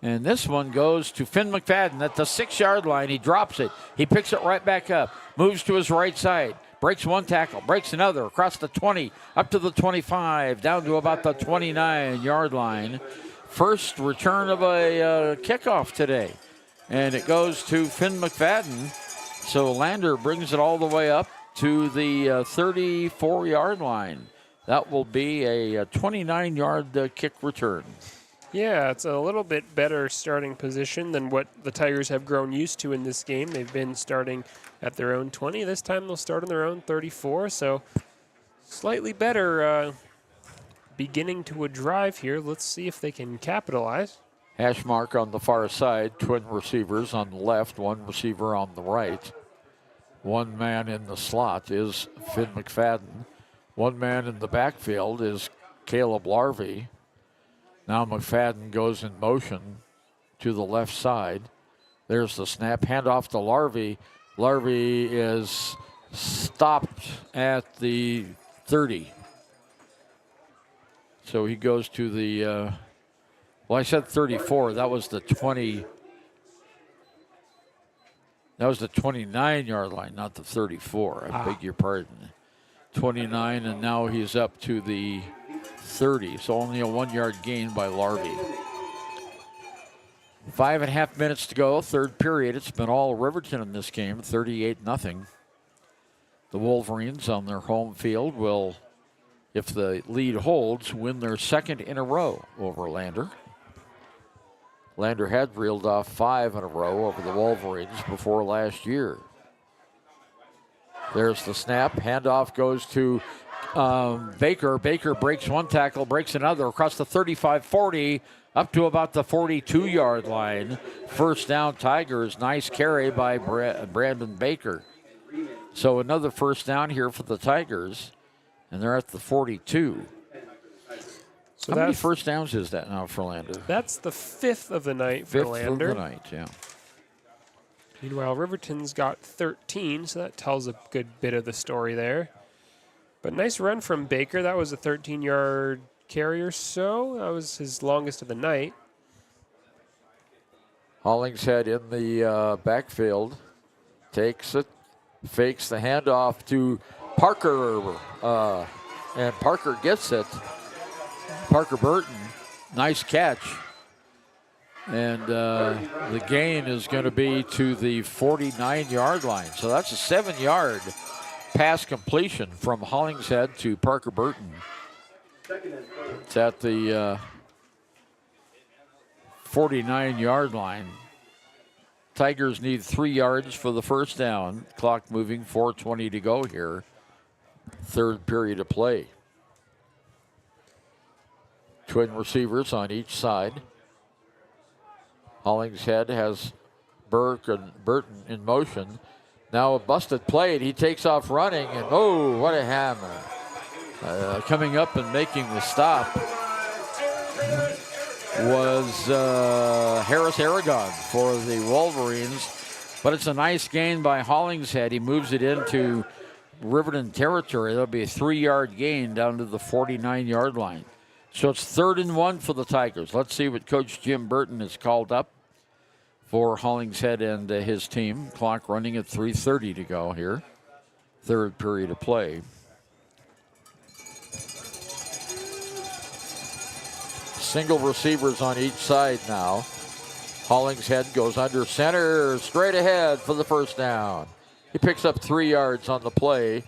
And this one goes to Finn McFadden at the 6-yard line. He drops it. He picks it right back up, moves to his right side, breaks one tackle, breaks another, across the 20, up to the 25, down to about the 29-yard line. First return of a kickoff today. And it goes to Finn McFadden. So Lander brings it all the way up to the 34-yard line. That will be a 29-yard kick return. Yeah, it's a little bit better starting position than what the Tigers have grown used to in this game. They've been starting at their own 20. This time they'll start on their own 34. So slightly better beginning to a drive here. Let's see if they can capitalize. Hash mark on the far side, twin receivers on the left, one receiver on the right. One man in the slot is Finn McFadden. One man in the backfield is Caleb Larvey. Now McFadden goes in motion to the left side. There's the snap, handoff to Larvey. Larvey is stopped at the 30. So he goes to the, well, I said 34. That was the 20. That was the 29-yard line, not the 34. I beg your pardon. 29, and now he's up to the 30. So only a 1-yard gain by Larvey. 5.5 minutes to go, third period. It's been all Riverton in this game, 38-0. The Wolverines on their home field will, if the lead holds, win their second in a row over Lander. Lander had reeled off 5 in a row over the Wolverines before last year. There's the snap. Handoff goes to Baker. Baker breaks one tackle, breaks another across the 35-40, up to about the 42-yard line. First down, Tigers. Nice carry by Brandon Baker. So another first down here for the Tigers, and they're at the 42. So how many first downs is that now for Lander? That's the 5th of the night for Lander. 5th of the night, yeah. Meanwhile, Riverton's got 13, so that tells a good bit of the story there. But nice run from Baker. That was a 13-yard carry or so. That was his longest of the night. Hollingshead in the backfield. Takes it, fakes the handoff to Parker, and Parker gets it. Parker Burton, nice catch. And the gain is going to be to the 49-yard line. So that's a 7-yard pass completion from Hollingshead to Parker Burton. It's at the 49-yard line. Tigers need 3 yards for the first down. Clock moving, 4:20 to go here. Third period of play. Twin receivers on each side. Hollingshead has Burke and Burton in motion. Now a busted play, and he takes off running, and oh, what a hammer. Coming up and making the stop was Harris Aragon for the Wolverines. But it's a nice gain by Hollingshead. He moves it into Riverton territory. There'll be a 3-yard gain down to the 49-yard line. So it's 3rd and 1 for the Tigers. Let's see what Coach Jim Burton has called up for Hollingshead and his team. Clock running at 3:30 to go here. Third period of play. Single receivers on each side now. Hollingshead goes under center, straight ahead for the first down. He picks up 3 yards on the play.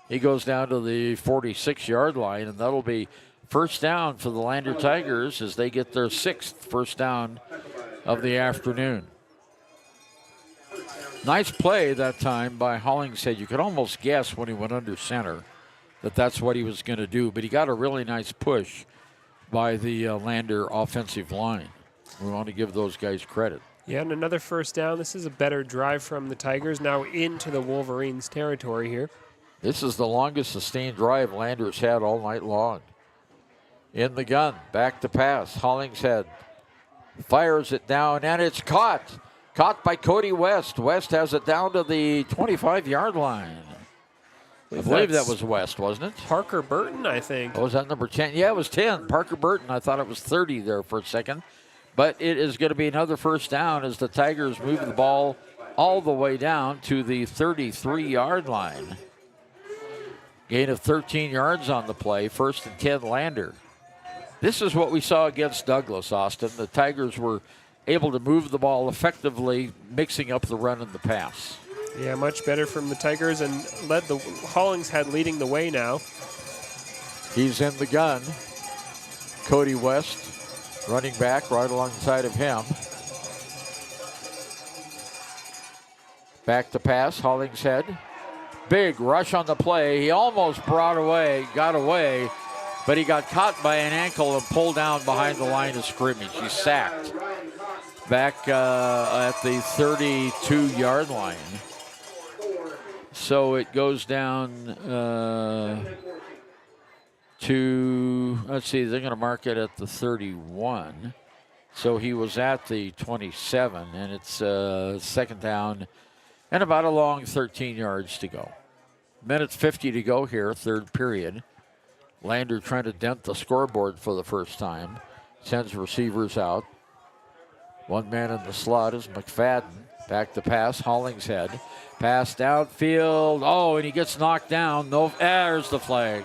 He goes down to the 46-yard line, and that'll be first down for the Lander Tigers as they get their 6th first down of the afternoon. Nice play that time by Hollingshead. You could almost guess when he went under center that that's what he was going to do, but he got a really nice push by the Lander offensive line. We want to give those guys credit. Yeah, and another first down. This is a better drive from the Tigers, now into the Wolverines territory here. This is the longest sustained drive Lander's had all night long. In the gun, back to pass. Hollingshead fires it down, and it's caught. Caught by Cody West. West has it down to the 25-yard line. I believe that was West, wasn't it? Parker Burton, I think. Oh, was that number 10? Yeah, it was 10. Parker Burton. I thought it was 30 there for a second. But it is going to be another first down as the Tigers move the ball all the way down to the 33-yard line. Gain of 13 yards on the play. 1st and 10 Lander. This is what we saw against Douglas, Austin. The Tigers were able to move the ball effectively, mixing up the run and the pass. Yeah, much better from the Tigers, and led the Hollingshead leading the way now. He's in the gun. Cody West, running back, right alongside of him. Back to pass, Hollingshead. Big rush on the play. He almost got away, but he got caught by an ankle and pulled down behind the line of scrimmage. He's sacked back at the 32-yard line. So it goes down to, let's see, they're going to mark it at the 31. So he was at the 27, and it's second down and about a long 13 yards to go. Minute 50 to go here, third period. Lander trying to dent the scoreboard for the first time. Sends receivers out. One man in the slot is McFadden. Back to pass, Hollingshead. Pass downfield. Oh, and he gets knocked down. No, there's the flag.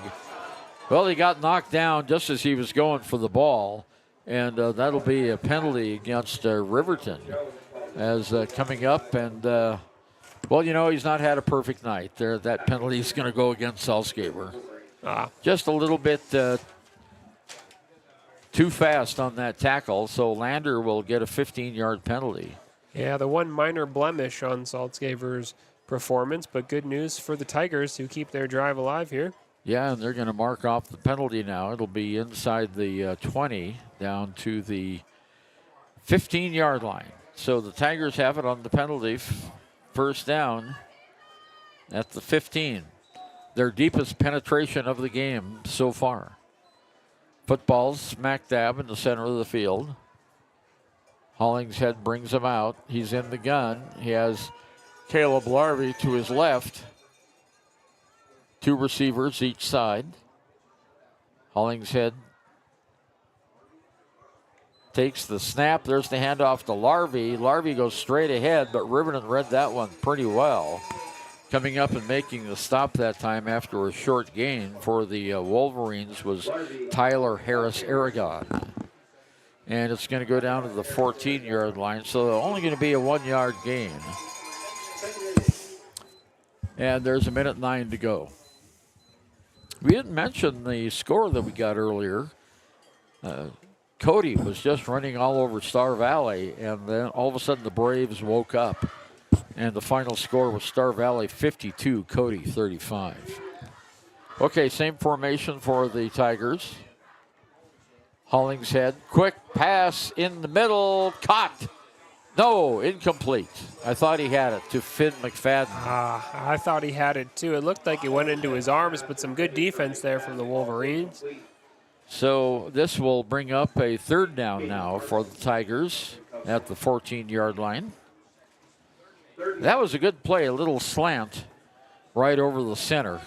Well, he got knocked down just as he was going for the ball. And that'll be a penalty against Riverton as coming up. And, well, you know, he's not had a perfect night. That penalty is going to go against Salzgaber. Just a little bit too fast on that tackle, so Lander will get a 15-yard penalty. Yeah, the one minor blemish on Salzgaber's performance, but good news for the Tigers who keep their drive alive here. Yeah, and they're going to mark off the penalty now. It'll be inside the 20 down to the 15-yard line. So the Tigers have it on the penalty, first down at the 15. Their deepest penetration of the game so far. Football's smack dab in the center of the field. Hollingshead brings him out. He's in the gun. He has Caleb Larvey to his left. Two receivers each side. Hollingshead takes the snap. There's the handoff to Larvey. Larvey goes straight ahead, but Riverton read that one pretty well. Coming up and making the stop that time after a short gain for the Wolverines was Tyler Harris Aragon. And it's going to go down to the 14-yard line, so only going to be a 1-yard gain. And there's a minute 9 to go. We didn't mention the score that we got earlier. Cody was just running all over Star Valley, and then all of a sudden the Braves woke up, and the final score was Star Valley 52, Cody 35. Okay, same formation for the Tigers. Hollingshead, quick pass in the middle, caught. No, incomplete. I thought he had it to Finn McFadden. I thought he had it too. It looked like it went into his arms, but some good defense there from the Wolverines. So this will bring up a third down now for the Tigers at the 14-yard line. That was a good play, a little slant right over the center.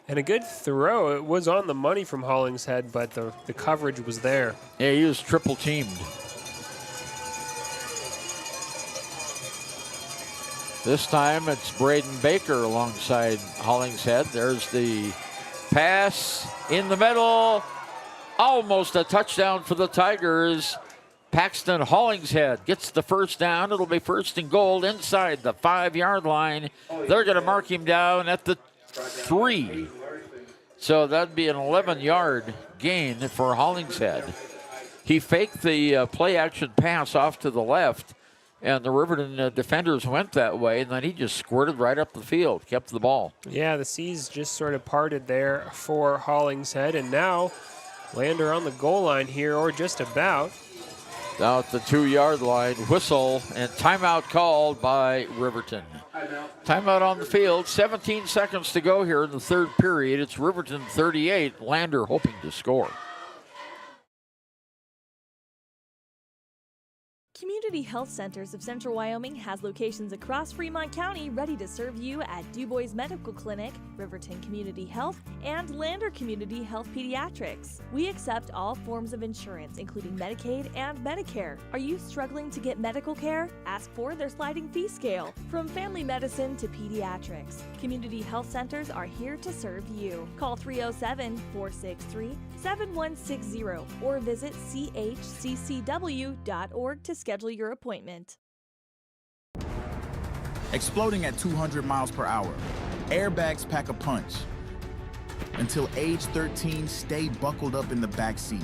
And a good throw. It was on the money from Hollingshead, but the coverage was there. Yeah, he was triple teamed. This time it's Braden Baker alongside Hollingshead. There's the pass in the middle. Almost a touchdown for the Tigers. Paxton Hollingshead gets the first down. It'll be first and goal inside the 5-yard line. They're going to mark him down at the 3. So that'd be an 11-yard gain for Hollingshead. He faked the play-action pass off to the left, and the Riverton defenders went that way, and then he just squirted right up the field, kept the ball. Yeah, the seas just sort of parted there for Hollingshead, and now Lander on the goal line here, or just about. Now at the 2-yard line, whistle and timeout called by Riverton. Timeout on the field, 17 seconds to go here in the third period. It's Riverton 38, Lander hoping to score. Community Health Centers of Central Wyoming has locations across Fremont County ready to serve you at DuBois Medical Clinic, Riverton Community Health, and Lander Community Health Pediatrics. We accept all forms of insurance, including Medicaid and Medicare. Are you struggling to get medical care? Ask for their sliding fee scale. From family medicine to pediatrics, Community Health Centers are here to serve you. Call 307-463-7160 or visit chccw.org to schedule your appointment. Exploding at 200 miles per hour. Airbags pack a punch. Until age 13, stay buckled up in the back seat.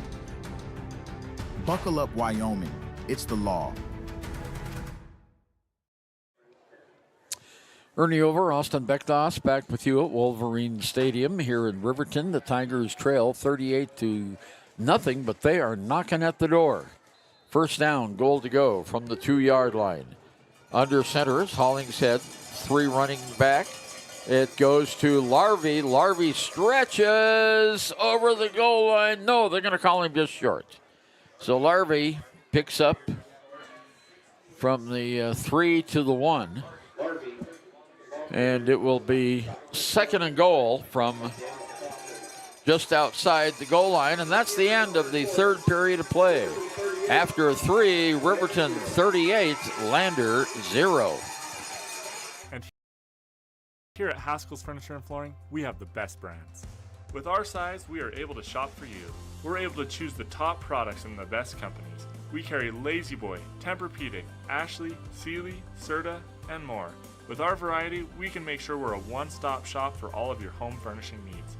Buckle up, Wyoming. It's the law. Ernie Over, Austin Beckdoss, back with you at Wolverine Stadium here in Riverton. The Tigers trail 38-0, but they are knocking at the door. First down, goal to go from the 2-yard line. Under center is Hollingshead, 3 running back. It goes to Larvey. Larvey stretches over the goal line. No, they're going to call him just short. So Larvey picks up from the 3 to the 1. And it will be second and goal from just outside the goal line. And that's the end of the third period of play. After 3, Riverton 38, Lander 0. And here at Haskell's Furniture and Flooring, we have the best brands. With our size, we are able to shop for you. We're able to choose the top products from the best companies. We carry Lazy Boy, Tempur-Pedic, Ashley, Sealy, Serta, and more. With our variety, we can make sure we're a one-stop shop for all of your home furnishing needs.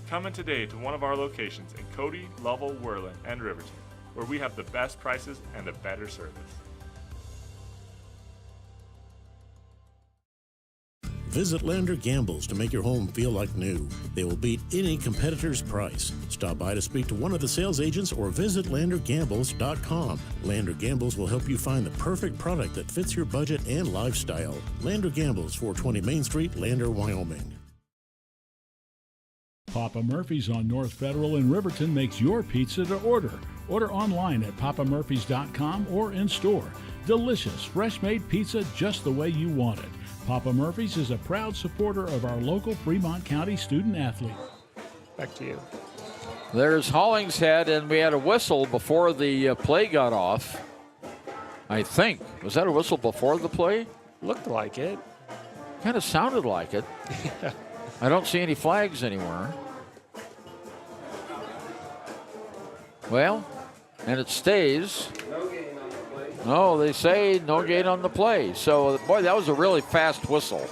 Come in today to one of our locations in Cody, Lovell, Worland, and Riverton, where we have the best prices and a better service. Visit Lander Gambles to make your home feel like new. They will beat any competitor's price. Stop by to speak to one of the sales agents or visit LanderGambles.com. Lander Gambles will help you find the perfect product that fits your budget and lifestyle. Lander Gambles, 420 Main Street, Lander, Wyoming. Papa Murphy's on North Federal in Riverton makes your pizza to order. Order online at papamurphys.com or in store. Delicious, fresh-made pizza just the way you want it. Papa Murphy's is a proud supporter of our local Fremont County student athlete. Back to you. There's Hollingshead, and we had a whistle before the play got off. I think. Was that a whistle before the play? Looked like it. Kind of sounded like it. I don't see any flags anywhere. Well, and it stays. No, they say no gain on the play. So, boy, that was a really fast whistle.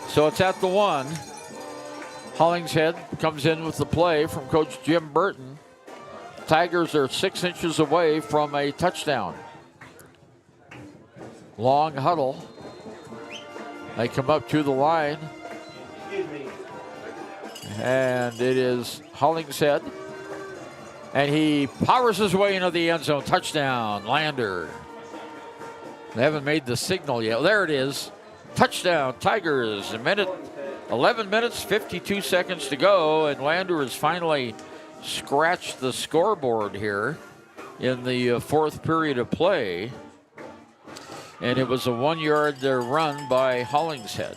So it's at the 1. Hollingshead comes in with the play from Coach Jim Burton. Tigers are 6 inches away from a touchdown. Long huddle. They come up to the line. And it is Hollingshead. And he powers his way into the end zone. Touchdown, Lander. They haven't made the signal yet. There it is. Touchdown, Tigers. 11 minutes, 52 seconds to go. And Lander has finally scratched the scoreboard here in the fourth period of play. And it was a 1 yard run by Hollingshead.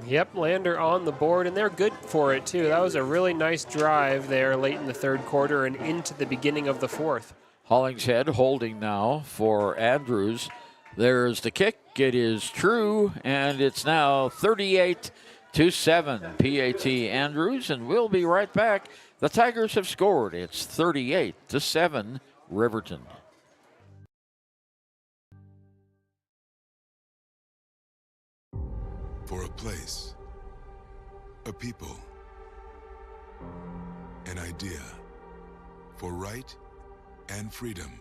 Yep, Lander on the board, and they're good for it, too. That was a really nice drive there late in the third quarter and into the beginning of the fourth. Hollingshead holding now for Andrews. There's the kick. It is true, and it's now 38-7. PAT Andrews, and we'll be right back. The Tigers have scored. It's 38-7 Riverton. For a place, a people, an idea, for right and freedom,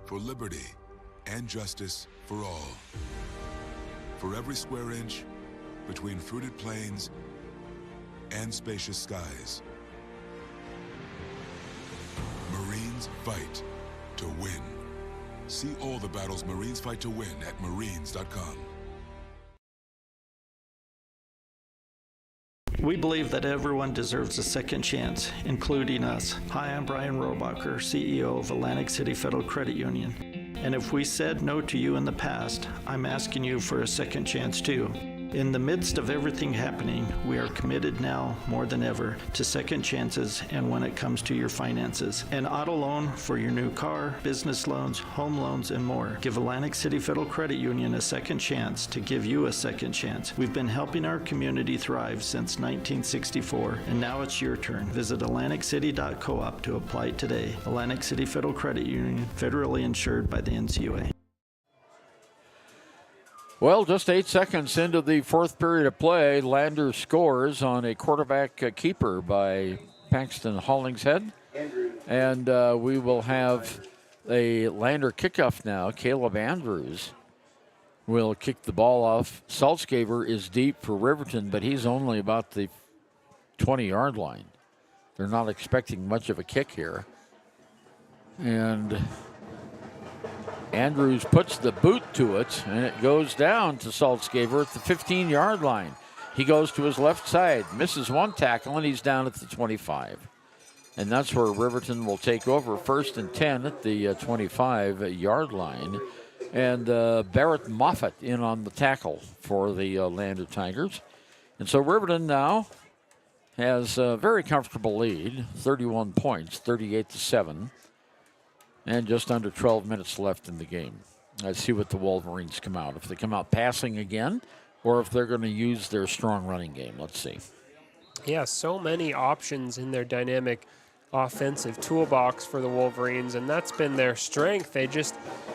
for liberty and justice for all. For every square inch between fruited plains and spacious skies. Marines fight to win. See all the battles Marines fight to win at marines.com. We believe that everyone deserves a second chance, including us. Hi, I'm Brian Robacher, CEO of Atlantic City Federal Credit Union. And if we said no to you in the past, I'm asking you for a second chance too. In the midst of everything happening, we are committed now more than ever to second chances and when it comes to your finances. An auto loan for your new car, business loans, home loans, and more. Give Atlantic City Federal Credit Union a second chance to give you a second chance. We've been helping our community thrive since 1964, and now it's your turn. Visit AtlanticCity.coop to apply today. Atlantic City Federal Credit Union, federally insured by the NCUA. Well, just 8 seconds into the fourth period of play, Lander scores on a quarterback keeper by Paxton Hollingshead. And we will have a Lander kickoff now. Caleb Andrews will kick the ball off. Saltzgaber is deep for Riverton, but he's only about the 20-yard line. They're not expecting much of a kick here. And Andrews puts the boot to it, and it goes down to Saltzgaber at the 15-yard line. He goes to his left side, misses one tackle, and he's down at the 25. And that's where Riverton will take over, 1st and 10 at the 25-yard line. And Barrett Moffett in on the tackle for the Lander Tigers. And so Riverton now has a very comfortable lead, 31 points, 38-7. And just under 12 minutes left in the game. Let's see what the Wolverines come out. If they come out passing again, or if they're going to use their strong running game. Let's see. Yeah, so many options in their dynamic offensive toolbox for the Wolverines, and that's been their strength. They just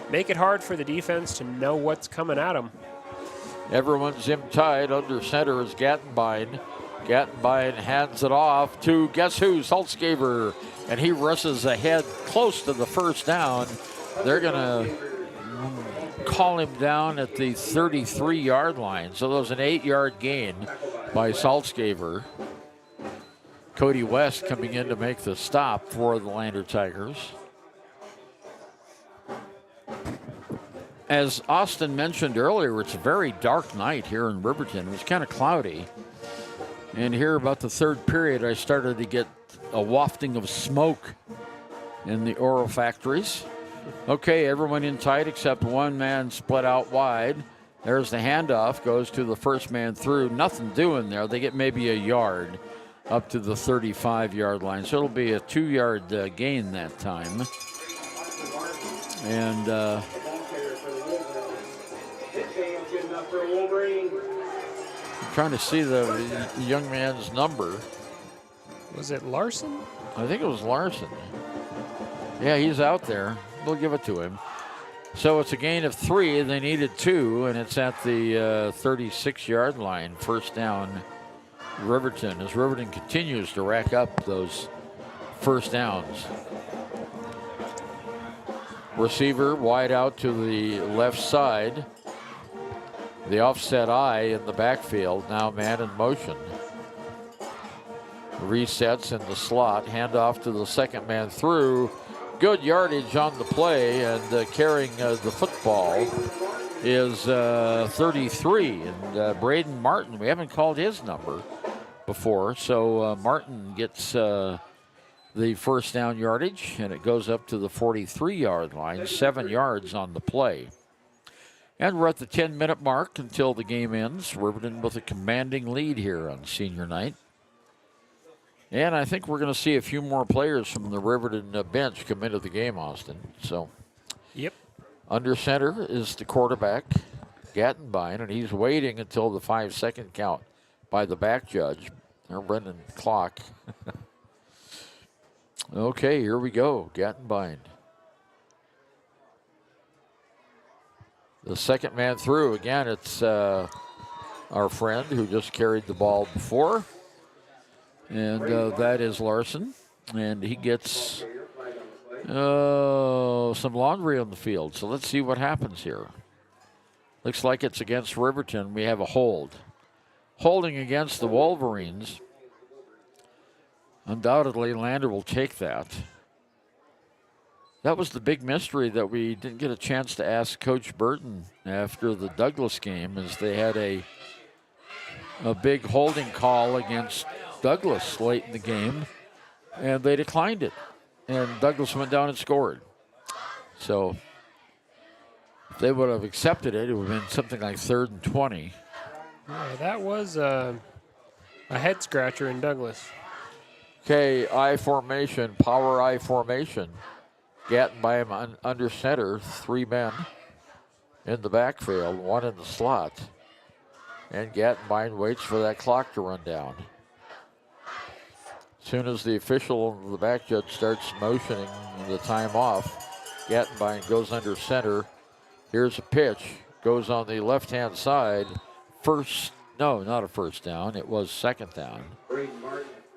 make it hard for the defense to know what's coming at them. Everyone's in tight. Under center is Gattenbein. Gattenbein hands it off to guess who? Saltzgaber. And he rushes ahead close to the first down. They're going to call him down at the 33-yard line. So there was an 8-yard gain by Saltzgaber. Cody West coming in to make the stop for the Lander Tigers. As Austin mentioned earlier, it's a very dark night here in Riverton. It was kind of cloudy. And here about the third period, I started to get a wafting of smoke in the oil factories. Okay, everyone in tight except one man split out wide. There's the handoff, goes to the first man through. Nothing doing there. They get maybe a yard up to the 35-yard line. So it'll be a 2-yard gain that time. And I'm trying to see the young man's number. Was it Larson? I think it was Larson. Yeah, he's out there. They'll give it to him. So it's a gain of 3. They needed 2, and it's at the 36-yard line. First down, Riverton, as Riverton continues to rack up those first downs. Receiver wide out to the left side. The offset eye in the backfield, now man in motion. Resets in the slot, handoff to the second man through. Good yardage on the play, and carrying the football is 33. And Braden Martin, we haven't called his number before, so Martin gets the first down yardage, and it goes up to the 43-yard line, 7 yards on the play. And we're at the 10-minute mark until the game ends. Riverton with a commanding lead here on senior night. And I think we're going to see a few more players from the Riverton bench come into the game, Austin. So, yep. Under center is the quarterback, Gattenbein, and he's waiting until the 5-second count by the back judge, or Brendan Clock. Okay, here we go, Gattenbein. The second man through. Again, it's our friend who just carried the ball before. And that is Larson. And he gets some laundry on the field. So let's see what happens here. Looks like it's against Riverton. We have a hold. Holding against the Wolverines. Undoubtedly, Lander will take that. That was the big mystery that we didn't get a chance to ask Coach Burton after the Douglas game, as they had a big holding call against Douglas late in the game, and they declined it. And Douglas went down and scored. So if they would have accepted it, it would have been something like 3rd and 20. Yeah, that was a head scratcher in Douglas. Okay, I formation, power I formation. Gattenbein under center, 3 men in the backfield, 1 in the slot. And Gattenbein waits for that clock to run down. As soon as the official, the back judge, starts motioning the time off, Gattenbein goes under center. Here's a pitch, goes on the left-hand side. Not a first down, it was 2nd down.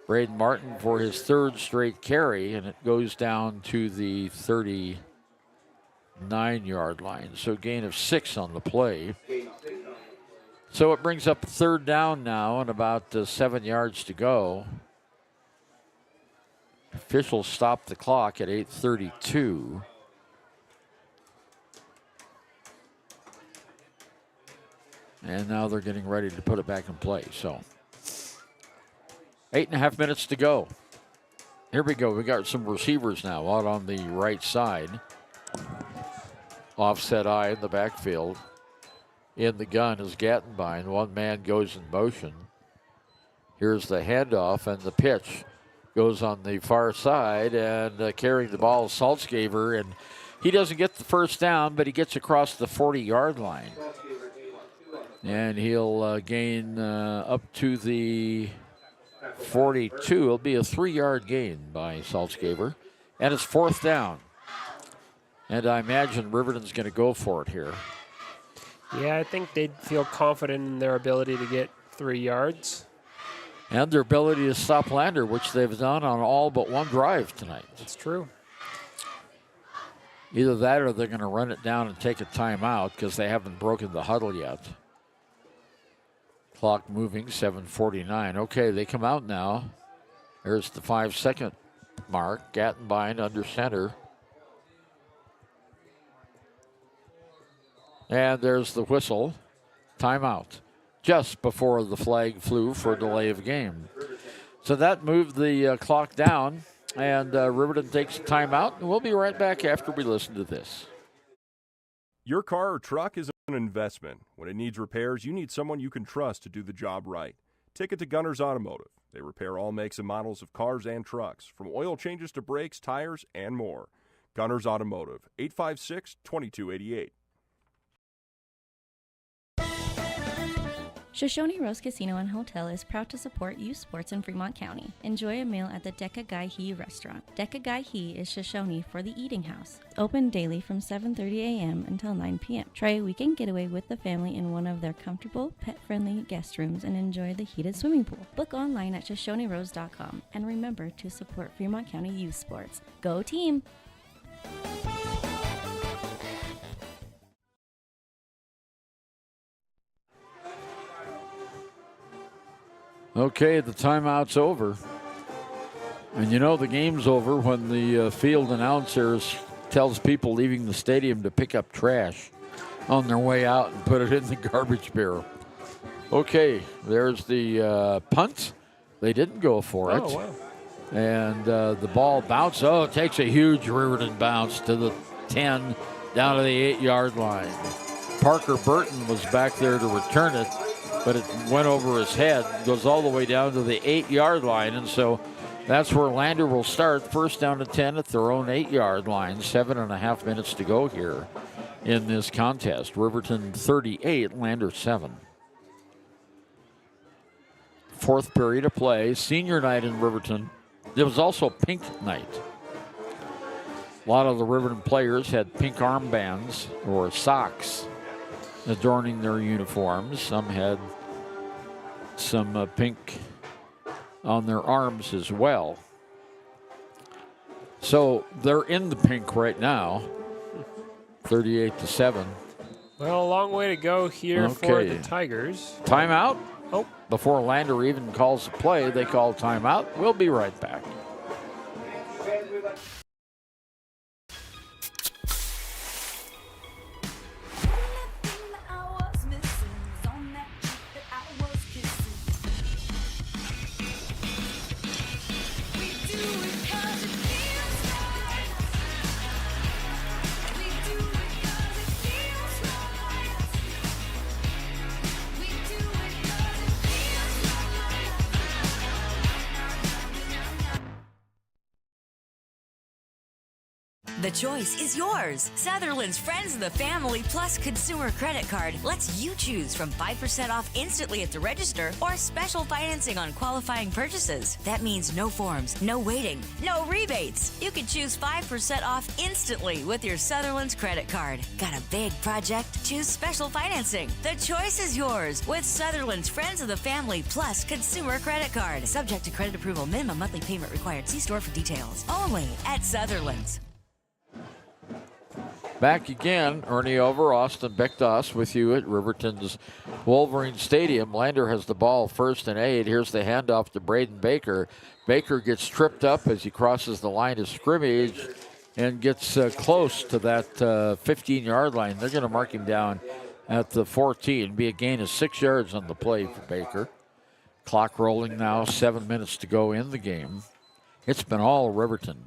Braden Martin for his 3rd straight carry, and it goes down to the 39-yard line. So gain of 6 on the play. So it brings up 3rd down now and about 7 yards to go. Officials stopped the clock at 8:32. And now they're getting ready to put it back in play. So 8.5 minutes to go. Here we go. We got some receivers now out on the right side. Offset eye in the backfield. In the gun is Gattenbein. 1 man goes in motion. Here's the handoff, and the pitch goes on the far side, and carrying the ball is Saltzgaver, and he doesn't get the first down, but he gets across the 40-yard line. And he'll gain up to the 42. It'll be a 3-yard gain by Saltzgaver. And it's 4th down. And I imagine Riverton's going to go for it here. Yeah, I think they'd feel confident in their ability to get 3 yards. And their ability to stop Lander, which they've done on all but 1 drive tonight. That's true. Either that or they're going to run it down and take a timeout because they haven't broken the huddle yet. Clock moving, 7:49. Okay, they come out now. There's the 5-second mark. Gattenbein under center. And there's the whistle. Timeout. Just before the flag flew for delay of game. So that moved the clock down, and Riverton takes a timeout, and we'll be right back after we listen to this. Your car or truck is an investment. When it needs repairs, you need someone you can trust to do the job right. Take it to Gunner's Automotive. They repair all makes and models of cars and trucks, from oil changes to brakes, tires, and more. Gunner's Automotive, 856-2288. Shoshone Rose Casino and Hotel is proud to support youth sports in Fremont County. Enjoy a meal at the Deca Gai He restaurant. Deca Gai He is Shoshone for the eating house. Open daily from 7:30 a.m. until 9 p.m. Try a weekend getaway with the family in one of their comfortable, pet-friendly guest rooms and enjoy the heated swimming pool. Book online at ShoshoneRose.com and remember to support Fremont County youth sports. Go team! Okay, the timeout's over. And you know the game's over when the field announcers tells people leaving the stadium to pick up trash on their way out and put it in the garbage barrel. Okay, there's the punt. They didn't go for it. Oh, wow. And the ball bounced. Oh, it takes a huge Riverton bounce to the 10, down to the 8-yard line. Parker Burton was back there to return it, but it went over his head, goes all the way down to the 8-yard line. And so that's where Lander will start. First down to 10 at their own 8-yard line. 7.5 minutes to go here in this contest. Riverton 38, Lander 7. Fourth period of play. Senior night in Riverton. There was also pink night. A lot of the Riverton players had pink armbands or socks adorning their uniforms. Some had some pink on their arms as well. So they're in the pink right now, 38-7. Well, a long way to go here for the Tigers. Timeout? Oh. Before Lander even calls the play, they call timeout. We'll be right back. The choice is yours. Sutherland's Friends of the Family Plus Consumer Credit Card lets you choose from 5% off instantly at the register or special financing on qualifying purchases. That means no forms, no waiting, no rebates. You can choose 5% off instantly with your Sutherland's credit card. Got a big project? Choose special financing. The choice is yours with Sutherland's Friends of the Family Plus Consumer Credit Card. Subject to credit approval. Minimum monthly payment required. See store for details. Only at Sutherland's. Back again, Ernie Over, Austin Bekdas with you at Riverton's Wolverines Stadium. Lander has the ball 1st and 8. Here's the handoff to Braden Baker. Baker gets tripped up as he crosses the line of scrimmage and gets close to that 15-yard line. They're going to mark him down at the 14. Be a gain of 6 yards on the play for Baker. Clock rolling now, 7 minutes to go in the game. It's been all Riverton.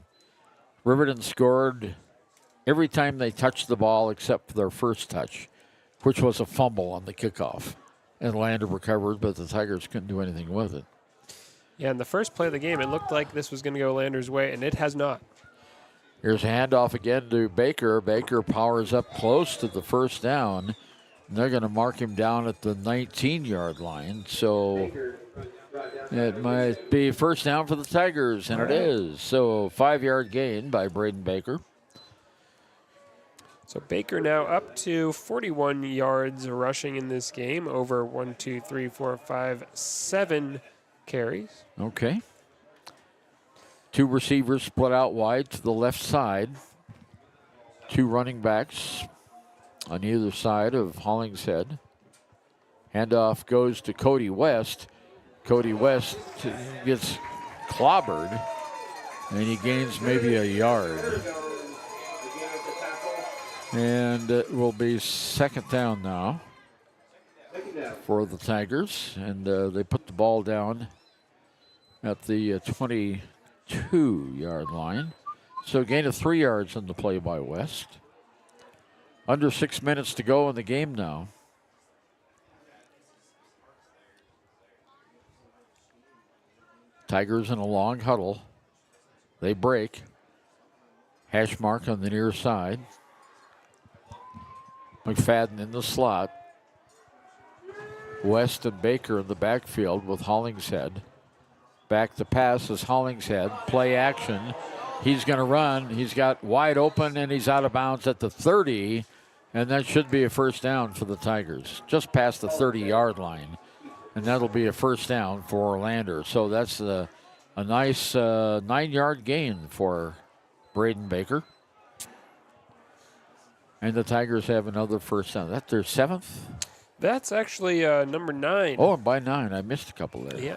Riverton scored every time they touched the ball except for their first touch, which was a fumble on the kickoff. And Lander recovered, but the Tigers couldn't do anything with it. Yeah, in the first play of the game, it looked like this was going to go Lander's way, and it has not. Here's a handoff again to Baker. Baker powers up close to the first down. And they're going to mark him down at the 19-yard line. So it might be first down for the Tigers, and it is. So 5-yard gain by Braden Baker. So Baker now up to 41 yards rushing in this game, over 7 carries. Okay. 2 receivers split out wide to the left side. 2 running backs on either side of Hollingshead. Handoff goes to Cody West. Cody West gets clobbered, and he gains maybe a yard. And it will be second down now for the Tigers. And they put the ball down at the 22-yard line. So gain of 3 yards on the play by West. Under 6 minutes to go in the game now. Tigers in a long huddle. They break. Hash mark on the near side. McFadden in the slot. West and Baker in the backfield with Hollingshead. Back to pass is Hollingshead. Play action. He's going to run. He's got wide open, and he's out of bounds at the 30. And that should be a first down for the Tigers. Just past the 30-yard line. And that'll be a first down for Lander. So that's a nice 9-yard gain for Braden Baker. And the Tigers have another first down. That's their 7th? That's actually number 9. Oh, and by 9. I missed a couple there. Yeah.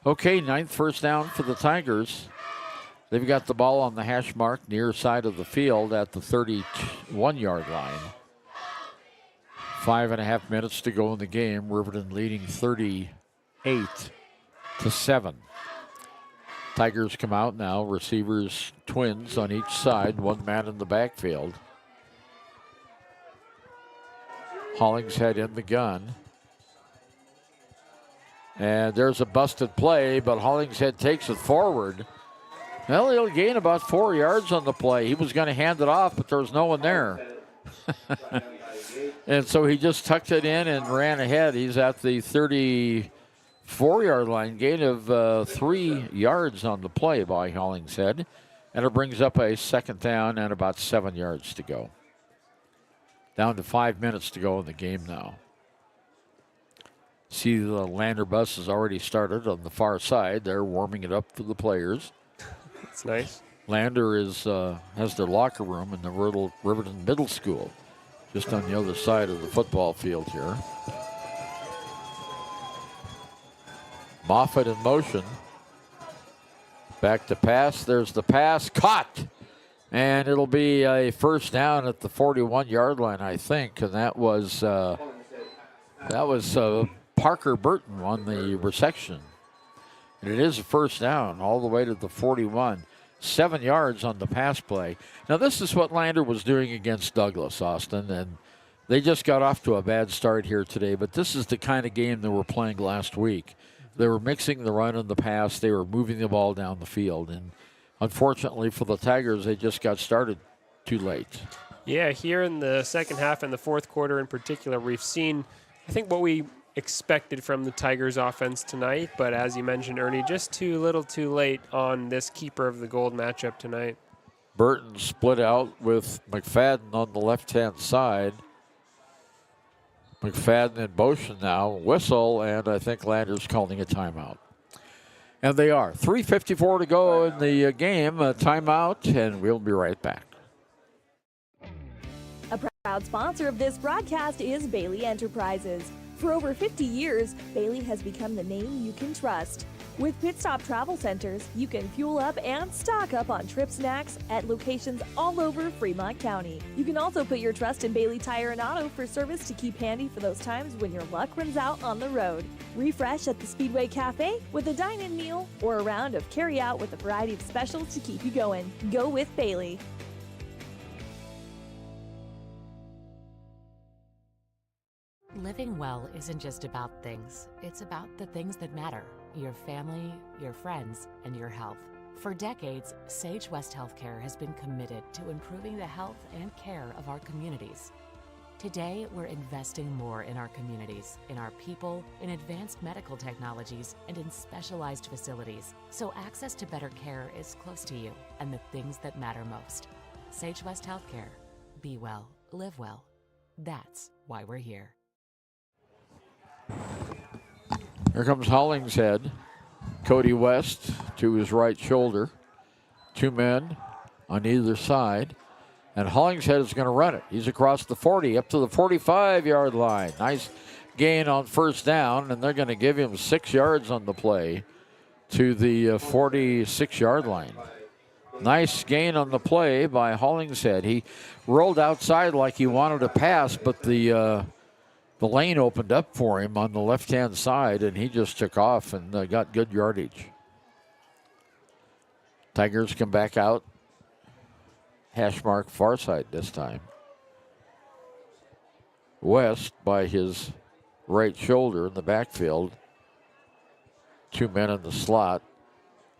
Okay, 9th first down for the Tigers. They've got the ball on the hash mark near side of the field at the 31-yard line. 5.5 minutes to go in the game. Riverton leading 38-7. Tigers come out now. Receivers, twins on each side. One man in the backfield. Hollingshead in the gun. And there's a busted play, but Hollingshead takes it forward. Well, he'll gain about 4 yards on the play. He was going to hand it off, but there was no one there. And so he just tucked it in and ran ahead. He's at the 34-yard line, gain of 3 yards on the play by Hollingshead. And it brings up a second down and about 7 yards to go. Down to 5 minutes to go in the game now. See, the Lander bus has already started on the far side. They're warming it up for the players. That's nice. Lander has their locker room in the Riverton Middle School, just on the other side of the football field here. Moffitt in motion. Back to pass. There's the pass. Caught! And it'll be a first down at the 41-yard line, I think. And that was Parker Burton on the reception. And it is a first down all the way to the 41. 7 yards on the pass play. Now, this is what Lander was doing against Douglas, Austin, and they just got off to a bad start here today, but this is the kind of game they were playing last week. They were mixing the run and the pass. They were moving the ball down the field, and unfortunately for the Tigers, they just got started too late. Yeah, here in the second half and the fourth quarter in particular, we've seen, I think, what we expected from the Tigers offense tonight, but as you mentioned, Ernie, just too little too late on this keeper of the gold matchup tonight. Burton split out with McFadden on the left-hand side. McFadden in motion now, whistle, and I think Lander's calling a timeout. And they are. 3:54 to go in the game, a timeout, and we'll be right back. A proud sponsor of this broadcast is Bailey Enterprises. For over 50 years, Bailey has become the name you can trust. With Pit Stop Travel Centers, you can fuel up and stock up on trip snacks at locations all over Fremont County. You can also put your trust in Bailey Tire and Auto for service to keep handy for those times when your luck runs out on the road. Refresh at the Speedway Cafe with a dine-in meal or a round of carry-out with a variety of specials to keep you going. Go with Bailey. Living well isn't just about things. It's about the things that matter. Your family, your friends, and your health. For decades, Sage West Healthcare has been committed to improving the health and care of our communities. Today, we're investing more in our communities, in our people, in advanced medical technologies, and in specialized facilities, so access to better care is close to you and the things that matter most. Sage West Healthcare. Be well, live well. That's why we're here. Here comes Hollingshead. Cody West to his right shoulder. Two men on either side. And Hollingshead is going to run it. He's across the 40, up to the 45-yard line. Nice gain on first down, and they're going to give him 6 yards on the play to the 46-yard line. Nice gain on the play by Hollingshead. He rolled outside like he wanted to pass, but the lane opened up for him on the left-hand side, and he just took off and got good yardage. Tigers come back out. Hash mark far side this time. West by his right shoulder in the backfield. Two men in the slot.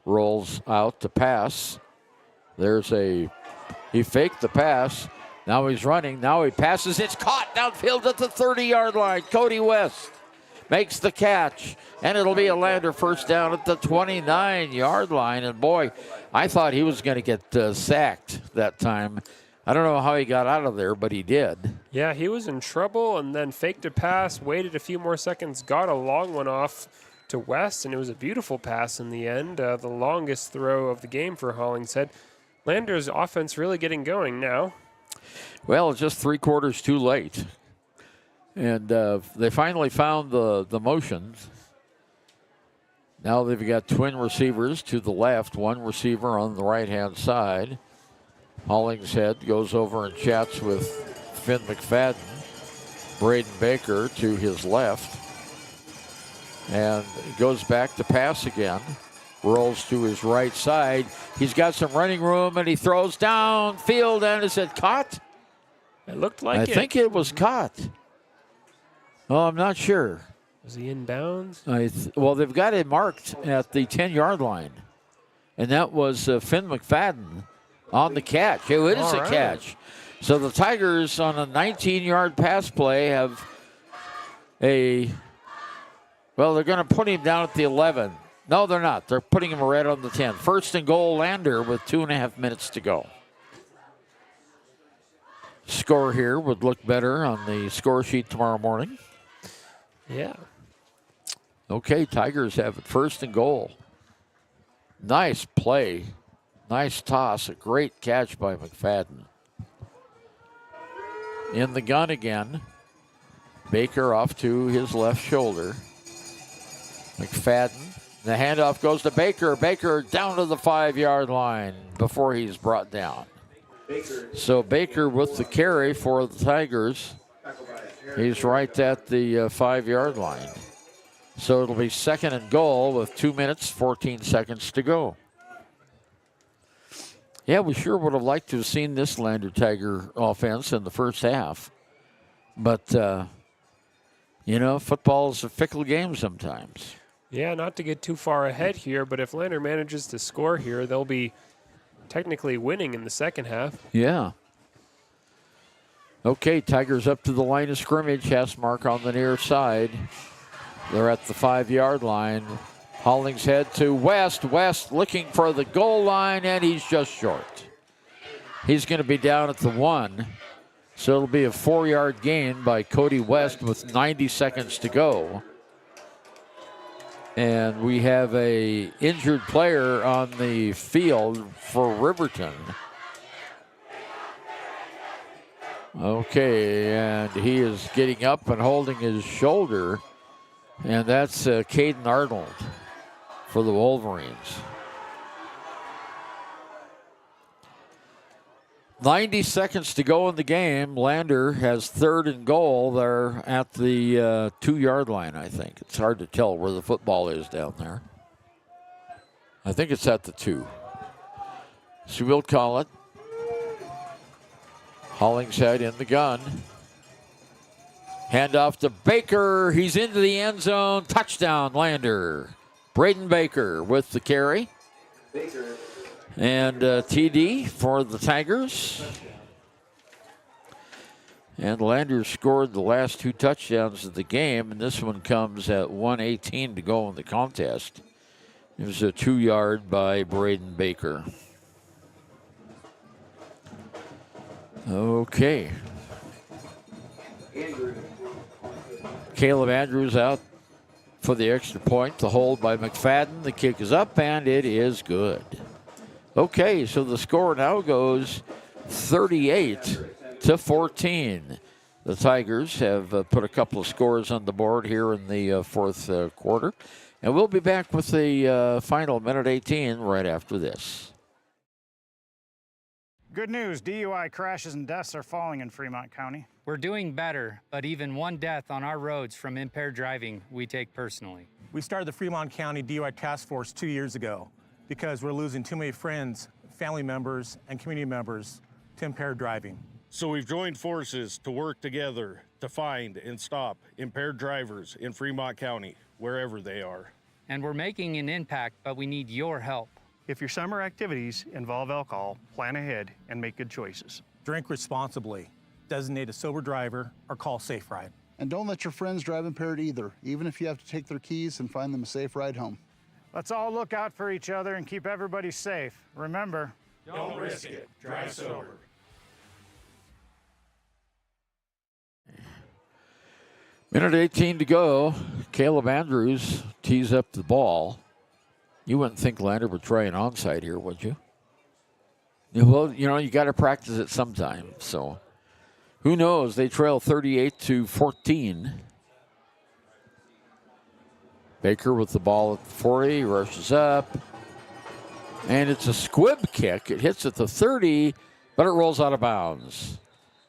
Rolls out to pass. He faked the pass. Now he's running. Now he passes. It's caught downfield at the 30-yard line. Cody West makes the catch. And it'll be a Lander first down at the 29-yard line. And boy, I thought he was going to get sacked that time. I don't know how he got out of there, but he did. Yeah, he was in trouble and then faked a pass, waited a few more seconds, got a long one off to West, and it was a beautiful pass in the end. The longest throw of the game for Hollingshead. Lander's offense really getting going now. Well, it's just 3 quarters too late. And they finally found the motion. Now they've got twin receivers to the left, one receiver on the right-hand side. Hollingshead goes over and chats with Finn McFadden. Braden Baker to his left. And goes back to pass again. Rolls to his right side. He's got some running room, and he throws downfield, and is it caught? It looked like I think it was caught. Well, I'm not sure. Was he in bounds? Well, they've got it marked at the 10-yard line. And that was Finn McFadden on the catch. It is a catch. So the Tigers on a 19-yard pass play have they're going to put him down at the 11. No, they're not. They're putting him right on the 10. First and goal, Lander with 2.5 minutes to go. Score here would look better on the score sheet tomorrow morning. Yeah. Okay, Tigers have it first and goal. Nice play. Nice toss. A great catch by McFadden. In the gun again. Baker off to his left shoulder. McFadden. The handoff goes to Baker. Baker down to the 5-yard line before he's brought down. So Baker with the carry for the Tigers. He's right at the 5-yard line. So it'll be second and goal with 2 minutes, 14 seconds to go. Yeah, we sure would have liked to have seen this Lander Tiger offense in the first half. But, football is a fickle game sometimes. Yeah, not to get too far ahead here, but if Lander manages to score here, they'll be technically winning in the second half. Yeah. Okay, Tigers up to the line of scrimmage. Hass mark on the near side. They're at the 5-yard line. Hollingshead to West. West looking for the goal line, and he's just short. He's going to be down at the 1. So it'll be a 4-yard gain by Cody West with 90 seconds to go. And we have a injured player on the field for Riverton. Okay, and he is getting up and holding his shoulder. And that's Caden Arnold for the Wolverines. 90 seconds to go in the game. Lander has third and goal. They're at the 2-yard line, I think. It's hard to tell where the football is down there. I think it's at the 2. So we'll call it. Hollingshead in the gun. Handoff to Baker. He's into the end zone. Touchdown, Lander. Braden Baker with the carry. And TD for the Tigers. And Lander scored the last 2 touchdowns of the game, and this one comes at 1:18 to go in the contest. It was a 2-yard by Braden Baker. Okay. Caleb Andrews out for the extra point. The hold by McFadden. The kick is up, and it is good. Okay, so the score now goes 38-14. The Tigers have put a couple of scores on the board here in the fourth quarter. And we'll be back with the final minute 18 right after this. Good news, DUI crashes and deaths are falling in Fremont County. We're doing better, but even one death on our roads from impaired driving, we take personally. We started the Fremont County DUI Task Force 2 years ago because we're losing too many friends, family members, and community members to impaired driving. So we've joined forces to work together to find and stop impaired drivers in Fremont County, wherever they are. And we're making an impact, but we need your help. If your summer activities involve alcohol, plan ahead and make good choices. Drink responsibly, designate a sober driver, or call Safe Ride. And don't let your friends drive impaired either, even if you have to take their keys and find them a safe ride home. Let's all look out for each other and keep everybody safe. Remember, don't risk it. Drive sober. Minute 18 to go. Caleb Andrews tees up the ball. You wouldn't think Lander would try an onside here, would you? Well, you got to practice it sometime. So who knows? They trail 38-14. Baker with the ball at the 40, rushes up. And it's a squib kick. It hits at the 30, but it rolls out of bounds.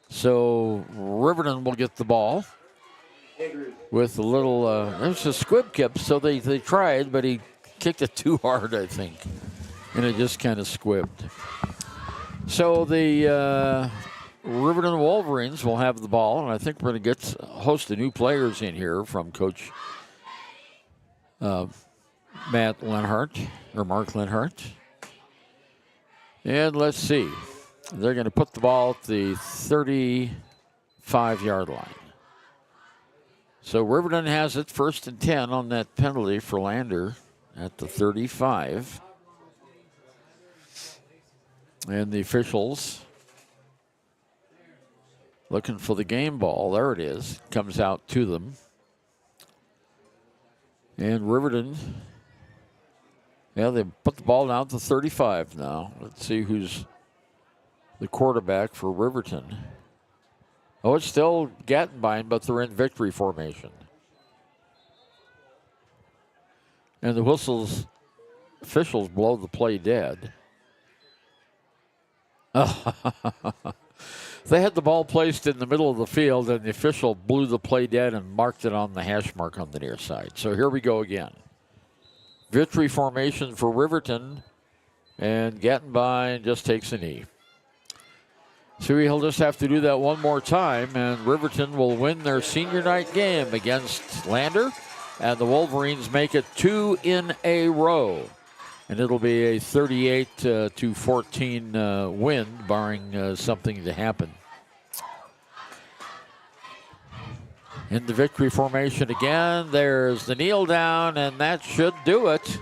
So Riverton will get the ball with a little, there's a squib kick, so they tried, but he kicked it too hard, I think. And it just kind of squibbed. So the Riverton Wolverines will have the ball, and I think we're going to get a host of new players in here from Coach Matt Lenhart, or Mark Lenhart. And let's see. They're going to put the ball at the 35-yard line. So Riverton has it 1st and 10 on that penalty for Lander at the 35. And the officials looking for the game ball. There it is. Comes out to them. And Riverton, yeah, they put the ball down to 35 now. Let's see who's the quarterback for Riverton. Oh, it's still Gattenbein, but they're in victory formation. And the officials blow the play dead. They had the ball placed in the middle of the field, and the official blew the play dead and marked it on the hash mark on the near side. So here we go again. Victory formation for Riverton, and Gattenbein just takes a knee. So he'll just have to do that one more time, and Riverton will win their senior night game against Lander, and the Wolverines make it 2 in a row. And it'll be a 38-14 win, barring something to happen. In the victory formation again, there's the kneel down, and that should do it.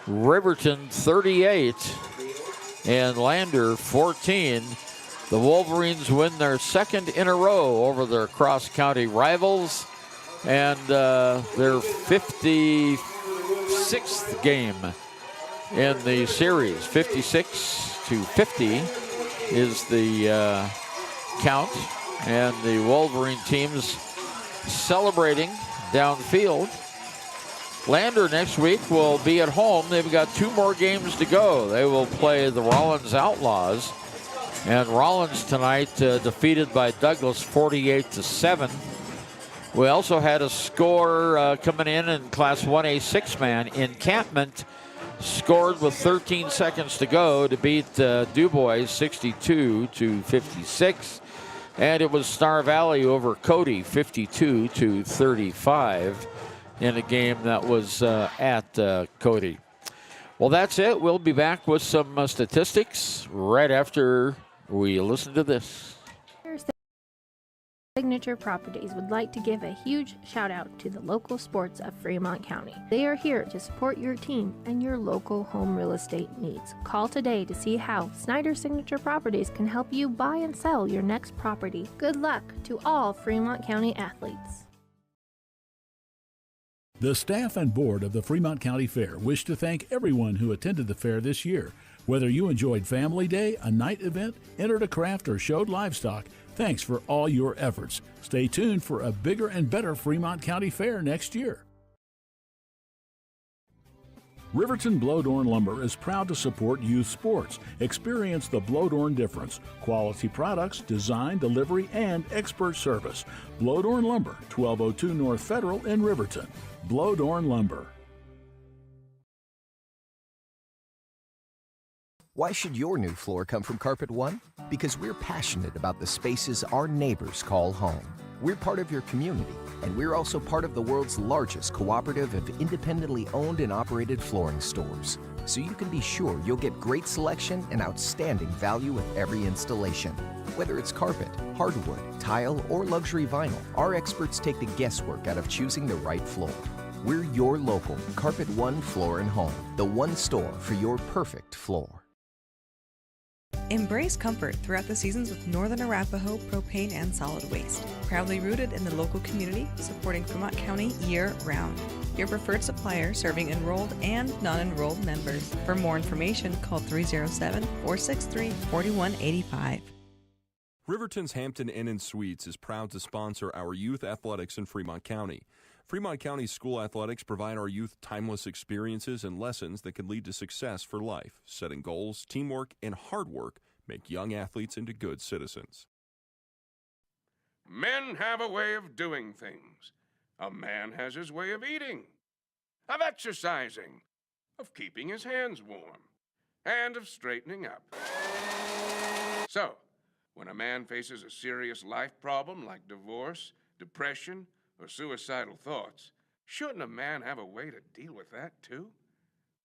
Riverton 38 and Lander 14. The Wolverines win their 2nd in a row over their cross-county rivals, and their 56th game in the series. 56-50 is the count, and the Wolverine teams celebrating downfield. Lander next week will be at home. They've got 2 more games to go. They will play the Rollins Outlaws, and Rollins tonight defeated by Douglas 48-7. We also had a score coming in Class 1A 6-man. Encampment scored with 13 seconds to go to beat DuBois 62-56. And it was Star Valley over Cody 52-35 in a game that was at Cody. Well, that's it. We'll be back with some statistics right after we listen to this. Signature Properties would like to give a huge shout out to the local sports of Fremont County. They are here to support your team and your local home real estate needs. Call today to see how Snyder Signature Properties can help you buy and sell your next property. Good luck to all Fremont County athletes. The staff and board of the Fremont County Fair wish to thank everyone who attended the fair this year. Whether you enjoyed Family Day, a night event, entered a craft, or showed livestock, thanks for all your efforts. Stay tuned for a bigger and better Fremont County Fair next year. Riverton Blowdorn Lumber is proud to support youth sports. Experience the Blowdorn difference. Quality products, design, delivery, and expert service. Blowdorn Lumber, 1202 North Federal in Riverton. Blowdorn Lumber. Why should your new floor come from Carpet One? Because we're passionate about the spaces our neighbors call home. We're part of your community, and we're also part of the world's largest cooperative of independently owned and operated flooring stores. So you can be sure you'll get great selection and outstanding value with every installation. Whether it's carpet, hardwood, tile, or luxury vinyl, our experts take the guesswork out of choosing the right floor. We're your local Carpet One Floor and Home, the one store for your perfect floor. Embrace comfort throughout the seasons with Northern Arapaho Propane and Solid Waste. Proudly rooted in the local community, supporting Fremont County year-round. Your preferred supplier serving enrolled and non-enrolled members. For more information, call 307-463-4185. Riverton's Hampton Inn & Suites is proud to sponsor our youth athletics in Fremont County. Fremont County School Athletics provide our youth timeless experiences and lessons that can lead to success for life. Setting goals, teamwork, and hard work make young athletes into good citizens. Men have a way of doing things. A man has his way of eating, of exercising, of keeping his hands warm, and of straightening up. So, when a man faces a serious life problem like divorce, depression, or suicidal thoughts, shouldn't a man have a way to deal with that too?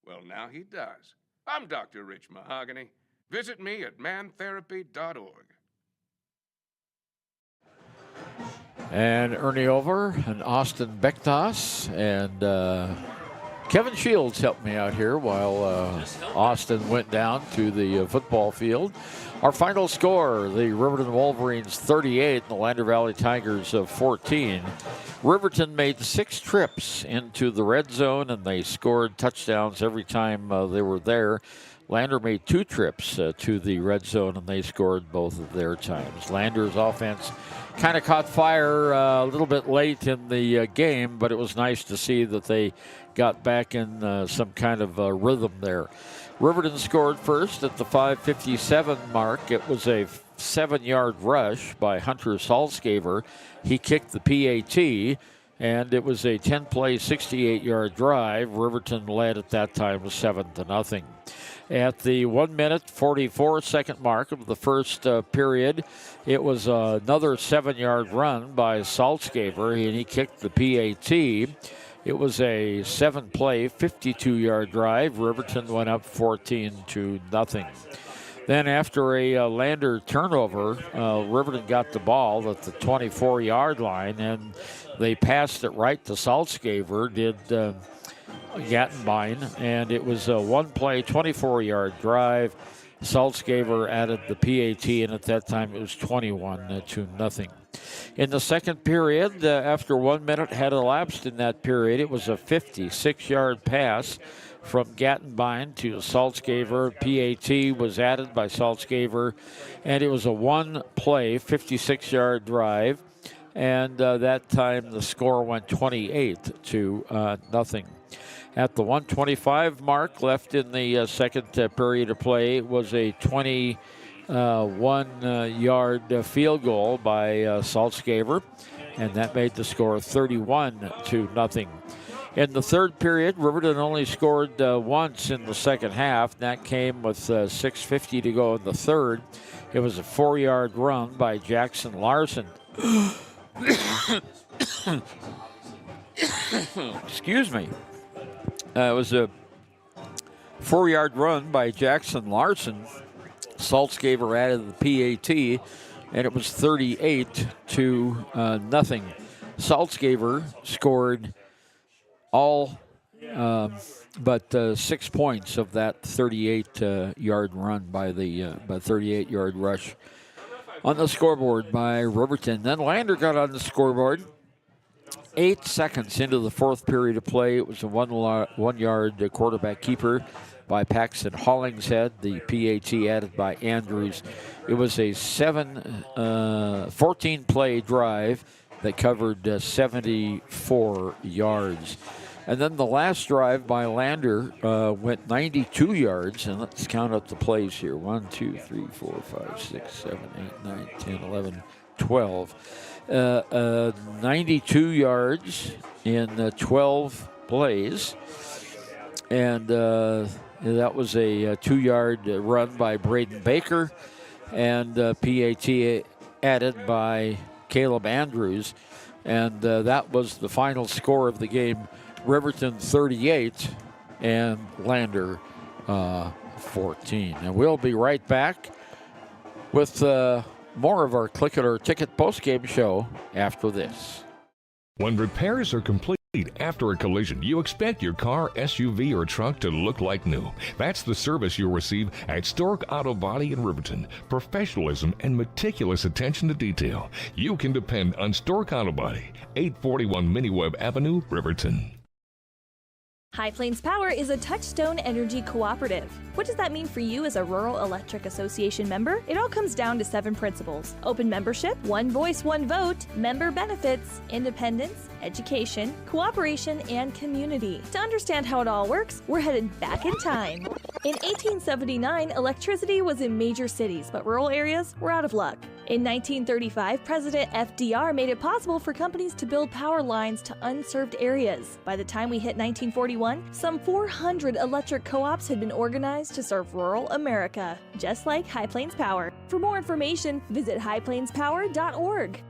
Well, now he does. I'm Dr. Rich Mahogany. Visit me at mantherapy.org. And Ernie Over and Austin Bektas and Kevin Shields helped me out here while Austin went down to the football field. Our final score, the Riverton Wolverines 38 and the Lander Valley Tigers 14. Riverton made 6 trips into the red zone, and they scored touchdowns every time they were there. Lander made 2 trips to the red zone, and they scored both of their times. Lander's offense kind of caught fire a little bit late in the game, but it was nice to see that they got back in some kind of rhythm there. Riverton scored first at the 5:57 mark. It was a 7-yard rush by Hunter Salzgaver. He kicked the PAT, and it was a 10-play, 68-yard drive. Riverton led at that time 7-0. At the 1-minute, 44-second mark of the first period, it was another 7-yard run by Salzgaver, and he kicked the PAT. It was a 7-play, 52-yard drive. Riverton went up 14-0. Then after a Lander turnover, Riverton got the ball at the 24-yard line, and they passed it right to Salzgaver, did Gattenbein, and it was a 1-play, 24-yard drive. Salzgaver added the PAT, and at that time it was 21-0. In the second period, after 1 minute had elapsed in that period, it was a 56-yard pass from Gattenbein to Salzgaver. PAT was added by Salzgaver, and it was a 1-play, 56-yard drive, and that time the score went 28-0. At the 1:25 mark left in the second period of play, it was a 21-yard field goal by Salzgaver, and that made the score 31-0. In the third period, Riverton only scored once in the second half. That came with 6:50 to go in the third. It was a 4-yard run by Jackson Larson. Excuse me. It was a 4-yard run by Jackson Larson. Salzgaver added the PAT, and it was 38-0. Salzgaver scored all but 6 points of that 38-yard run by the 38-yard rush on the scoreboard by Riverton. Then Lander got on the scoreboard 8 seconds into the fourth period of play. It was a 1-yard quarterback keeper by Paxton Hollingshead. The PAT added by Andrews. It was a 14-play drive that covered 74 yards. And then the last drive by Lander went 92 yards. And let's count up the plays here. 1, 2, 3, 4, 5, 6, 7, 8, 9, 10, 11, 12. 92 yards in 12 plays. And that was a 2-yard run by Braden Baker. And PAT added by Caleb Andrews. And that was the final score of the game. Riverton 38 and Lander 14. And we'll be right back with more of our Click It or Ticket postgame show after this. When repairs are complete after a collision, you expect your car, SUV, or truck to look like new. That's the service you'll receive at Stork Auto Body in Riverton. Professionalism and meticulous attention to detail. You can depend on Stork Auto Body, 841 Miniweb Avenue, Riverton. High Plains Power is a Touchstone Energy cooperative. What does that mean for you as a Rural Electric Association member? It all comes down to 7 principles: open membership, one voice, one vote, member benefits, independence, education, cooperation, and community. To understand how it all works, we're headed back in time. In 1879, electricity was in major cities, but rural areas were out of luck. In 1935, President FDR made it possible for companies to build power lines to unserved areas. By the time we hit 1941, some 400 electric co-ops had been organized to serve rural America, just like High Plains Power. For more information, visit highplainspower.org.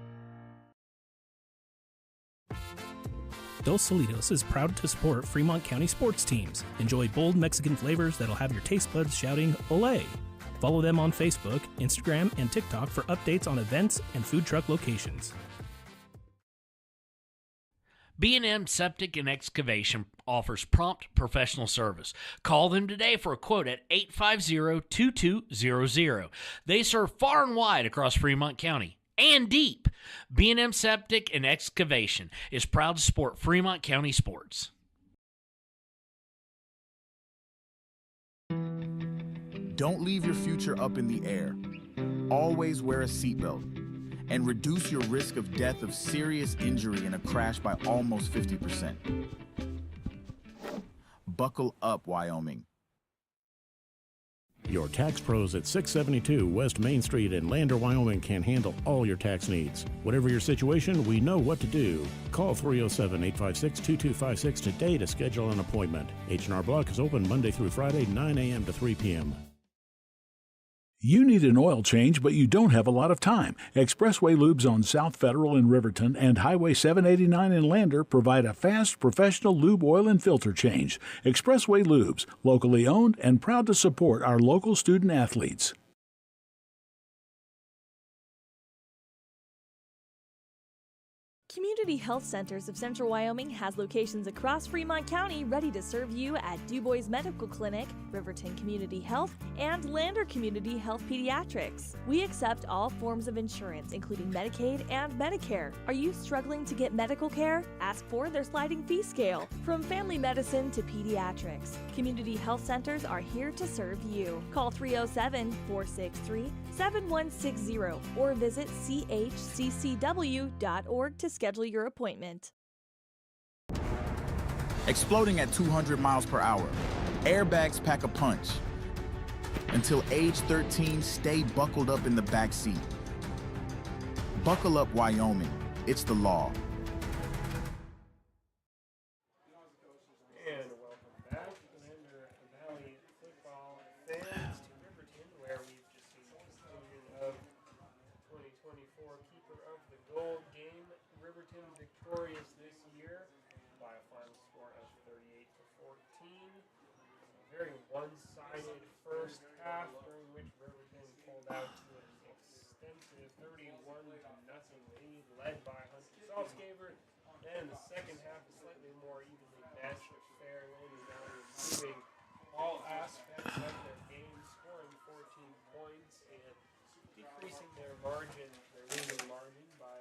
Dos Solitos is proud to support Fremont County sports teams. Enjoy bold Mexican flavors that'll have your taste buds shouting "Olé!" Follow them on Facebook, Instagram, and TikTok for updates on events and food truck locations. B&M Septic and Excavation offers prompt professional service. Call them today for a quote at 850-2200. They serve far and wide across Fremont County and deep. B&M Septic and Excavation is proud to support Fremont County sports. Don't leave your future up in the air. Always wear a seatbelt and reduce your risk of death of serious injury in a crash by almost 50%. Buckle up, Wyoming. Your tax pros at 672 West Main Street in Lander, Wyoming can handle all your tax needs. Whatever your situation, we know what to do. Call 307-856-2256 today to schedule an appointment. H&R Block is open Monday through Friday, 9 a.m. to 3 p.m. You need an oil change, but you don't have a lot of time. Expressway Lubes on South Federal in Riverton and Highway 789 in Lander provide a fast, professional lube oil and filter change. Expressway Lubes, locally owned and proud to support our local student athletes. Community Health Centers of Central Wyoming has locations across Fremont County ready to serve you at DuBois Medical Clinic, Riverton Community Health, and Lander Community Health Pediatrics. We accept all forms of insurance, including Medicaid and Medicare. Are you struggling to get medical care? Ask for their sliding fee scale. From family medicine to pediatrics, Community Health Centers are here to serve you. Call 307-463-7160 or visit chccw.org to schedule your appointment. Exploding at 200 miles per hour. Airbags pack a punch. Until age 13, stay buckled up in the back seat. Buckle up, Wyoming. It's the law. And welcome back, Lander Valley football fans, to Riverton, where we've just seen the conclusion of 2024 Keeper of the Gold game. Riverton victorious this year by a final score of 38-14. A very one-sided first half, during which Riverton pulled out to an extensive 31-0 lead, led by Hunter Saltzgaver. And the second half is slightly more evenly matched, fair. Lander Valley improving all aspects of their game, scoring 14 points and decreasing their margin, their losing margin by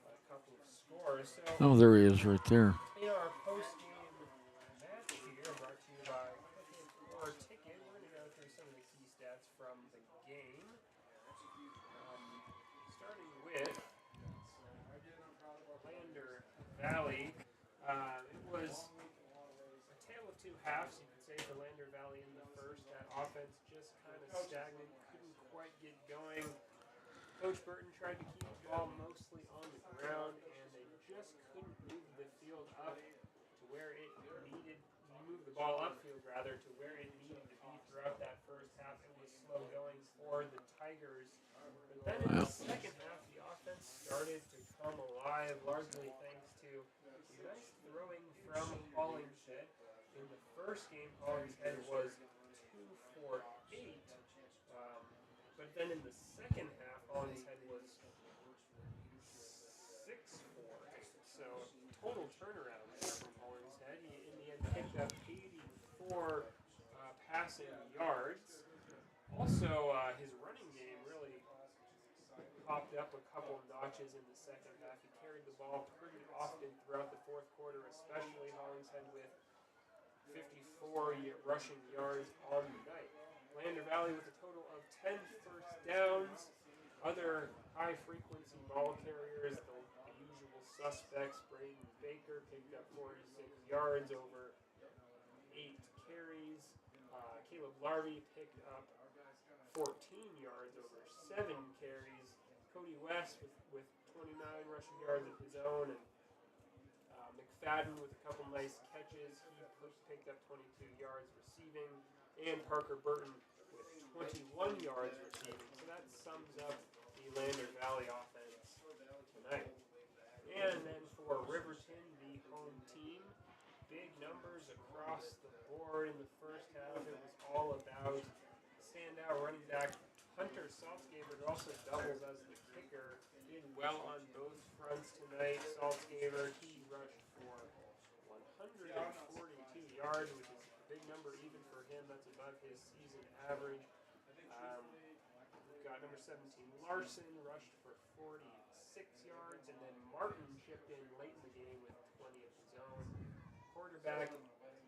a couple of scores. So, Oh, there he is right there. in our post-game match here, brought to you by Click or Ticket, we're going to go through some of the key stats from the game. Starting with Lander Valley. It was a tale of two halves, you could say, for Lander Valley in the first. That offense just kind of stagnant, couldn't quite get going. Coach Burton tried to keep the ball mostly on the ground, and they just couldn't move the field up to where it needed, move the ball upfield rather, to where it needed to be throughout that first half. It was slow going for the Tigers. But then in the second half, the offense started to come alive, largely thanks to nice throwing from Hollingshead. In the first game, Hollingshead was 2 for 8. But then in the second half, Hollingshead was 6 for 8. So total turnaround there from Hollingshead. He, in the end, picked up 84 passing yards. Also, his running game really popped up a couple notches in the second half. He carried the ball pretty often throughout the fourth quarter, especially Hollingshead with 54 rushing yards on the night. Lander Valley with a total of 10 first downs. Other high-frequency ball carriers, the usual suspects, Braden Baker picked up 46 yards over 8 carries. Caleb Larvey picked up 14 yards over 7 carries. Cody West with 29 rushing yards of his own, and McFadden with a couple nice catches. He picked up 22 yards receiving, and Parker Burton with 21 yards receiving. So that sums up the Lander Valley offense tonight. And then for Riverton, the home team, big numbers across the board in the first half. It was all about standout running back Hunter Saltzgaber, who also doubles as the kicker. Did well on both fronts tonight. Saltzgaber, he rushed for 142 yards, which is a big number even for him. That's above his season average. We've got number 17, Larson, rushed for 46 yards, and then Martin chipped in late in the game with 20 of his own. Quarterback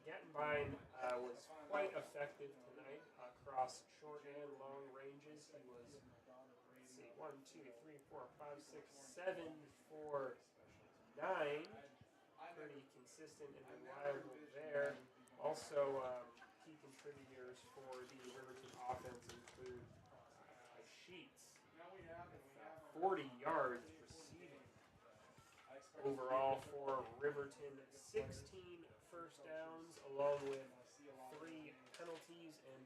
Gattenbein was quite effective tonight across short and long ranges. He was, 1, 2, 3, 4, 5, 6, 7 for 9. Pretty consistent and reliable there. Also, key contributors for the Riverton offense include Sheets, 40 yards receiving. Overall for Riverton, 16 first downs, along with 3 penalties and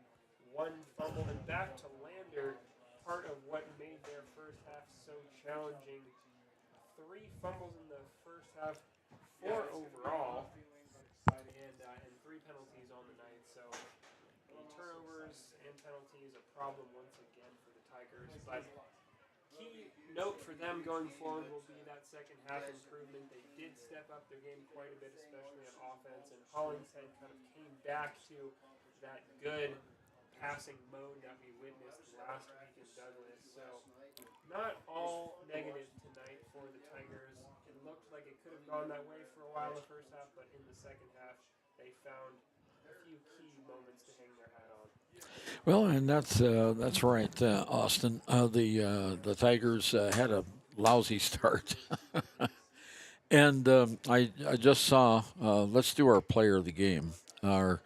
1 fumble. And back to Lander, part of what made their first half so challenging. 3 fumbles in the first half, 4 overall, and 3 penalties on the night. So the turnovers and penalties a problem once again for the Tigers. But key note for them going forward will be that second half improvement. They did step up their game quite a bit, especially on offense, and Hollingshead kind of came back to that good passing mode that we witnessed last week in Douglas. So not all negative tonight for the Tigers. It looked like it could have gone that way for a while in the first half, but in the second half they found a few key moments to hang their hat on. Well, and that's right, Austin. The Tigers had a lousy start, and I just saw. Let's do our player of the game. Our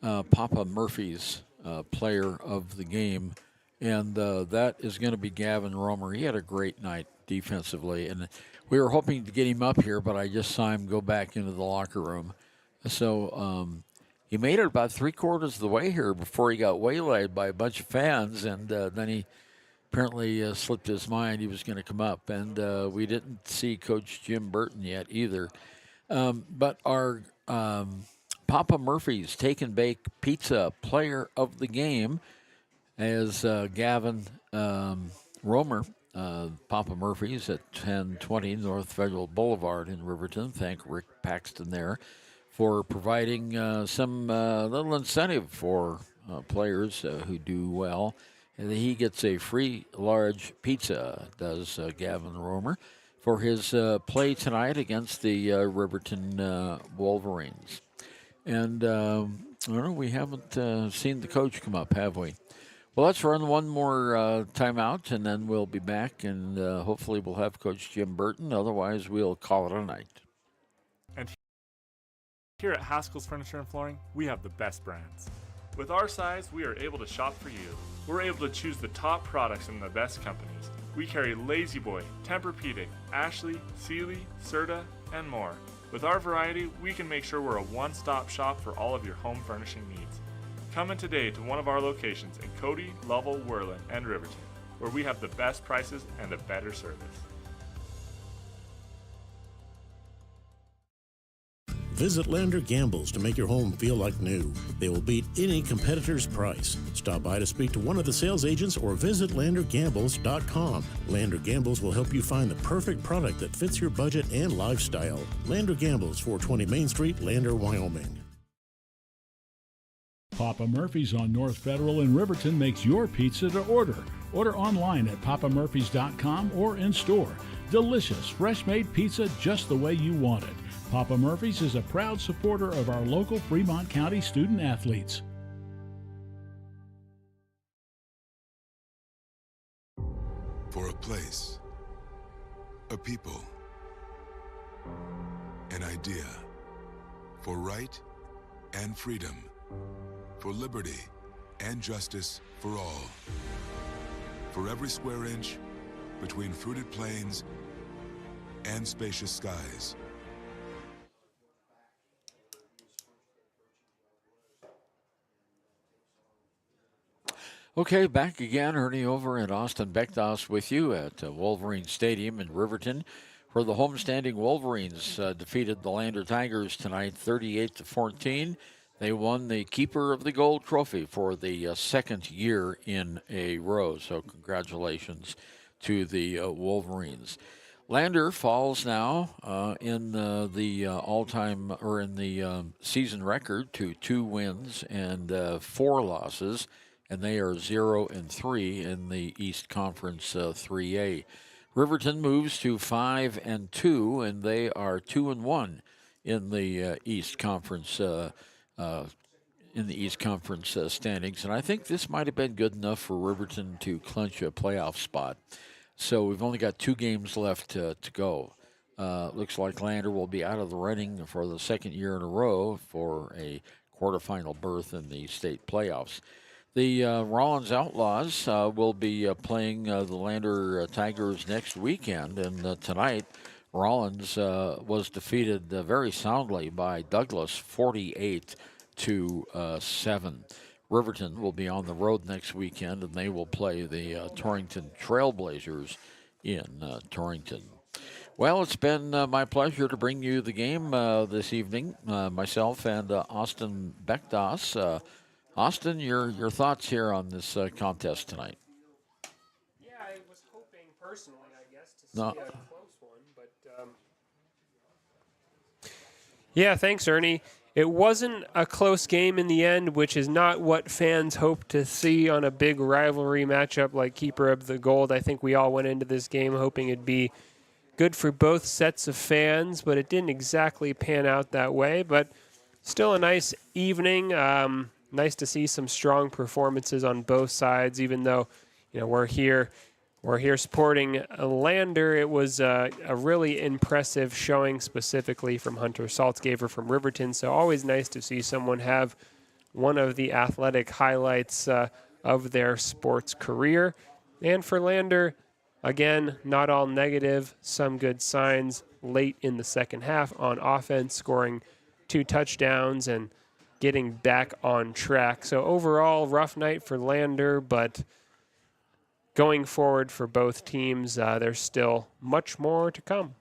Papa Murphy's player of the game, and that is going to be Gavin Romer. He had a great night defensively, and we were hoping to get him up here, but I just saw him go back into the locker room. So he made it about 3/4 of the way here before he got waylaid by a bunch of fans, and then he apparently slipped his mind he was going to come up. And we didn't see Coach Jim Burton yet either. But our Papa Murphy's Take and Bake Pizza player of the game is Gavin Romer. Papa Murphy's at 1020 North Federal Boulevard in Riverton. Thank Rick Paxton there for providing some little incentive for players who do well. And he gets a free large pizza, does Gavin Romer, for his play tonight against the Riverton Wolverines. And we haven't seen the coach come up, have we? Well, let's run one more timeout, and then we'll be back, and hopefully we'll have Coach Jim Burton. Otherwise, we'll call it a night. And here at Haskell's Furniture and Flooring, we have the best brands. With our size, we are able to shop for you. We're able to choose the top products from the best companies. We carry Lazy Boy, Tempur-Pedic, Ashley, Sealy, Serta, and more. With our variety, we can make sure we're a one-stop shop for all of your home furnishing needs. Come in today to one of our locations in Cody, Lovell, Worland, and Riverton, where we have the best prices and a better service. Visit Lander Gambles to make your home feel like new. They will beat any competitor's price. Stop by to speak to one of the sales agents or visit LanderGambles.com. Lander Gambles will help you find the perfect product that fits your budget and lifestyle. Lander Gambles, 420 Main Street, Lander, Wyoming. Papa Murphy's on North Federal in Riverton makes your pizza to order. Order online at papamurphys.com or in store. Delicious, fresh-made pizza just the way you want it. Papa Murphy's is a proud supporter of our local Fremont County student athletes. For a place, a people, an idea, for right and freedom, for liberty and justice for all. For every square inch between fruited plains and spacious skies. Okay, back again. Ernie Over and Austin Beckdos with you at Wolverines Stadium in Riverton, where the homestanding Wolverines defeated the Lander Tigers tonight 38-14. They won the Keeper of the Gold Trophy for the second year in a row. So congratulations to the Wolverines. Lander falls now in the all-time or in the season record to 2 wins and 4 losses, and they are 0-3 in the East Conference 3A. Riverton moves to 5-2, and they are 2-1 in the East Conference standings. And I think this might have been good enough for Riverton to clinch a playoff spot. So we've only got 2 games left to go. Looks like Lander will be out of the running for the second year in a row for a quarterfinal berth in the state playoffs. The Rollins Outlaws will be playing the Lander Tigers next weekend, and tonight Rollins was defeated very soundly by Douglas 48-7. Riverton will be on the road next weekend, and they will play the Torrington Trailblazers in Torrington. Well, it's been my pleasure to bring you the game this evening, myself and Austin Beckdos. Austin, your thoughts here on this contest tonight? Yeah, I was hoping personally, I guess, to No. see a close one, but yeah, thanks, Ernie. It wasn't a close game in the end, which is not what fans hope to see on a big rivalry matchup like Keeper of the Gold. I think we all went into this game hoping it'd be good for both sets of fans, but it didn't exactly pan out that way. But still a nice evening. Nice to see some strong performances on both sides, even though, we're here supporting Lander. It was a really impressive showing, specifically from Hunter Saltzgaver from Riverton. So always nice to see someone have one of the athletic highlights of their sports career. And for Lander, again, not all negative, some good signs late in the second half on offense, scoring 2 touchdowns and getting back on track. So overall, rough night for Lander, but going forward for both teams, there's still much more to come.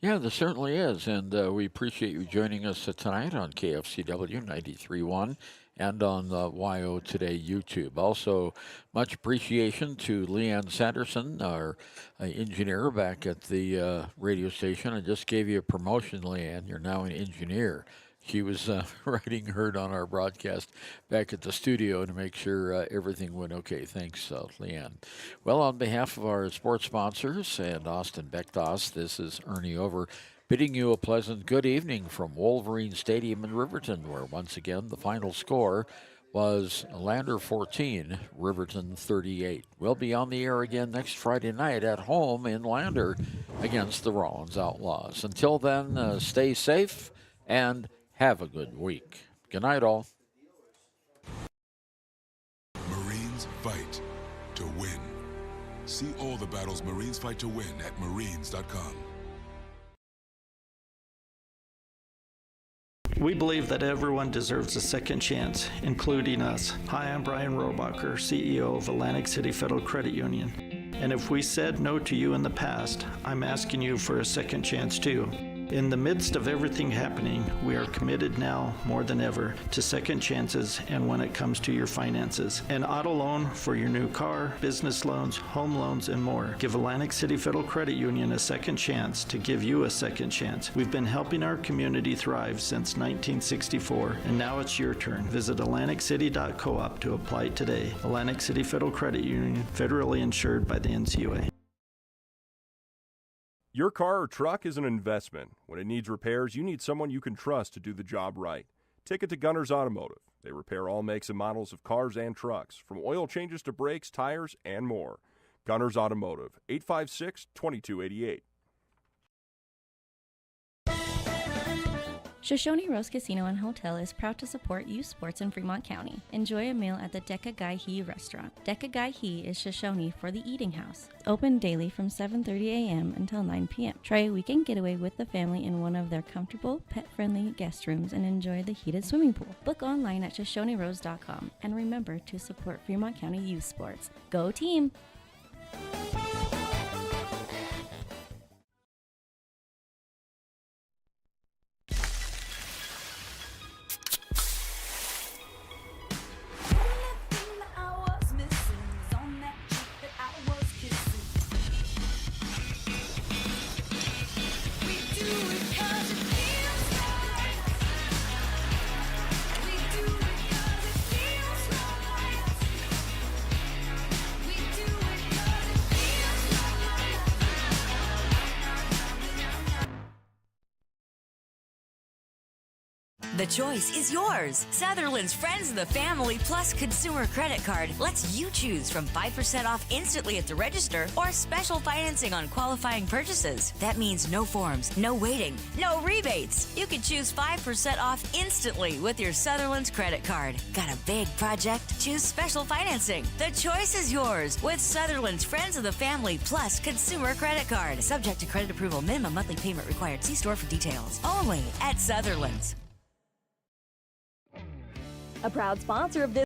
Yeah, there certainly is, and we appreciate you joining us tonight on KFCW 93.1 and on the YO Today YouTube. Also, much appreciation to Leanne Sanderson, our engineer back at the radio station. I just gave you a promotion, Leanne. You're now an engineer. She was writing herd on our broadcast back at the studio to make sure everything went okay. Thanks, Leanne. Well, on behalf of our sports sponsors and Austin Beckdos, this is Ernie Over, bidding you a pleasant good evening from Wolverine Stadium in Riverton, where once again the final score was Lander 14, Riverton 38. We'll be on the air again next Friday night at home in Lander against the Rollins Outlaws. Until then, stay safe and have a good week. Good night, all. Marines fight to win. See all the battles Marines fight to win at marines.com. We believe that everyone deserves a second chance, including us. Hi, I'm Brian Robacher, CEO of Atlantic City Federal Credit Union. And if we said no to you in the past, I'm asking you for a second chance too. In the midst of everything happening, we are committed now more than ever to second chances and when it comes to your finances. An auto loan for your new car, business loans, home loans, and more. Give Atlantic City Federal Credit Union a second chance to give you a second chance. We've been helping our community thrive since 1964, and now it's your turn. Visit AtlanticCity.coop to apply today. Atlantic City Federal Credit Union, federally insured by the NCUA. Your car or truck is an investment. When it needs repairs, you need someone you can trust to do the job right. Take it to Gunners Automotive. They repair all makes and models of cars and trucks, from oil changes to brakes, tires, and more. Gunners Automotive, 856-2288. Shoshone Rose Casino and Hotel is proud to support youth sports in Fremont County. Enjoy a meal at the Deca Gai He restaurant. Deca Gai He is Shoshone for the eating house. It's open daily from 7:30 a.m. until 9 p.m. Try a weekend getaway with the family in one of their comfortable, pet-friendly guest rooms and enjoy the heated swimming pool. Book online at ShoshoneRose.com and remember to support Fremont County youth sports. Go team! The choice is yours. Sutherland's Friends of the Family Plus Consumer Credit Card lets you choose from 5% off instantly at the register or special financing on qualifying purchases. That means no forms, no waiting, no rebates. You can choose 5% off instantly with your Sutherland's credit card. Got a big project? Choose special financing. The choice is yours with Sutherland's Friends of the Family Plus Consumer Credit Card. Subject to credit approval. Minimum monthly payment required. See store for details. Only at Sutherland's. A proud sponsor of this